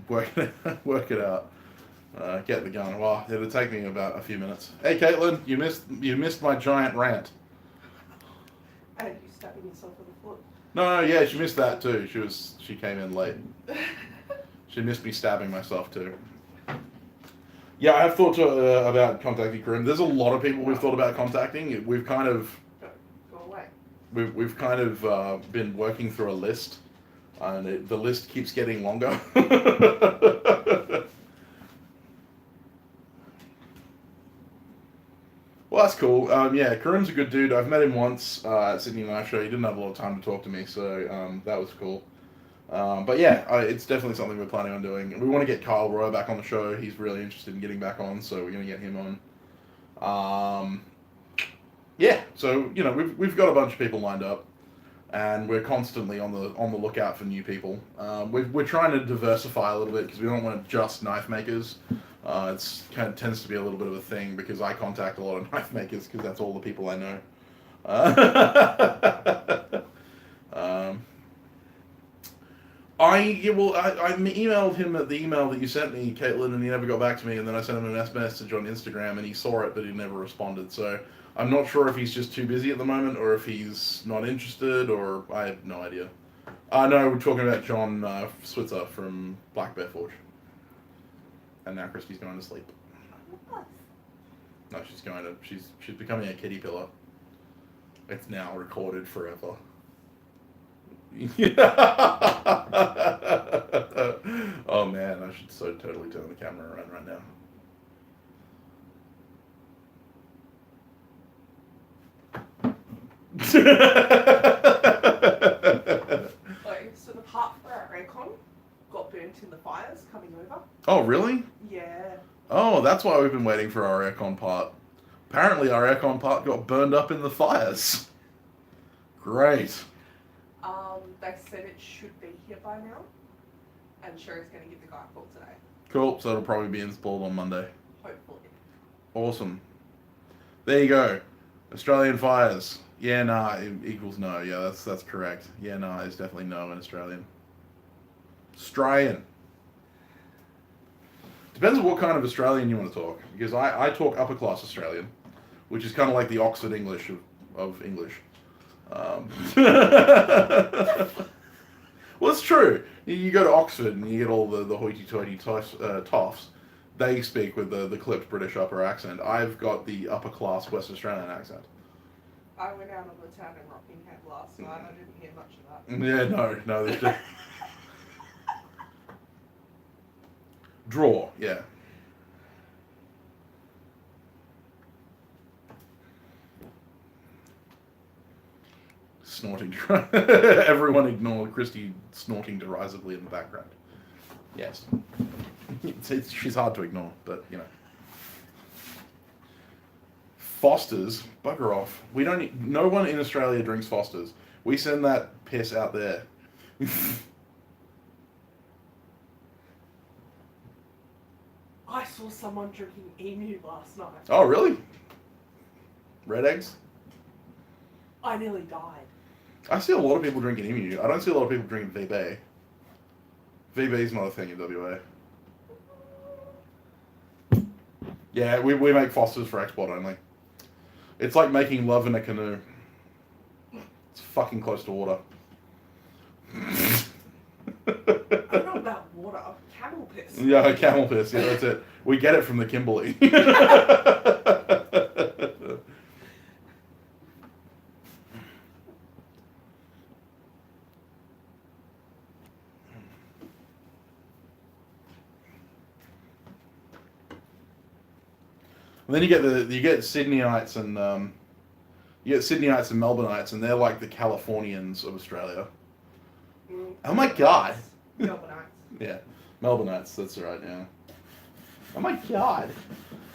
work it out. Get the gun. Well, it'll take me about a few minutes. Hey, Caitlin, you missed my giant rant. And you stabbing yourself in the foot. No, yeah, she missed that too. She came in late. She missed me stabbing myself too. Yeah, I have thought about contacting Karim. There's a lot of people we've thought about contacting. We've kind of go away. We've kind of been working through a list, and the list keeps getting longer. Well, that's cool. Yeah, Karim's a good dude. I've met him once at Sydney Knife Show. He didn't have a lot of time to talk to me, so that was cool. But yeah, it's definitely something we're planning on doing. We want to get Kyle Roy back on the show. He's really interested in getting back on, so we're going to get him on. Yeah, so you know we've got a bunch of people lined up, and we're constantly on the lookout for new people. We're trying to diversify a little bit because we don't want just knife makers. It's kind of tends to be a little bit of a thing because I contact a lot of knife makers because that's all the people I know. I emailed him at the email that you sent me, Caitlin, and he never got back to me. And then I sent him a message on Instagram, and he saw it, but he never responded. So I'm not sure if he's just too busy at the moment, or if he's not interested, or I have no idea. No, we're talking about John Switzer from Black Bear Forge. And now Christy's going to sleep. No, she's becoming a kitty pillow. It's now recorded forever. Oh man, I should so totally turn the camera around right now. Okay, so the part for our aircon got burnt in the fires coming over. Oh really? Yeah. Oh, that's why we've been waiting for our aircon part. Apparently our aircon part got burned up in the fires. Great. They said it should be here by now, and Sherry's going to give the guy a call today. Cool, so it'll probably be installed on Monday. Hopefully. Awesome. There you go. Australian fires. Yeah, nah, equals no. Yeah, that's correct. Yeah, nah, is definitely no in Australian. Australian. Depends on what kind of Australian you want to talk. Because I talk upper class Australian, which is kind of like the Oxford English of English. Well, it's true. You go to Oxford and you get all the hoity-toity toffs. They speak with the clipped British upper accent. I've got the upper class West Australian accent. I went out on the town in Rockingham last night. I didn't hear much of that. Yeah, no. There's just... Draw, yeah. Snorting. Everyone ignore Christy snorting derisively in the background. Yes. She's hard to ignore, but you know. Fosters, bugger off. We don't. No one in Australia drinks Fosters. We send that piss out there. I saw someone drinking emu last night. Oh, really? Red eggs? I nearly died. I see a lot of people drinking emu. I don't see a lot of people drinking VB. VB is not a thing in WA. Yeah, we make Fosters for export only. It's like making love in a canoe. It's fucking close to water. I don't know about water. Camel piss. Yeah, camel piss. Yeah, that's it. We get it from the Kimberley. And then you get Sydneyites and You get Sydneyites and Melbourneites, and they're like the Californians of Australia. Oh my god. Melbourneites. Yeah, Melbourneites. That's right. Yeah. Oh my god.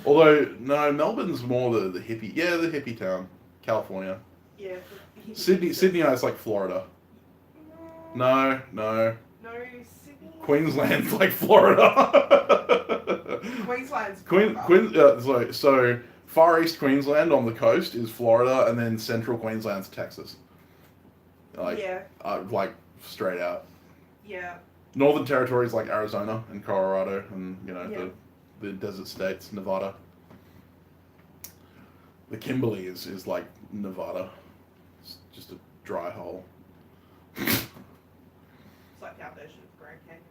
Although no, Melbourne's more the hippie. Yeah, the hippie town, California. Yeah. Sydneyite's like Florida. No. No, Sydney. Queensland's like Florida. Queensland's So Far East Queensland on the coast is Florida, and then Central Queensland's Texas. Like, yeah. Like straight out. Yeah. Northern Territories like Arizona and Colorado, and Yeah. the desert states, Nevada. The Kimberley is like Nevada. It's just a dry hole. It's like our version of Grand Canyon.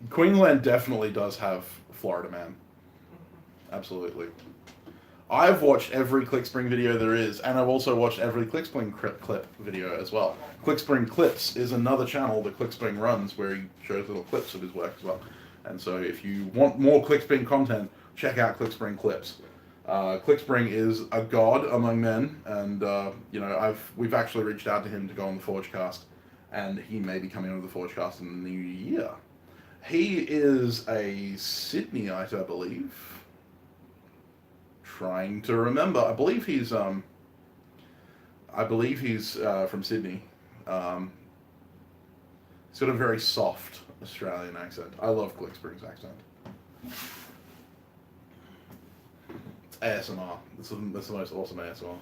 Queensland definitely does have Florida man. Absolutely. I've watched every ClickSpring video there is, and I've also watched every ClickSpring clip video as well. ClickSpring Clips is another channel that ClickSpring runs where he shows little clips of his work as well. And so if you want more ClickSpring content, check out ClickSpring Clips. ClickSpring is a god among men, and we've actually reached out to him to go on the Forgecast, and he may be coming on the Forgecast in the new year. He is a Sydneyite, I believe. Trying to remember. I believe he's from Sydney. He's got a very soft Australian accent. I love ClickSpring's accent. It's ASMR. That's the most awesome ASMR.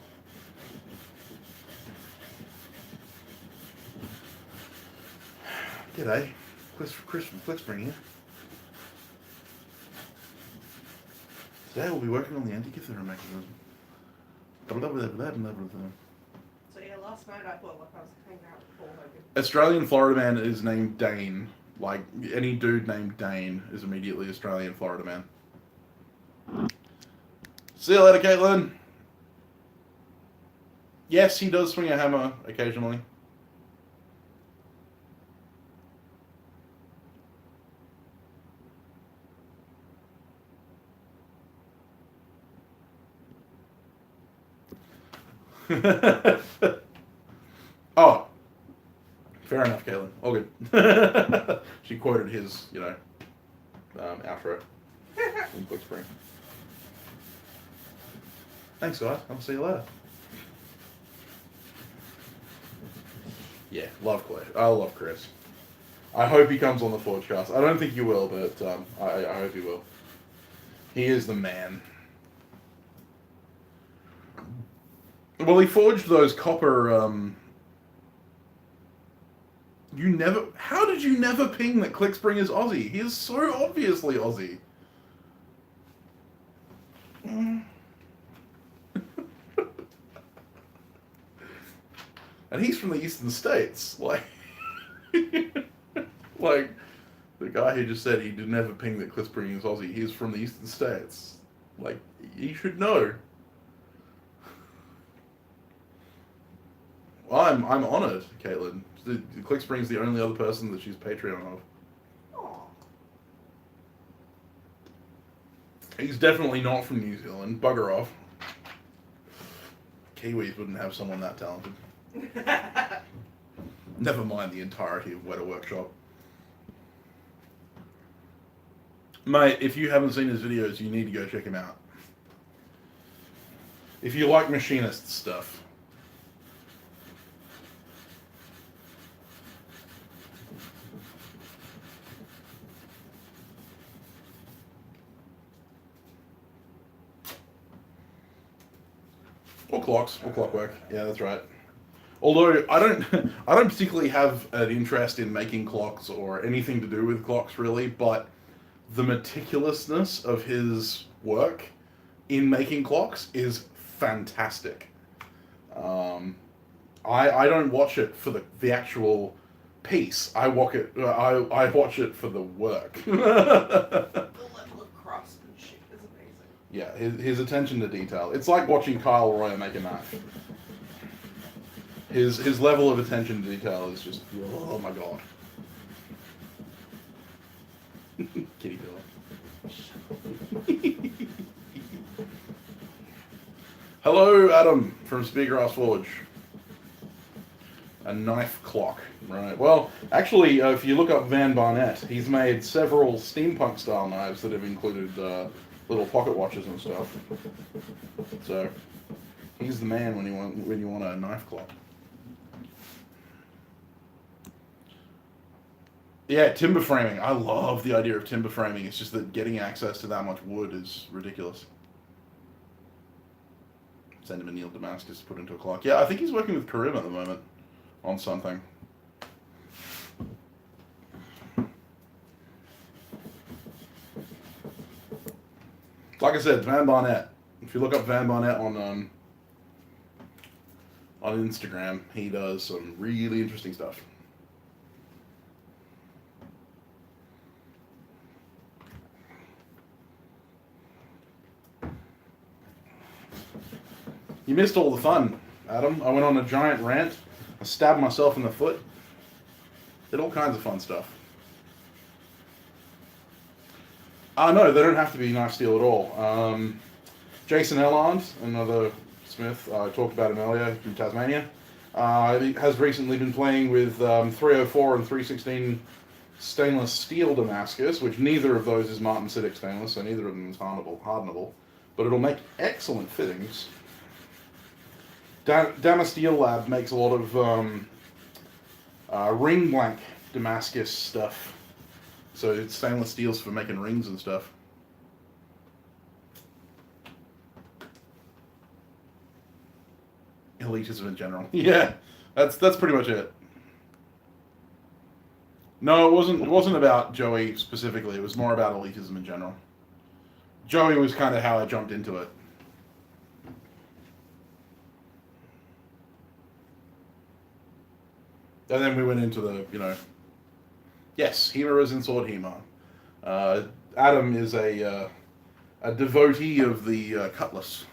G'day. Chris from ClickSpring here. Today we'll be working on the anti-Cathera mechanism. So yeah, last night I felt like I was hanging out with Paul Hogan. Australian Florida man is named Dane. Like, any dude named Dane is immediately Australian Florida man. See you later, Caitlin. Yes, he does swing a hammer occasionally. Oh, fair enough, Caitlin. All good. She quoted his, outro in ClickSpring. Thanks, guys. I'll see you later. Yeah, love Clay. I love Chris. I hope he comes on the Forgecast. I don't think he will, but I hope he will. He is the man. Well, he forged those copper. How did you never ping that ClickSpring is Aussie? He is so obviously Aussie. And he's from the Eastern States. Like the guy who just said he did never ping that ClickSpring is Aussie. He's from the Eastern States. Like, you should know. Well, I'm honoured, Caitlin. ClickSpring's the only other person that she's Patreon of. Aww. He's definitely not from New Zealand. Bugger off. Kiwis wouldn't have someone that talented. Never mind the entirety of Weta Workshop. Mate, if you haven't seen his videos, you need to go check him out. If you like machinist stuff. Or clocks, or clockwork. Yeah, that's right. Although I don't particularly have an interest in making clocks or anything to do with clocks really, but the meticulousness of his work in making clocks is fantastic. I don't watch it for the actual piece. I watch it for the work. The level of craftsmanship is amazing. Yeah, his attention to detail. It's like watching Kyle Royer make a knife. His level of attention to detail is just, oh my god. Kitty pillow. Hello, Adam from from Speargrass Forge. A knife clock, right? Well, actually, if you look up Van Barnett, he's made several steampunk-style knives that have included little pocket watches and stuff. So, he's the man when you want a knife clock. Yeah, timber framing. I love the idea of timber framing. It's just that getting access to that much wood is ridiculous. Send him a Neil Damascus to put into a clock. Yeah, I think he's working with Karim at the moment on something. Like I said, Van Barnett. If you look up Van Barnett on Instagram, he does some really interesting stuff. You missed all the fun, Adam. I went on a giant rant. I stabbed myself in the foot. Did all kinds of fun stuff. No, they don't have to be knife steel at all. Jason Elland, another smith, I talked about him earlier, from Tasmania, he has recently been playing with 304 and 316 stainless steel Damascus, which neither of those is martensitic stainless, so neither of them is hardenable, but it'll make excellent fittings. Damasteel Lab makes a lot of ring blank Damascus stuff. So it's stainless steels for making rings and stuff. Elitism in general. Yeah, that's pretty much it. No, it wasn't about Joey specifically. It was more about elitism in general. Joey was kind of how I jumped into it. And then we went into the, yes, Hema is in Sword Hema. Adam is a devotee of the cutlass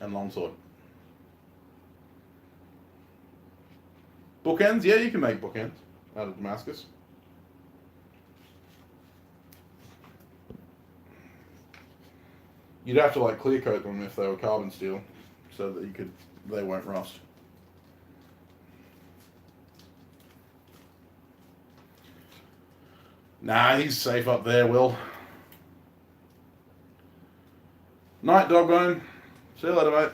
and longsword. Bookends? Yeah, you can make bookends out of Damascus. You'd have to clear coat them if they were carbon steel, so that they won't rust. Nah, he's safe up there, Will. Night, Dogbone. See you later, mate.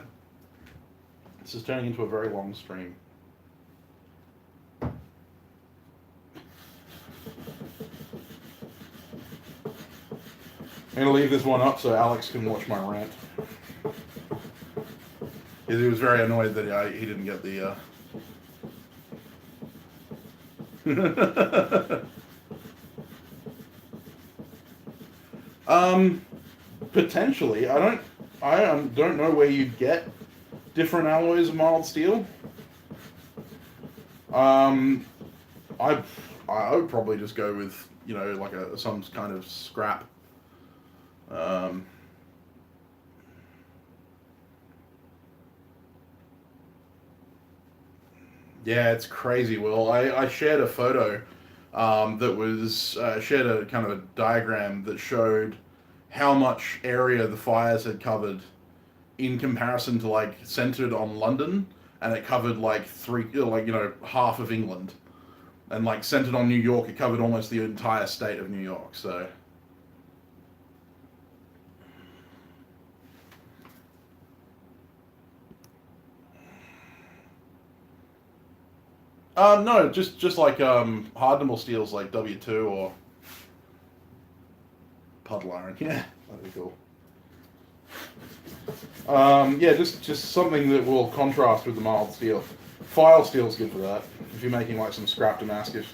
This is turning into a very long stream. I'm going to leave this one up so Alex can watch my rant. He was very annoyed that he didn't get the... Potentially. I don't know where you'd get different alloys of mild steel. I would probably just go with, some kind of scrap. Yeah, it's crazy, Will. I shared a photo that was shared a kind of a diagram that showed how much area the fires had covered in comparison to centered on London, and it covered half of England, and centered on New York, it covered almost the entire state of New York. So no, just hardenable steels like W2 or puddle iron. Yeah, that'd be cool. Yeah, just something that will contrast with the mild steel. File steel's good for that. If you're making some scrap Damascus.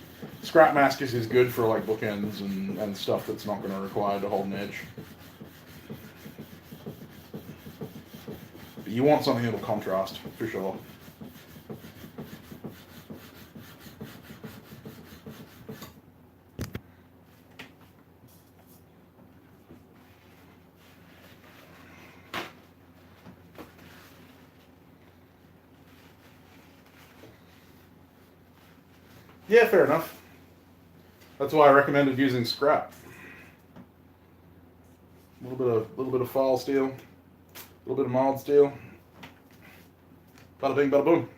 Scrap Damascus is good for bookends and stuff that's not going to require to hold an edge. But you want something that'll contrast, for sure. Yeah, fair enough. That's why I recommended using scrap. A little bit of file steel, little bit of mild steel. Bada bing, bada boom.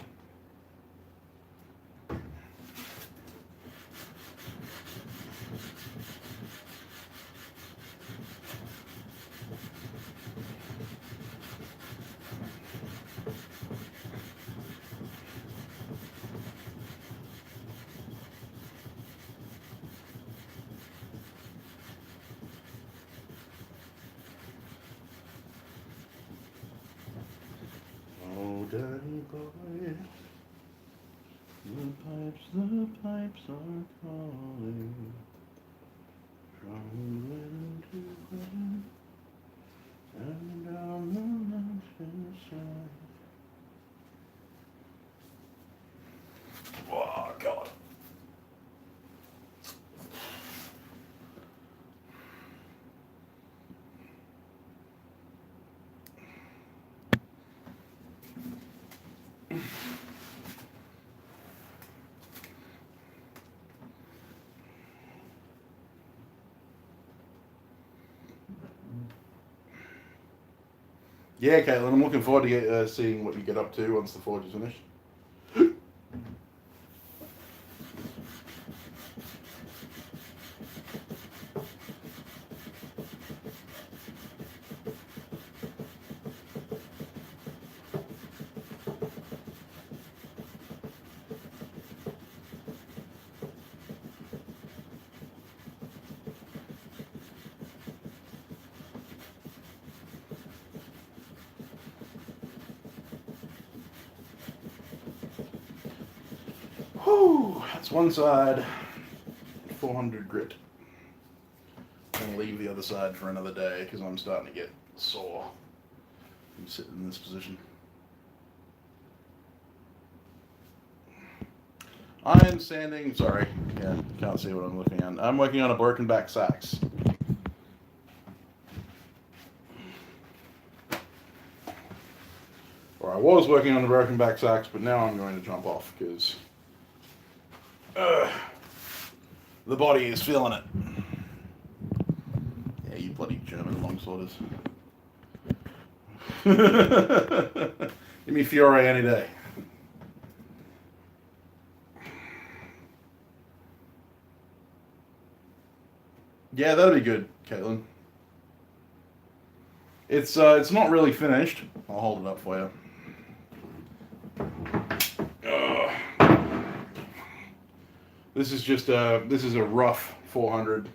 Oh, daddy boy, the pipes are calling from Glen to Glen and down the mountainside. Oh, God. Yeah, Caitlin, I'm looking forward to seeing what you get up to once the forge is finished. Whew, that's one side, 400 grit. And leave the other side for another day because I'm starting to get sore from sitting in this position. Iron sanding, sorry, yeah, can't see what I'm looking at. I'm working on a broken back sax. Or I was working on the broken back sax, but now I'm going to jump off because the body is feeling it. Yeah, you bloody German longsworders. Give me Fiore any day. Yeah, that'd be good, Caitlin. It's not really finished. I'll hold it up for you. This is just this is a rough 400.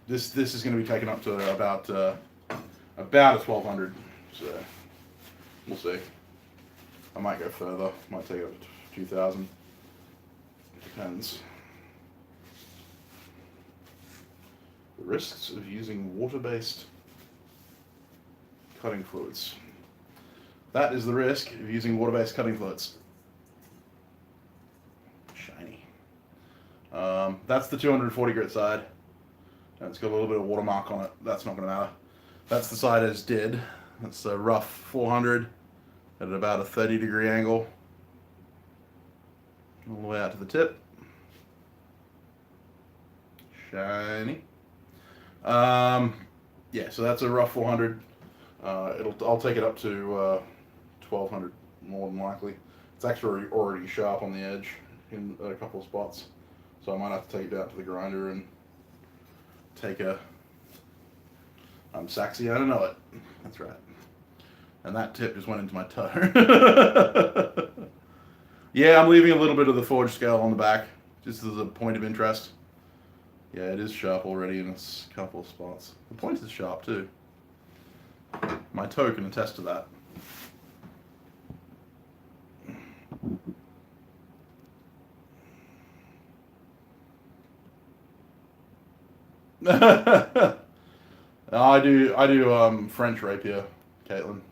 This is going to be taken up to about a 1200. So we'll see. I might go further. Might take it up to 2000. Depends. The risks of using water-based cutting fluids. That is the risk of using water-based cutting fluids. Shiny. That's the 240 grit side. And it's got a little bit of watermark on it. That's not going to matter. That's the side as did. That's a rough 400 at about a 30-degree angle. All the way out to the tip. Shiny. Yeah, so that's a rough 400. I'll take it up to 1200 more than likely. It's actually already sharp on the edge in a couple of spots, so I might have to take it out to the grinder and take a. I'm saxy, I don't know it. That's right. And that tip just went into my toe. Yeah, I'm leaving a little bit of the forge scale on the back, just as a point of interest. Yeah, it is sharp already in a couple of spots. The point is sharp too. My toe can attest to that. I do French rapier, Caitlin.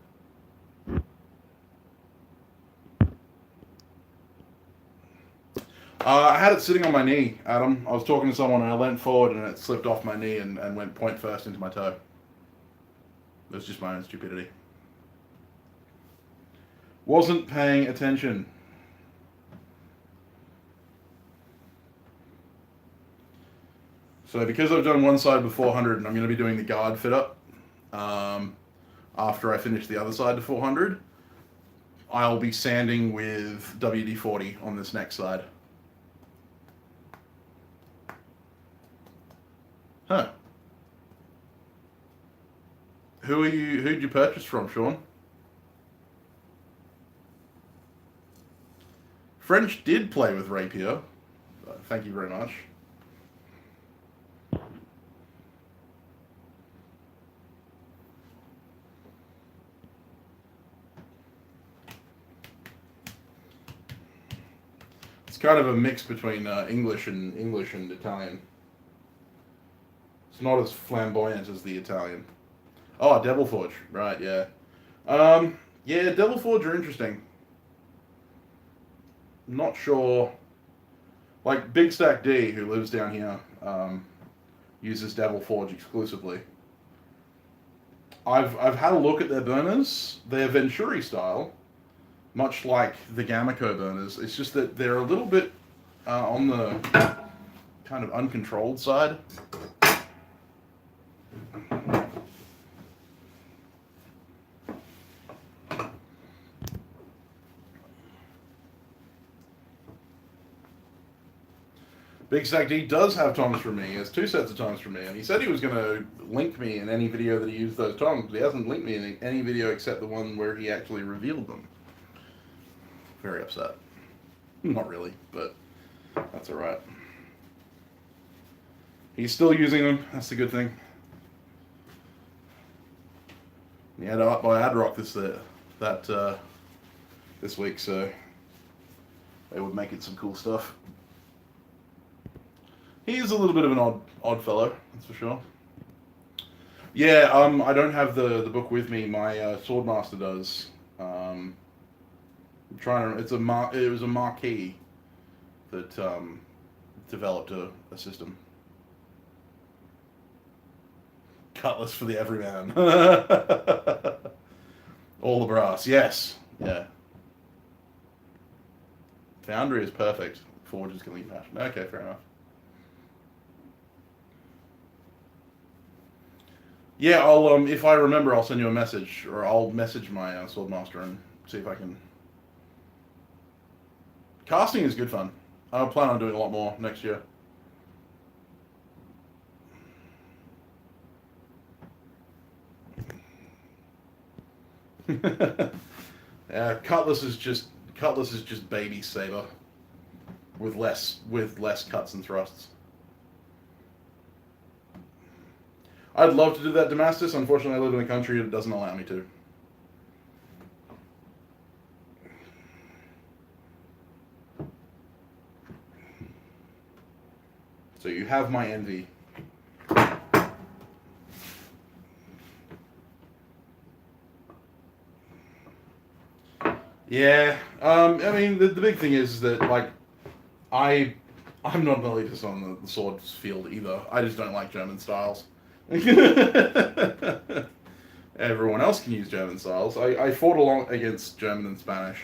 I had it sitting on my knee, Adam. I was talking to someone and I leant forward and it slipped off my knee and went point first into my toe. It was just my own stupidity. Wasn't paying attention. So because I've done one side with 400 and I'm going to be doing the guard fit up, after I finish the other side to 400, I'll be sanding with WD-40 on this next side. Huh. Who'd you purchase from, Sean? French did play with rapier. Thank you very much. It's kind of a mix between English and Italian. It's not as flamboyant as the Italian. Oh, Devil Forge, right? Yeah. Yeah, Devil Forge are interesting. Not sure. Like Big Stack D, who lives down here, uses Devil Forge exclusively. I've had a look at their burners. They're Venturi style, much like the Gamaco burners. It's just that they're a little bit on the kind of uncontrolled side. Big Stack D does have tongs for me. He has 2 sets of tongs for me, and he said he was going to link me in any video that he used those tongs, but he hasn't linked me in any video except the one where he actually revealed them. Very upset. Not really, but that's alright. He's still using them. That's the good thing. He had art by Adrock this week, so they would make it some cool stuff. He's a little bit of an odd fellow, that's for sure. Yeah, I don't have the book with me. My Swordmaster does. I'm trying to. It was a marquee that developed a system. Cutlass for the everyman. All the brass. Yes. Yeah. Foundry is perfect. Forge is going to be passion. Okay, fair enough. Yeah, I'll if I remember, I'll send you a message, or I'll message my Swordmaster and see if I can. Casting is good fun. I plan on doing a lot more next year. Yeah, Cutlass is just baby saber with less cuts and thrusts. I'd love to do that Damascus. Unfortunately, I live in a country that doesn't allow me to. So you have my envy. Yeah. I mean, the big thing is that, like, I'm not an elitist on the swords field either. I just don't like German styles. Everyone else can use German styles. I fought along against German and Spanish.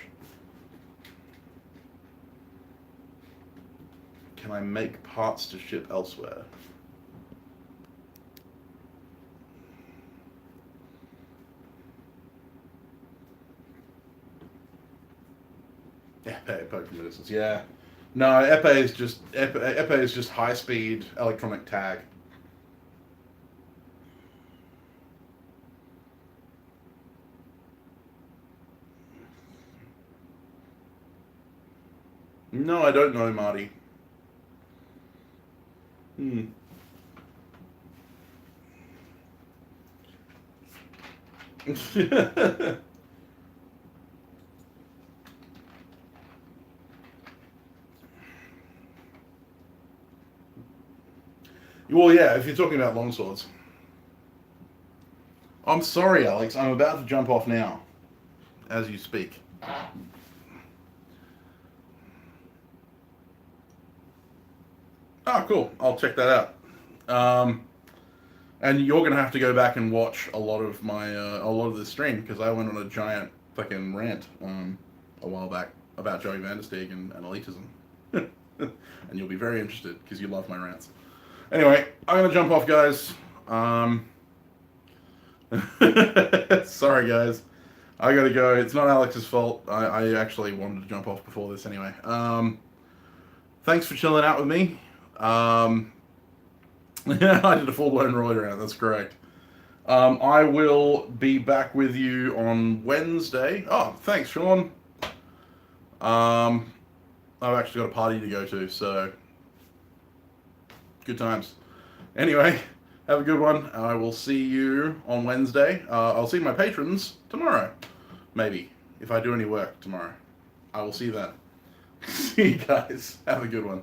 Can I make parts to ship elsewhere? Epee, poke medicines. Yeah. No, Epee is just high speed electronic tag. No, I don't know, Marty. Well, yeah, if you're talking about longswords. I'm sorry, Alex. I'm about to jump off now, as you speak. Oh, cool. I'll check that out. And you're gonna have to go back and watch a lot of the stream, because I went on a giant fucking rant a while back about Joey Vandersteeg and elitism, and you'll be very interested because you love my rants. Anyway, I'm gonna jump off, guys. Sorry, guys. I gotta go. It's not Alex's fault. I actually wanted to jump off before this anyway. Thanks for chilling out with me. Yeah, I did a full-blown roid around. That's correct. I will be back with you on Wednesday. Oh, thanks, Sean. I've actually got a party to go to, so good times. Anyway, have a good one. I will see you on Wednesday. I'll see my patrons tomorrow, maybe, if I do any work tomorrow. I will see you then. See you guys. Have a good one.